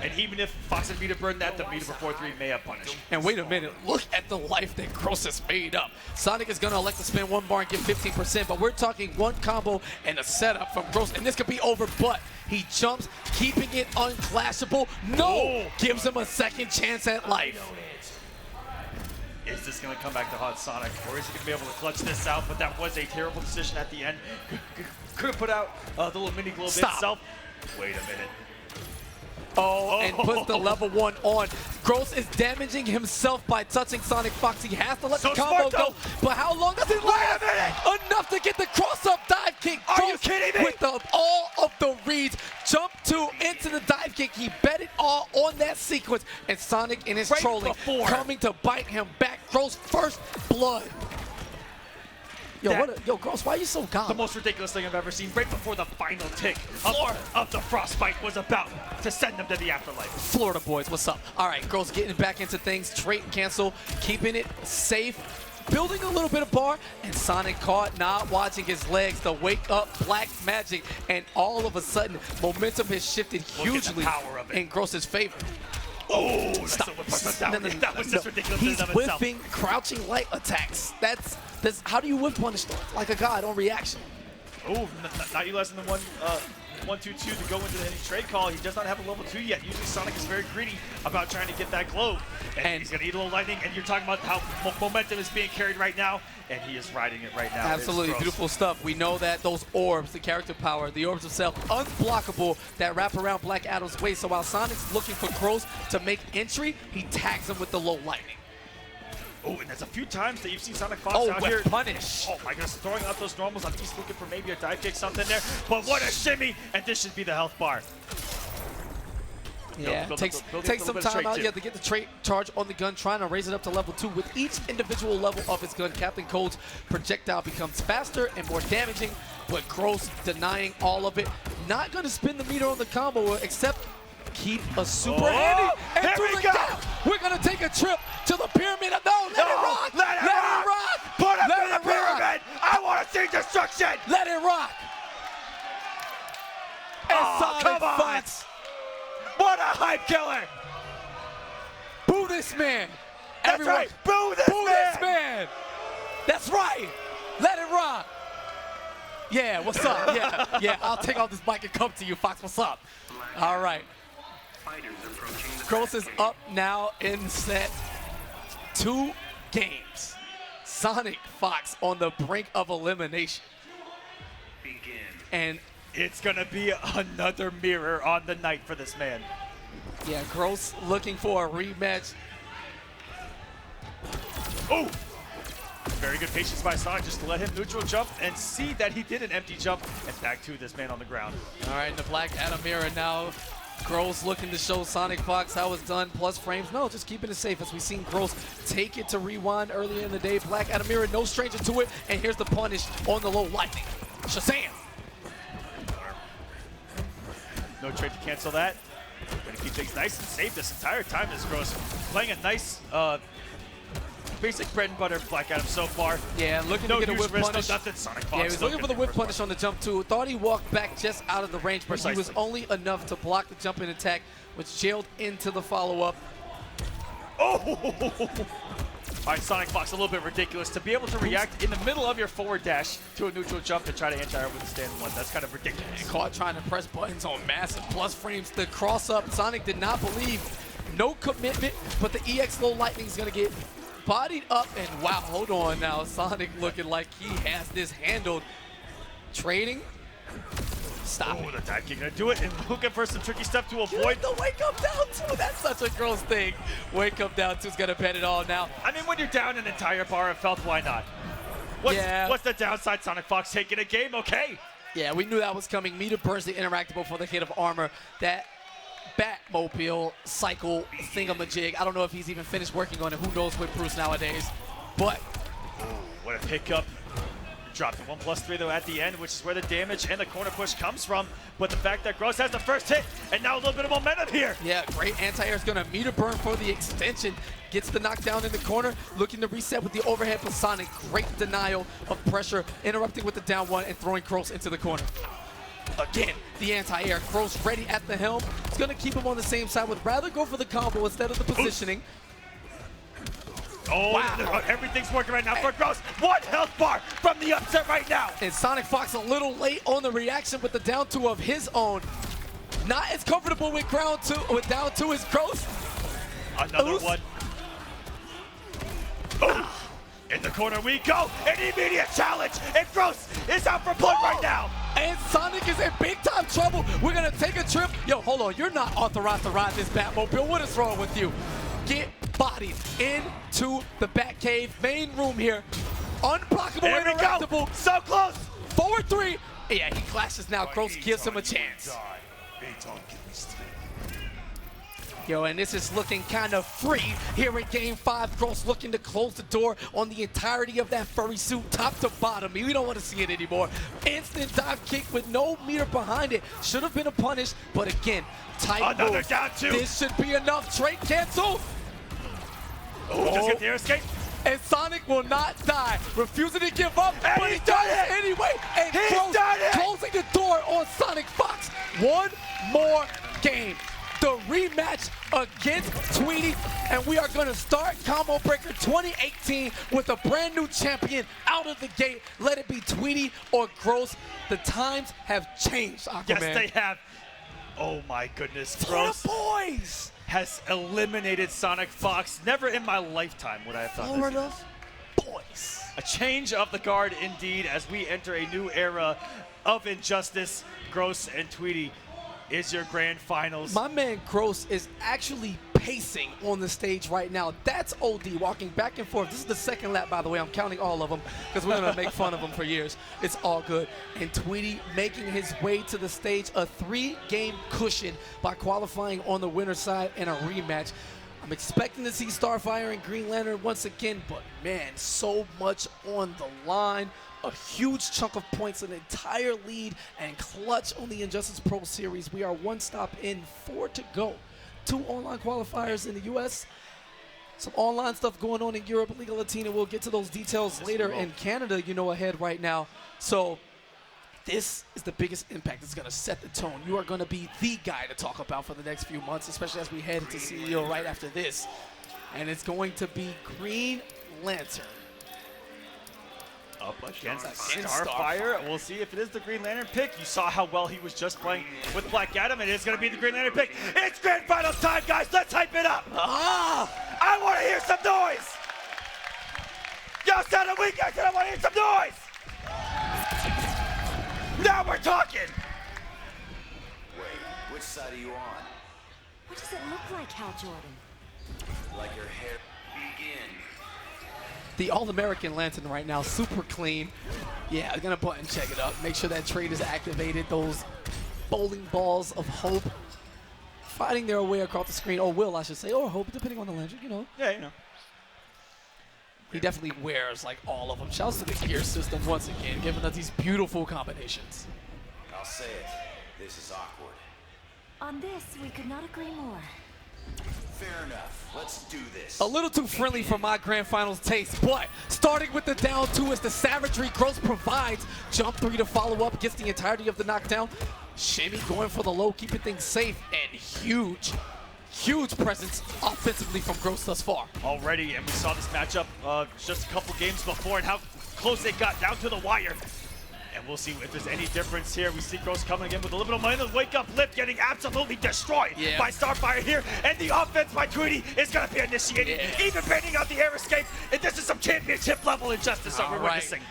And even if Fox and meter burn that, the meter before 3 may have punished. And wait a minute, look at the life that Gross has made up. Sonic is going to elect to spin one bar and get 15%, but we're talking one combo and a setup from Gross, and this could be over, but he jumps, keeping it unclashable. No! Gives him a second chance at life. Is this going to come back to haunt Sonic, or is he going to be able to clutch this out? But that was a terrible decision at the end. Could have put out the little mini globe itself. Wait a minute. Oh, and puts the level 1 on. Gross is damaging himself by touching Sonic Fox. He has to let the combo go. But how long does it last? Wait a minute! Enough to get the cross-up dive kick. Are you kidding me? With all of the reads. Jump 2 into the dive kick. He bet it all on that sequence. And Sonic in his Right trolling before. coming to bite him back. Gross first blood. Yo, Gross, why are you so The gone? most ridiculous thing I've ever seen, right before the final tick of the frostbite was about to send them to the afterlife. Florida boys, what's up? All right, Gross getting back into things. Trait cancel, keeping it safe, building a little bit of bar, and Sonic caught, not watching his legs, the wake up black magic, and all of a sudden, momentum has shifted hugely power of it. in Gross's favor. Oh, Stop. that was just ridiculous in He's and of itself. whiffing crouching light attacks. That's how do you whiff punish them? Like a god on reaction. Oh, not utilizing the 1-2-2 to go into any trade call. He does not have a level 2 yet. Usually Sonic is very greedy about trying to get that globe. And he's going to eat a little lightning. And you're talking about how momentum is being carried right now. And he is riding it right now. Absolutely It's gross. beautiful stuff. We know that those orbs, the character power, the orbs themselves, unblockable, that wrap around Black Adam's waist. So while Sonic's looking for Gross to make entry, he tags him with the low lightning. Oh, and there's a few times that you've seen Sonic Fox out here. Punish. Oh my goodness, throwing out those normals. I'm just looking for maybe a dive kick, something there. But what a shimmy, and this should be the health bar. Yeah, build takes up a some little bit of time trait out too. yeah, to get the trait charge on the gun, trying to raise it up to level 2. With each individual level of his gun, Captain Cold's projectile becomes faster and more damaging, but Gross denying all of it. Not going to spin the meter on the combo, except keep a super handy. And here through we the go. gap, we're going to take a trip to the pyramid. No, let it rock. Let it rock. Put him in the pyramid. I want to see destruction. Let it rock. And Sonic come on. fights. What a hype killer. Boo this man. That's Everyone, right. Boo this boo man. this man. That's right. Let it rock. Yeah, what's up? Yeah, I'll take off this mic and come to you, Fox. What's up? All right. Gross is up now in set 2 games. Sonic Fox on the brink of elimination. And It's going to be another mirror on the night for this man. yeah, Gross looking for a rematch. Oh! Very good patience by Sonic just to let him neutral jump and see that he did an empty jump and back to this man on the ground. All right, the Black Adam mirror now. Gross looking to show Sonic Fox how it's done. Plus frames. No, just keeping it safe as we've seen Gross take it to rewind earlier in the day. Black Adam mirror, no stranger to it. And here's the punish on the low lightning. Shazam! No trade to cancel that. Gonna keep things nice and safe this entire time as Gross playing a nice basic bread and butter Black Adam so far. Yeah, looking No to get a huge whip risk, punish. no nothing. Sonic Fox Yeah, he was looking for the whip punish on the jump too. Thought he walked back just out of the range, but he was Precisely. only enough to block the jumping attack, which jailed into the follow-up. Oh! All right, Sonic Fox, a little bit ridiculous. To be able to react in the middle of your forward dash to a neutral jump and try to anti-air with a stand one, that's kind of ridiculous. Caught trying to press buttons on massive plus frames. The cross-up, Sonic did not believe. No commitment, but the EX low lightning is going to get bodied up. And wow, hold on now. Sonic looking like he has this handled. Trading. Stop Oh, it. the dive kick gonna do it, and looking for some tricky stuff to avoid. The wake up down two. That's such a gross thing. Wake up down two's gonna bet it all now. I mean, when you're down an entire bar of health, why not? What's the downside? Sonic Fox taking a game, okay. Yeah, we knew that was coming. Meter burns the interactable for the hit of armor. That Batmobile cycle thingamajig. I don't know if he's even finished working on it. Who knows with Bruce nowadays? But What a pickup. Dropped the 1+3 though at the end, which is where the damage and the corner push comes from. But the fact that Gross has the first hit, and now a little bit of momentum here. yeah, great anti-air is gonna meter burn for the extension. Gets the knockdown in the corner, looking to reset with the overhead for Sonic. Great denial of pressure, interrupting with the down one and throwing Gross into the corner. Again, the anti-air. Gross ready at the helm. It's gonna keep him on the same side. Would rather go for the combo instead of the positioning. Oh, Wow. everything's working right now for Gross. 1 health bar from the upset right now. And Sonic Fox a little late on the reaction with the down two of his own. Not as comfortable with down two as Gross. Another Oof. one. Oh, in the corner we go. An immediate challenge. And Gross is out for blood right now. And Sonic is in big time trouble. We're gonna take a trip. Yo, hold on, you're not authorized to ride this Batmobile. What is wrong with you? Get bodied into the Batcave main room here. Unblockable, There we interactable. go. So close. Forward 3. Yeah, he clashes now. Gross gives him a chance. Yo, and this is looking kind of free here in Game 5. Gross looking to close the door on the entirety of that furry suit, top to bottom. We don't want to see it anymore. Instant dive kick with no meter behind it. Should have been a punish, but again, tight Another moves. down two. This should be enough. Trade cancel. Oh, just get the air escape. And Sonic will not die, refusing to give up, And but he's he done does it! anyway. And He's Gross done it! closing the door on Sonic Fox. One more game. The rematch against Tweety, and we are going to start Combo Breaker 2018 with a brand new champion out of the gate. Let it be Tweety or Gross. The times have changed, Aquaman. Yes, they have. Oh my goodness, Florida Gross boys. has eliminated Sonic Fox. Never in my lifetime would I have thought this. Florida boys. A change of the guard indeed as we enter a new era of injustice. Gross and Tweety is your grand finals. My man Gross is actually pacing on the stage right now. That's OD, walking back and forth. This is the second lap, by the way. I'm counting all of them because we're going to make fun of him for years. It's all good. And Tweety making his way to the stage, a 3-game cushion by qualifying on the winner's side in a rematch. I'm expecting to see Starfire and Green Lantern once again, but man, so much on the line. A huge chunk of points, an entire lead, and clutch on the Injustice Pro Series. We are 1 stop in, 4 to go. 2 online qualifiers in the U.S., some online stuff going on in Europe, Liga Latina. We'll get to those details later. In Canada, you know, ahead right now. So this is the biggest impact. It's going to set the tone. You are going to be the guy to talk about for the next few months, especially as we head into CEO right after this. And it's going to be Green Lantern. up against Starfire. Starfire. We'll see if it is the Green Lantern pick. You saw how well he was just playing with Black Adam. It is going to be the Green Lantern pick. It's Grand Finals time, guys. Let's hype it up. I want to hear some noise. Y'all sounded weak. I said I want to hear some noise. Now we're talking. Wait, which side are you on? What does it look like, Hal Jordan? Like your hair begin. The All-American Lantern right now, super clean. Yeah, I'm gonna button check it up. Make sure that trade is activated. Those bowling balls of hope fighting their way across the screen, or will I should say, or hope, depending on the Lantern, you know. Yeah, you know. He definitely wears like all of them. Shouts to the gear system once again, giving us these beautiful combinations. I'll say it. This is awkward. On this, we could not agree more. Fair enough. Let's do this. A little too friendly for my grand finals taste, but starting with the down two as the savagery Gross provides. Jump three to follow up, gets the entirety of the knockdown. Shimmy going for the low, keeping things safe, and huge presence offensively from Gross thus far. Already, and we saw this matchup just a couple games before and how close it got down to the wire. And we'll see if there's any difference here. We see Gross coming in with a little bit of money. The wake-up lift getting absolutely destroyed by Starfire here. And the offense by Tweety is going to be initiated. Even baiting out the air escape. And this is some championship level injustice that we're witnessing.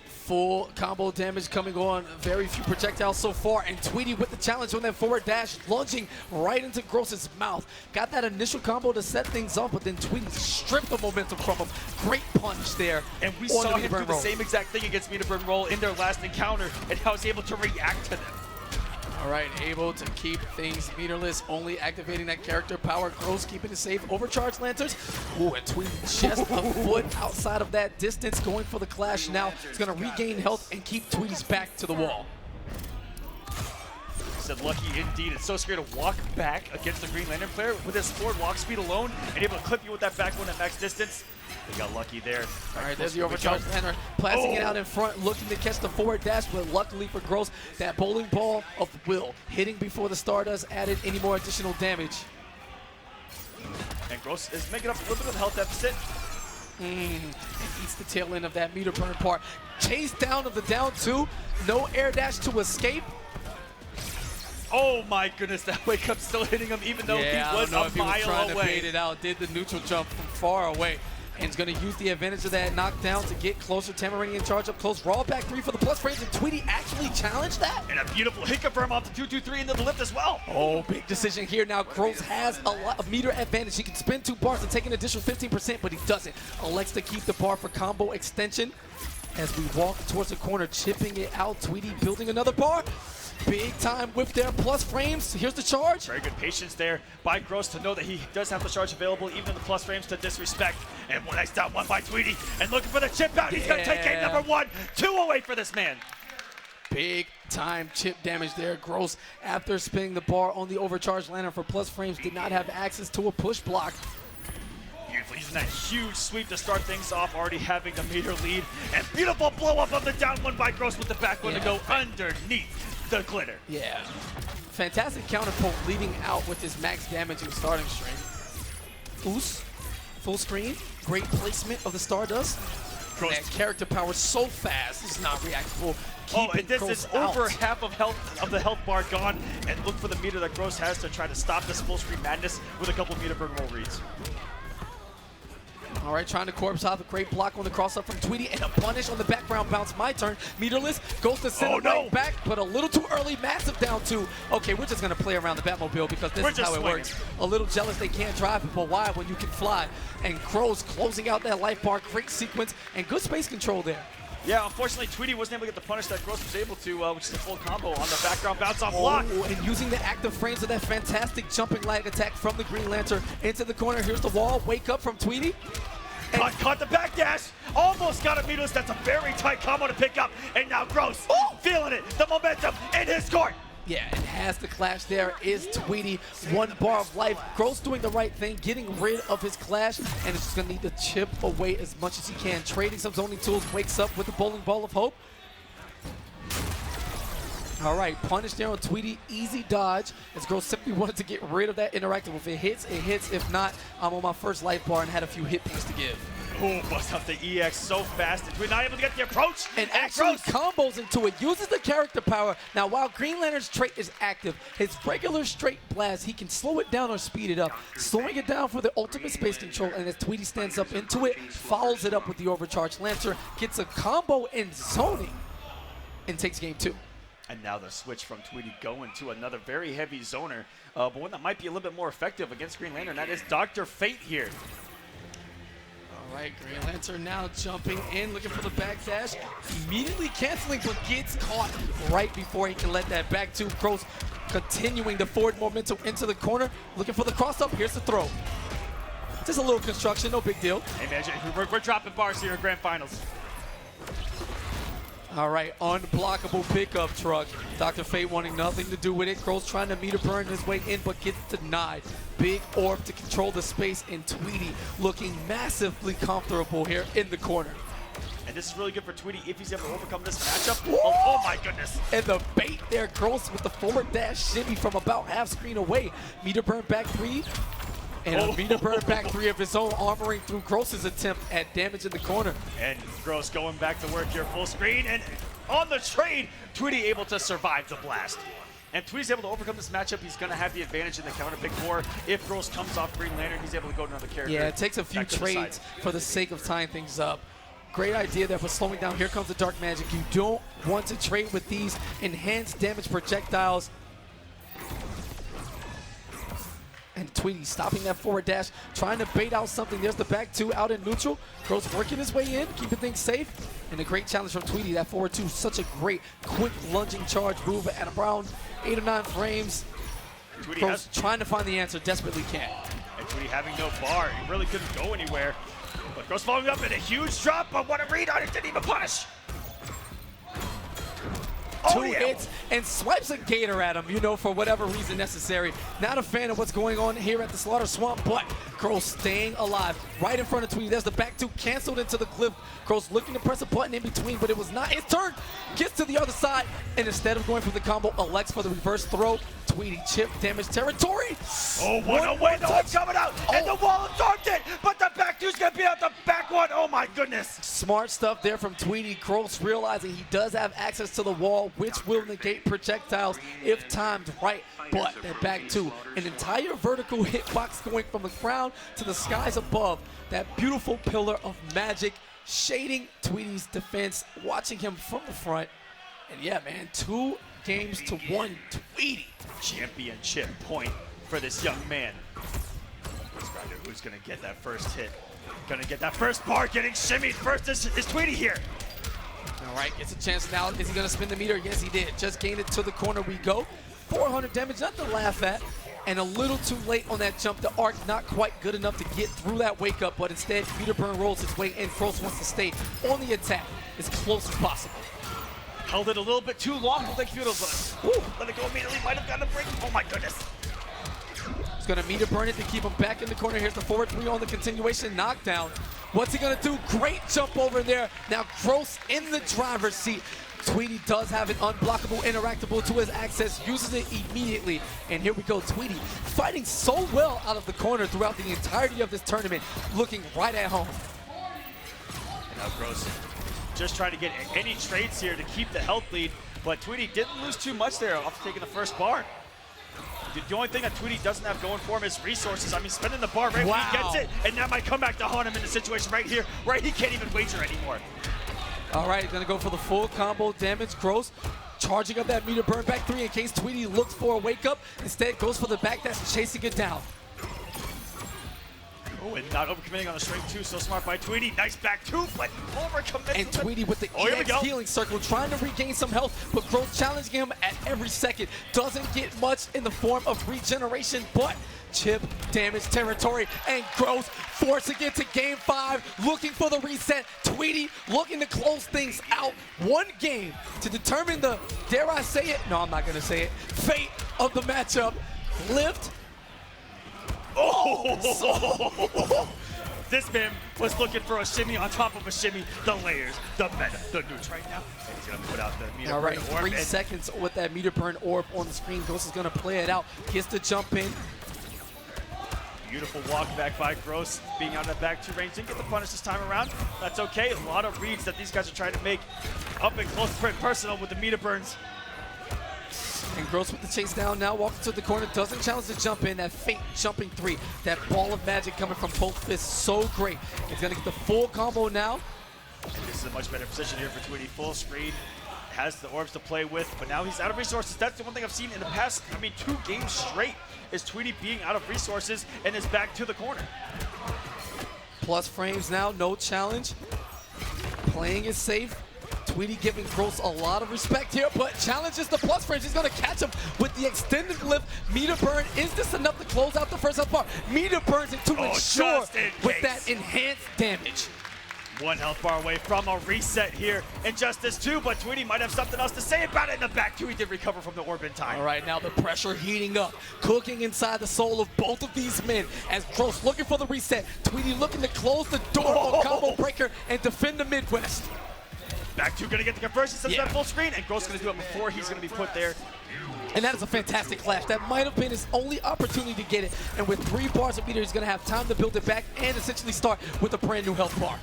Full combo damage coming on. Very few projectiles so far. And Tweety with the challenge on that forward dash, lunging right into Gross's mouth. Got that initial combo to set things up, but then Tweety stripped the momentum from him. Great punch there. And we saw him do the same exact thing against Meter Burn Roll in their last encounter, and how he's able to react to them. All right, able to keep things meterless, only activating that character power. Gross keeping it safe. Overcharged lanterns. Ooh, and Tweety just a foot outside of that distance, going for the clash now. He's going to regain health and keep Tweety's back to the wall. Said lucky indeed. It's so scary to walk back against the Green Lantern player with his forward walk speed alone and able to clip you with that back one at max distance. They got lucky there. All right, there's the overcharged lantern. Blasting it out in front, looking to catch the forward dash, but luckily for Gross, that bowling ball of will hitting before the Stardust added any more additional damage. And Gross is making up a little bit of health deficit. And eats the tail end of that meter burn part. Chase down of the down two. No air dash to escape. Oh my goodness, that wake up still hitting him even though he was a mile To away. bait it out, did the neutral jump from far away. And is going to use the advantage of that knockdown to get closer. Tamarinian charge up close. Raw back three for the plus frames, and Tweety actually challenged that. And a beautiful hit confirm off the 2-2-3 into the lift as well. Oh, big decision here. Now Gross has a lot of meter advantage. He can spin 2 bars and take an additional 15%, but he doesn't. Elects to keep the bar for combo extension. As we walk towards the corner, chipping it out. Tweety building another bar. Big time with their plus frames. Here's the charge. Very good patience there by Gross to know that he does have the charge available, even in the plus frames to disrespect. And one nice down one by Tweety. And looking for the chip out. He's going to take game number 1. 2 away for this man. Big time chip damage there. Gross, after spinning the bar on the overcharged lantern for plus frames, did not have access to a push block. Beautiful, using that huge sweep to start things off, already having the meter lead. And beautiful blow up of the down one by Gross with the back one to go underneath the glitter. Yeah. Fantastic counterpoint leading out with his max damaging starting string. Oos, full screen. Great placement of the Stardust. Gross. That character power so fast, it's not reactable. And this is over half of the health bar gone. And look for the meter that Gross has to try to stop this full screen madness with a couple meter burn roll reads. All right, trying to corpse out the great block on the cross up from Tweety and a punish on the background bounce. My turn. Meterless goes to center right back, but a little too early. Massive down two. Okay, we're just going to play around the Batmobile because this is how it works. A little jealous they can't drive it, but why when you can fly? And Gross closing out that life bar. Great sequence and good space control there. Yeah, unfortunately, Tweety wasn't able to get the punish that Gross was able to, which is a full combo on the background bounce off block. And using the active frames of that fantastic jumping lag attack from the Green Lantern into the corner. Here's the wall. Wake up from Tweety. Caught the back dash, almost got a meterless. That's a very tight combo to pick up. And now Gross, feeling it, the momentum in his court. Yeah, and has the clash there is Tweety. 1 bar of life. Gross doing the right thing, getting rid of his clash, and it's just going to need to chip away as much as he can. Trading some zoning tools, wakes up with the bowling ball of hope. All right, punish there on Tweety, easy dodge. As Gross simply wanted to get rid of that interactive. If it hits, it hits. If not, I'm on my first life bar and had a few hit points to give. Oh, busts out the EX so fast. We're not able to get the approach. And actually combos into it, uses the character power. Now, while Green Lantern's trait is active, his regular straight blast, he can slow it down or speed it up. Slowing it down for the ultimate space control, and as Tweety stands up into it, follows it up with the overcharged Lancer, gets a combo in zoning, and takes game 2. And now the switch from Tweety going to another very heavy zoner, but one that might be a little bit more effective against Green Lantern. That is Dr. Fate here. All right, Green Lantern now jumping in, looking for the backdash, immediately canceling, but gets caught right before he can let that back to Gross, continuing the forward momentum into the corner, looking for the cross-up. Here's the throw. Just a little construction, no big deal. Hey, man, we're dropping bars here in Grand Finals. All right, unblockable pickup truck. Dr. Fate wanting nothing to do with it. Gross trying to meter burn his way in, but gets denied. Big orb to control the space, and Tweety looking massively comfortable here in the corner. And this is really good for Tweety if he's able to overcome this matchup. Oh my goodness. And the bait there, Gross with the forward dash shimmy from about half screen away. Meter burn back 3. And a meter burn back 3 of his own, armoring through Gross's attempt at damage in the corner. And Gross going back to work here full screen. And on the trade, Tweety able to survive the blast. And Tweety's able to overcome this matchup. He's going to have the advantage in the counter pick 4. If Gross comes off Green Lantern, he's able to go to another character. Yeah, it takes a few trades for the sake of tying things up. Great idea there for slowing down. Here comes the Dark Magic. You don't want to trade with these enhanced damage projectiles. And Tweety stopping that forward dash, trying to bait out something. There's the back 2 out in neutral. Gross working his way in, keeping things safe. And a great challenge from Tweety. That forward 2, such a great quick lunging charge move at around 8 or 9 frames. Gross trying to find the answer, desperately can't. And Tweety having no bar. He really couldn't go anywhere. But Gross following up in a huge drop, but what a read on it, didn't even punish. 2 hits and swipes a gator at him, you know, for whatever reason necessary. Not a fan of what's going on here at the Slaughter Swamp, but Gross staying alive right in front of Tweety. There's the back 2 canceled into the cliff. Gross looking to press a button in between, but it was not his turn. Gets to the other side, and instead of going for the combo, elects for the reverse throw. Tweety chip damage territory. Oh, what a way, the one's coming out, and the wall absorbed it, but the back 2's gonna beat out the back 1. Oh my goodness. Smart stuff there from Tweety. Gross realizing he does have access to the wall, which will negate projectiles if timed right. But that back 2, an entire vertical hitbox going from the ground to the skies above. That beautiful pillar of magic shading Tweety's defense, watching him from the front. And yeah, man, 2 games to 1 Tweety. Championship point for this young man. Who's gonna get that first hit? Gonna get that first bar, getting shimmied first is Tweety here. All right, gets a chance now. Is he gonna spin the meter? Yes, he did. Just gained it to the corner we go. 400 damage, nothing to laugh at. And a little too late on that jump. The arc not quite good enough to get through that wake up, but instead, meter burn rolls his way in. Gross wants to stay on the attack as close as possible. Held it a little bit too long with the Beetle, but let it go immediately. Might have gotten a break. Oh my goodness. He's gonna meter burn it to keep him back in the corner. Here's the forward 3 on the continuation knockdown. What's he gonna do? Great jump over there. Now Gross in the driver's seat. Tweety does have an unblockable interactable to his access, uses it immediately. And here we go, Tweety fighting so well out of the corner throughout the entirety of this tournament, looking right at home. And now Gross just trying to get any trades here to keep the health lead, but Tweety didn't lose too much there after taking the first bar. The only thing that Tweety doesn't have going for him is resources. I mean, spending the bar right when he gets it, and that might come back to haunt him in the situation right here, where he can't even wager anymore. All right, gonna go for the full combo damage. Gross charging up that meter burn back 3 in case Tweety looks for a wake up. Instead, goes for the back that's chasing it down. Oh, and not overcommitting on the straight 2. So smart by Tweety. Nice back 2, but overcommitting. And Tweety with the EX healing circle, trying to regain some health, but Gross challenging him at every second. Doesn't get much in the form of regeneration, but chip damage territory, and Gross forcing it to game 5, looking for the reset. Tweety looking to close things out. 1 game to determine the, dare I say it? No, I'm not gonna say it. Fate of the matchup. Lift. This man was looking for a shimmy on top of a shimmy. The layers, the meta, the neutral right now. And he's gonna put out the meter All right, burn orb. 3 seconds with that meter burn orb on the screen. Ghost is gonna play it out. Gets the jump in. Beautiful walk back by Gross, being out of the back 2 range. Didn't get the punish this time around. That's okay. A lot of reads that these guys are trying to make up and close and personal with the meter burns. And Gross with the chase down now, walks to the corner, doesn't challenge the jump in. That fake jumping 3, that ball of magic coming from both fists, so great. He's gonna get the full combo now. And this is a much better position here for Tweety. Full screen, has the orbs to play with, but now he's out of resources. That's the one thing I've seen in the past, 2 games straight, is Tweety being out of resources and is back to the corner. Plus frames now, no challenge. Playing it safe. Tweety giving Gross a lot of respect here, but challenges the plus frames. He's gonna catch him with the extended lift. Meter burn, is this enough to close out the first health bar? Meter burns it to ensure with that enhanced damage. 1 health bar away from a reset here. Injustice 2, but Tweety might have something else to say about it in the back. Tweety did recover from the orb in time. All right, now the pressure heating up, cooking inside the soul of both of these men as Gross looking for the reset. Tweety looking to close the door on Combo Breaker and defend the Midwest. Back 2 gonna get the conversion, sets that full screen, and Gross gonna do it before he's gonna be put there. And that is a fantastic flash. That might have been his only opportunity to get it. And with 3 bars of meter, he's gonna have time to build it back and essentially start with a brand new health bar.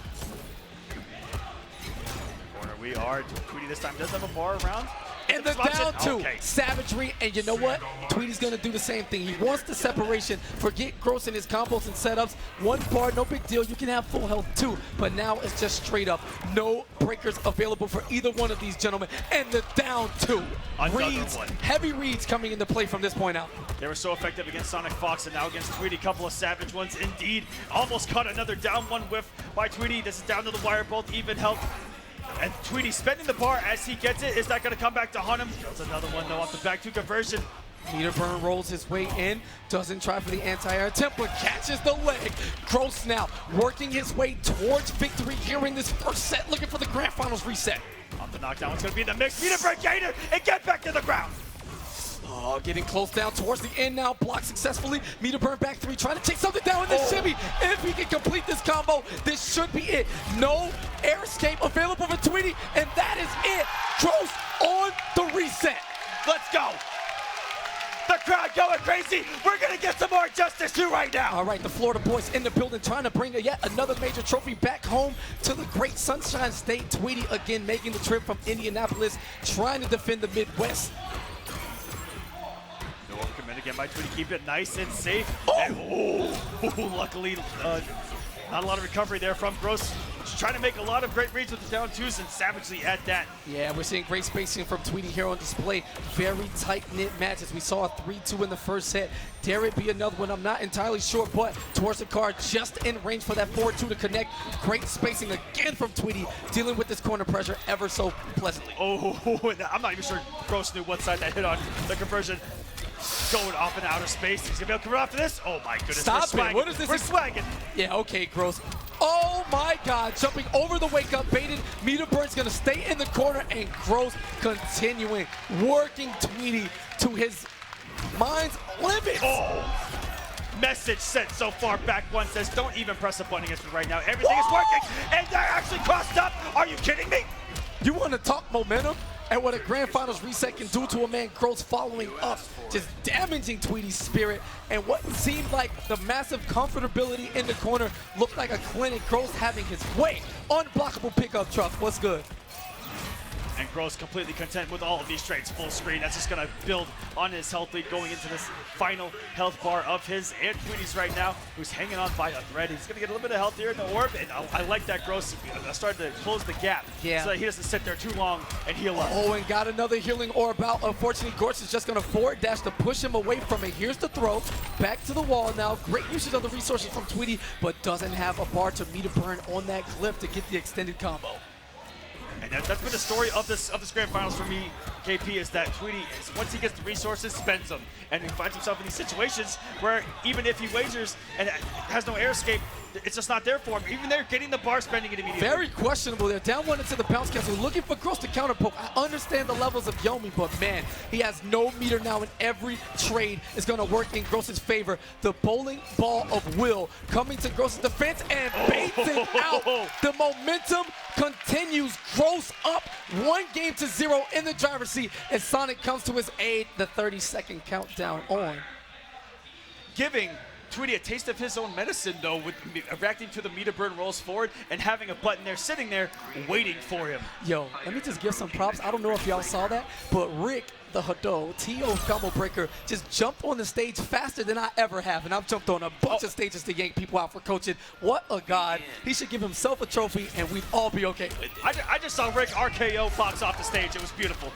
We are. Tweety this time does have a bar around. And the down 2, okay. Savagery, and you know what? Tweety's gonna do the same thing. He wants the separation. Forget Gross in his combos and setups. 1 bar, no big deal. You can have full health too, but now it's just straight up. No breakers available for either one of these gentlemen. And the down 2. Reads, heavy reads coming into play from this point out. They were so effective against Sonic Fox, and now against Tweety, couple of savage ones indeed. Almost caught another down 1 whiff by Tweety. This is down to the wire, both even health. And Tweety spending the bar as he gets it. Is that going to come back to haunt him? That's another one, though, off the back 2 conversion. Meter burn rolls his way in, doesn't try for the anti-air attempt, but catches the leg. Gross now working his way towards victory here in this first set, looking for the grand finals reset. Off the knockdown, it's going to be in the mix. Meter burn Gator and get back to the ground. Oh, getting close down towards the end now, blocked successfully. Meter burn back 3, trying to take something down in the shimmy. If he can complete this combo, this should be it. No air escape available for Tweety, and that is it. Gross on the reset. Let's go. The crowd going crazy. We're going to get some more Justice 2 right now. All right, the Florida boys in the building trying to bring yet another major trophy back home to the great Sunshine State. Tweety again making the trip from Indianapolis, trying to defend the Midwest. Commit again by Tweety, keep it nice and safe. And, luckily, not a lot of recovery there from Gross. Just trying to make a lot of great reads with the down 2s and savagely at that. Yeah, we're seeing great spacing from Tweety here on display. Very tight-knit matches. We saw a 3-2 in the first set. Dare it be another one? I'm not entirely sure, but towards the card, just in range for that 4-2 to connect. Great spacing again from Tweety, dealing with this corner pressure ever so pleasantly. I'm not even sure Gross knew what side that hit on the conversion. Going off in outer space. He's gonna be able to come after this. Oh my goodness. Stop it. What is this? We're swagging. Yeah, okay, Gross. Oh my God, jumping over the wake up, baited. Meter burn's gonna stay in the corner, and Gross continuing, working Tweety to his mind's limits. Message sent so far. Back 1 says, don't even press a button against me right now. Everything is working, and they're actually crossed up. Are you kidding me? You want to talk momentum? And what a grand finals reset can do to a man, Gross following up, just damaging Tweety's spirit. And what seemed like the massive comfortability in the corner looked like a clinic. Gross having his way. Unblockable pickup truck. What's good? And Gross completely content with all of these trades. Full screen. That's just going to build on his health lead going into this final health bar of his and Tweety's right now, who's hanging on by a thread. He's going to get a little bit of health here in the orb, and I like that Gross started to close the gap so that he doesn't sit there too long and heal up. Oh, and got another healing orb out. Unfortunately, Gross is just going to forward dash to push him away from it. Here's the throw. Back to the wall now. Great usage of the resources from Tweety, but doesn't have a bar to meter burn on that cliff to get the extended combo. And that's been the story of this grand finals for me, KP, is that Tweety, once he gets the resources, spends them. And he finds himself in these situations where even if he wagers and has no air escape, it's just not there for him. Even they're getting the bar, spending it immediately. Very questionable there. Down one into the bounce castle, looking for Gross to counter poke. I understand the levels of Yomi, but man, he has no meter now, and every trade is going to work in Gross's favor. The bowling ball of will coming to Gross's defense and baits it out. The momentum continues. Gross up 1-0 in the driver's seat as Sonic comes to his aid. The 30-second countdown on. Giving Tweety a taste of his own medicine, though, with reacting to the meter burn rolls forward and having a button there sitting there waiting for him. Yo, let me just give some props. I don't know if y'all saw that, but Rick, the Hado, T.O. Combo Breaker, just jumped on the stage faster than I ever have, and I've jumped on a bunch of stages to yank people out for coaching. What a god. He should give himself a trophy, and we'd all be okay with it. I just saw Rick RKO box off the stage. It was beautiful.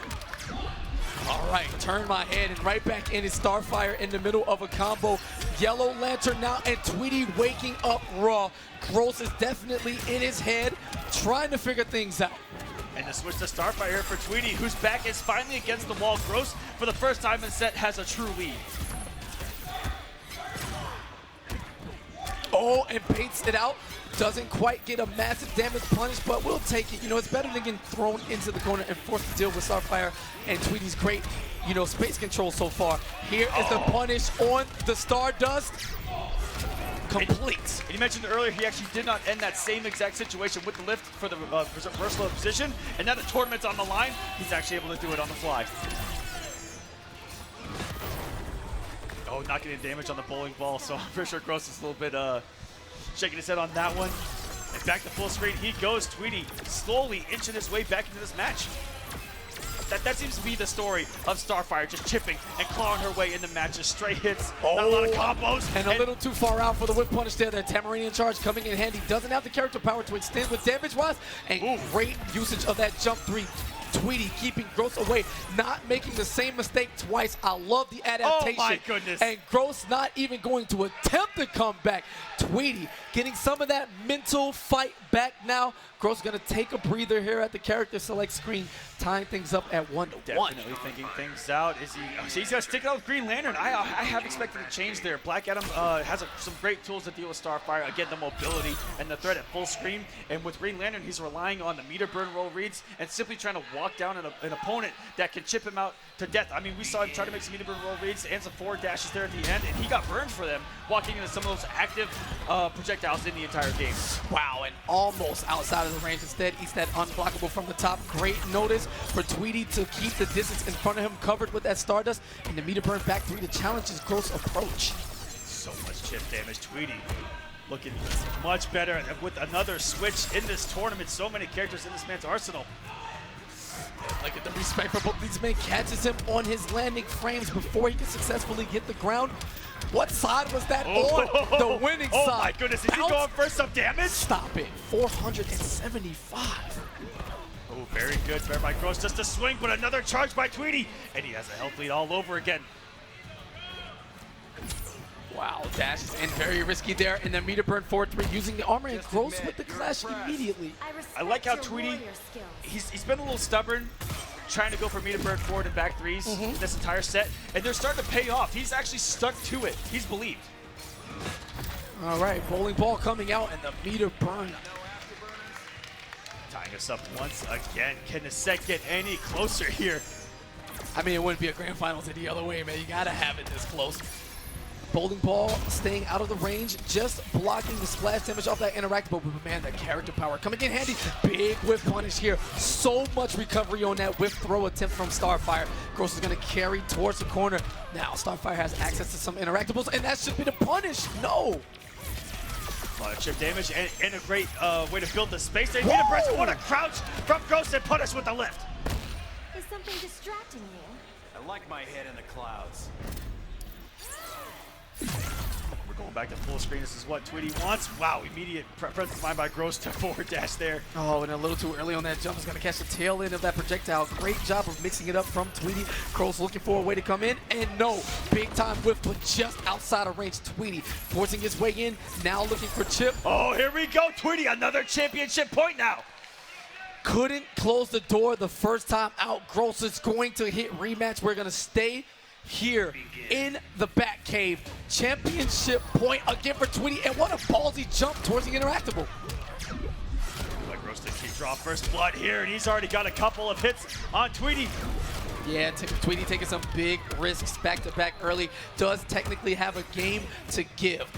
All right, turn my head and right back in is Starfire in the middle of a combo. Yellow Lantern now, and Tweety waking up raw. Gross is definitely in his head, trying to figure things out. And the switch to Starfire here for Tweety, whose back is finally against the wall. Gross, for the first time in set, has a true lead. Oh, and baits it out. Doesn't quite get a massive damage punish, but we'll take it. You know, it's better than getting thrown into the corner and forced to deal with Starfire and Tweety's great, you know, space control so far. Here is the punish on the Stardust. Complete. And you mentioned earlier he actually did not end that same exact situation with the lift for the reversal of position, and now the tournament's on the line, he's actually able to do it on the fly. Oh, not getting damage on the bowling ball, so I'm pretty sure Gross is a little bit shaking his head on that one. And back to full screen he goes. Tweety slowly inching his way back into this match. That seems to be the story of Starfire, just chipping and clawing her way into matches. Straight hits, not a lot of combos. And a little too far out for the whip punish there. The Tamarinian charge coming in handy. Doesn't have the character power to extend with damage-wise. And great usage of that jump 3. Tweety keeping Gross away, not making the same mistake twice. I love the adaptation. Oh my goodness. And Gross not even going to attempt to come back. Tweety getting some of that mental fight back now. Gross gonna take a breather here at the character select screen, tying things up at 1-1. Definitely thinking things out. Is he? So he's gonna stick it out with Green Lantern. I have expected a change there. Black Adam has some great tools to deal with Starfire. Again, the mobility and the threat at full screen. And with Green Lantern, he's relying on the meter burn roll reads and simply trying to walk down an opponent that can chip him out to death. I mean, we saw him try to make some meter burn roll reads and some forward dashes there at the end, and he got burned for them, walking into some of those active projectiles in the entire game. Wow, and almost outside of the range. Instead, he's that unblockable from the top. Great notice for Tweety to keep the distance in front of him covered with that Stardust, and the meter burn back 3 to challenge his Gross approach. So much chip damage. Tweety looking much better with another switch in this tournament. So many characters in this man's arsenal. Look at the respect for both these men. Catches him on his landing frames before he can successfully hit the ground. What side was that on? The winning side. Oh my goodness, is he going for some damage? Stop it. 475. Oh, very good. Fair by Gross. Just a swing, but another charge by Tweety. And he has a health lead all over again. Wow, dash is in very risky there. And then meter burn 4-3 using the armor, and Gross with the clash immediately. I like how Tweety, he's been a little stubborn, trying to go for meter burn forward and back 3s this entire set, and they're starting to pay off. He's actually stuck to it. He's believed. All right, bowling ball coming out, and the meter burn. Tying us up once again. Can the set get any closer here? I mean, it wouldn't be a grand finals any other way, man. You gotta have it this close. Bowling ball staying out of the range, just blocking the splash damage off that interactable. But man, that character power coming in handy. Big whiff punish here. So much recovery on that whiff throw attempt from Starfire. Gross is gonna carry towards the corner. Now Starfire has access to some interactables, and that should be the punish. No. A lot of chip damage and a great way to build the space. They need a press. What a crouch from Gross and punish with the lift. Is something distracting you? I like my head in the clouds. We're going back to full screen. This is what Tweety wants. Wow, immediate presence of mind by Gross to forward dash there. Oh, and a little too early on that jump is going to catch the tail end of that projectile. Great job of mixing it up from Tweety. Gross looking for a way to come in, and no, big time whiff, but just outside of range. Tweety forcing his way in, now looking for chip. Oh, here we go. Tweety, another championship point now. Couldn't close the door the first time out. Gross is going to hit rematch. We're going to stay here in the Batcave. Championship point again for Tweety, and what a ballsy jump towards the interactable. Like Roasted Keep draw first blood here, and he's already got a couple of hits on Tweety. Yeah, Tweety taking some big risks back-to-back early. Does technically have a game to give.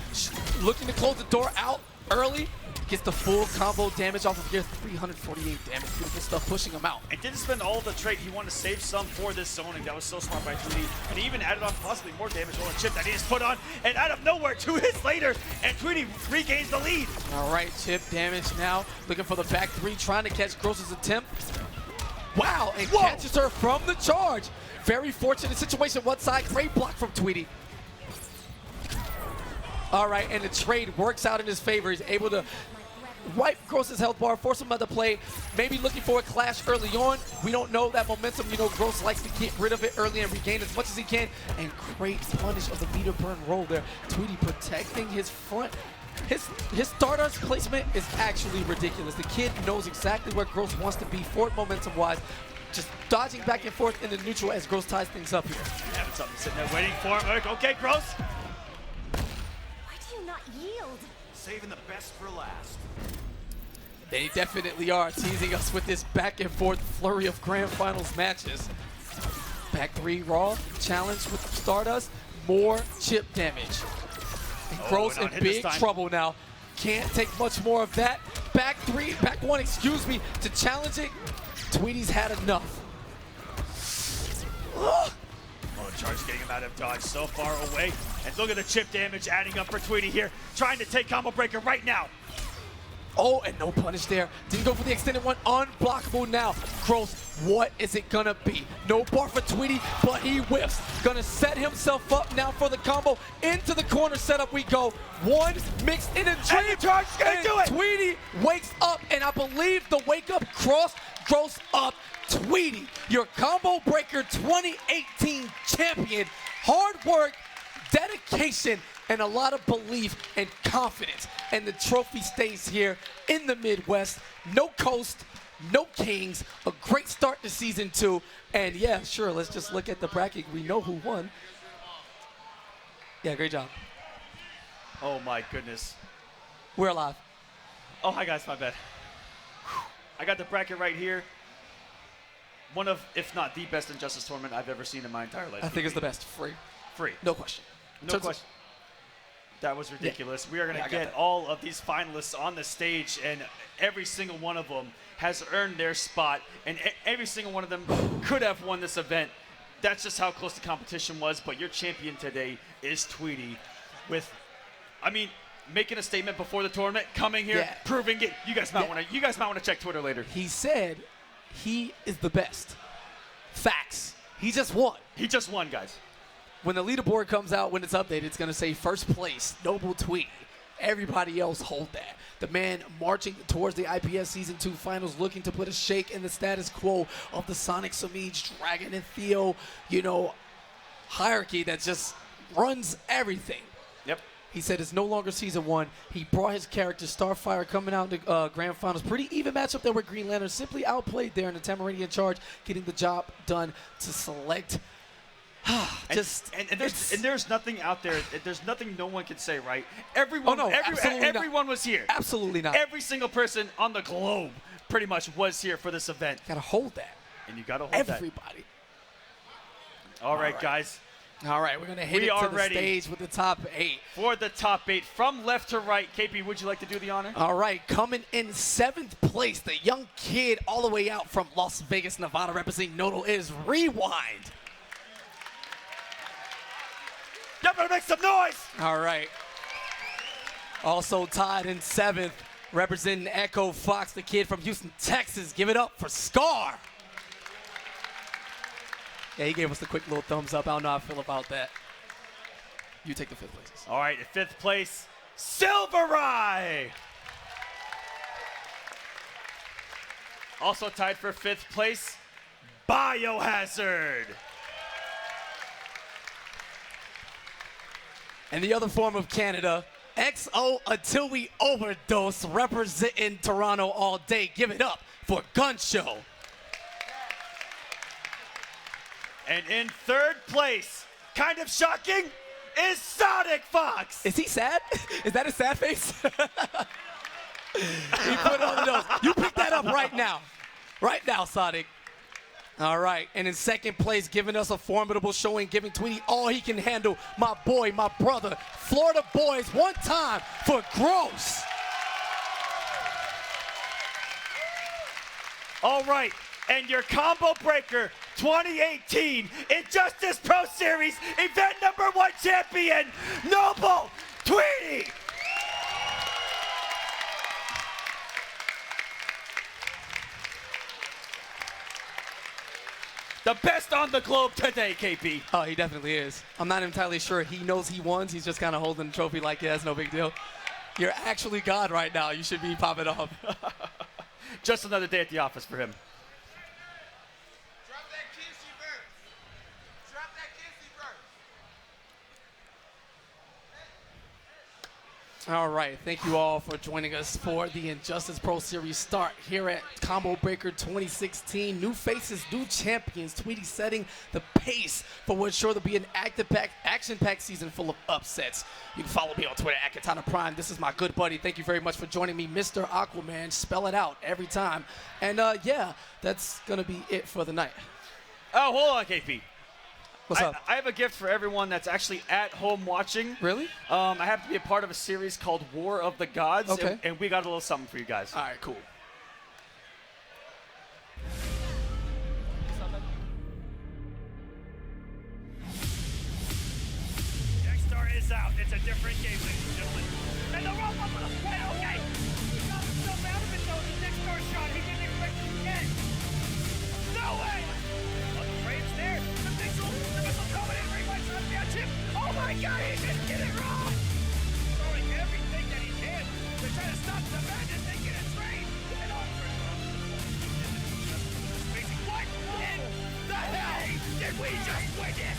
Looking to close the door out early. Gets the full combo damage off of here. 348 damage. Beautiful stuff pushing him out. And didn't spend all the trait. He wanted to save some for this zoning. That was so smart by Tweety. And he even added on possibly more damage on a chip that he just put on. And out of nowhere, 2 hits later, and Tweety regains the lead. All right, chip damage now. Looking for the back 3, trying to catch Gross's attempt. Wow, and catches her from the charge. Very fortunate situation. One side, great block from Tweety. All right, and the trade works out in his favor. He's able to wipe Gross's health bar, force him out to play. Maybe looking for a clash early on. We don't know that momentum. You know, Gross likes to get rid of it early and regain as much as he can. And great punish of the meter burn roll there. Tweety protecting his front. His Stardust placement is actually ridiculous. The kid knows exactly where Gross wants to be forward momentum-wise. Just dodging back and forth in the neutral as Gross ties things up here. Having something sitting there waiting for him. Okay, Gross. Why do you not yield? Saving the best for last. They definitely are teasing us with this back and forth flurry of grand finals matches. Back 3 Raw, challenge with Stardust, more chip damage. And Gross in big trouble now. Can't take much more of that. Back 1, excuse me, to challenge it. Tweety's had enough. Oh, charge getting him out of dodge so far away. And look at the chip damage adding up for Tweety here. Trying to take combo breaker right now. Oh, and no punish there. Didn't go for the extended one. Unblockable now. Gross, what is it gonna be? No bar for Tweety, but he whiffs. Gonna set himself up now for the combo. Into the corner setup we go. One mixed in a dream. And the charge is gonna do it. Tweety wakes up, and I believe the wake up cross Gross up. Tweety, your combo breaker 2018 champion. Hard work, dedication, and a lot of belief and confidence. And the trophy stays here in the Midwest. No coast, no kings. A great start to season 2. And yeah, sure, let's just look at the bracket. We know who won. Yeah, great job. Oh my goodness. We're alive. Oh, hi guys, my bad. I got the bracket right here. One of, if not the best Injustice tournament I've ever seen in my entire life. I think it's the best. Free. Free. No question. No question. That was ridiculous. We are going to get that. all of these finalists on the stage, and every single one of them has earned their spot, and every single one of them could have won this event. That's just how close the competition was, but your champion today is Tweety with, I mean, making a statement before the tournament, coming here, proving it. You guys might want to check Twitter later. He said he is the best. Facts. He just won. He just won, guys. When the leaderboard comes out, when it's updated, it's going to say first place, Noble Tweety. Everybody else hold that. The man marching towards the IPS Season 2 finals, looking to put a shake in the status quo of the Sonic, Samij, Dragon, and Theo, hierarchy that just runs everything. Yep. He said it's no longer Season 1. He brought his character, Starfire, coming out in the grand finals. Pretty even matchup there with Green Lantern. Simply outplayed there in the Tamarinian charge, getting the job done to select. There's nothing out there. There's nothing no one can say, right? Everyone was here. Absolutely not. Every single person on the globe pretty much was here for this event. Gotta hold that. And you gotta hold everybody. That. All right, guys. All right, we're gonna hit it to the stage with the top 8. For the top 8, from left to right, KP, would you like to do the honor? All right, coming in 7th place, the young kid all the way out from Las Vegas, Nevada, representing Nodal is Rewind. You better make some noise! All right. Also tied in 7th, representing Echo Fox, the kid from Houston, Texas. Give it up for Skaar. Yeah, he gave us the quick little thumbs up. I don't know how I feel about that. You take the 5th place. All right, at 5th place, SilverEye. Also tied for 5th place, Biohazard. And the other form of Canada, XO Until We Overdose, representing Toronto all day. Give it up for Gun Show. And in 3rd place, kind of shocking, is Sonic Fox. Is he sad? Is that his sad face? He put it on the nose. You pick that up right now. Right now, Sonic. All right, and in second place, giving us a formidable showing, giving Tweety all he can handle, my boy, my brother, Florida boys, one time for Gross. All right, and your Combo Breaker 2018 Injustice Pro Series event #1 champion, Noble Tweety. The best on the globe today, KP. Oh, he definitely is. I'm not entirely sure he knows he won. He's just kind of holding the trophy like, yeah, it's no big deal. You're actually God right now. You should be popping off. Just another day at the office for him. Drop that kissy verse. Drop that kissy verse. All right, thank you all for joining us for the Injustice Pro Series start here at Combo Breaker 2016. New faces, new champions. Tweety setting the pace for what's sure to be an action-packed season full of upsets. You can follow me on Twitter at Katana Prime. This is my good buddy. Thank you very much for joining me, Mr. Aquaman. Spell it out every time. And yeah, that's gonna be it for the night. Oh, hold on, KP. What's up? I have a gift for everyone that's actually at home watching. Really? I have to be a part of a series called War of the Gods. Okay. And we got a little something for you guys. All right, cool. Next star is out. It's a different game, ladies and gentlemen. And the roll up with a play, okay. He got himself out of it though. The next star shot, he didn't expect it to get. No way! Oh, the frame's there. The missile coming in. Ray White's trying to catch him. Oh my God, he just did it wrong. Throwing everything that he can to try to stop the madness. They get a trade. And on for what in the hell did we just witness?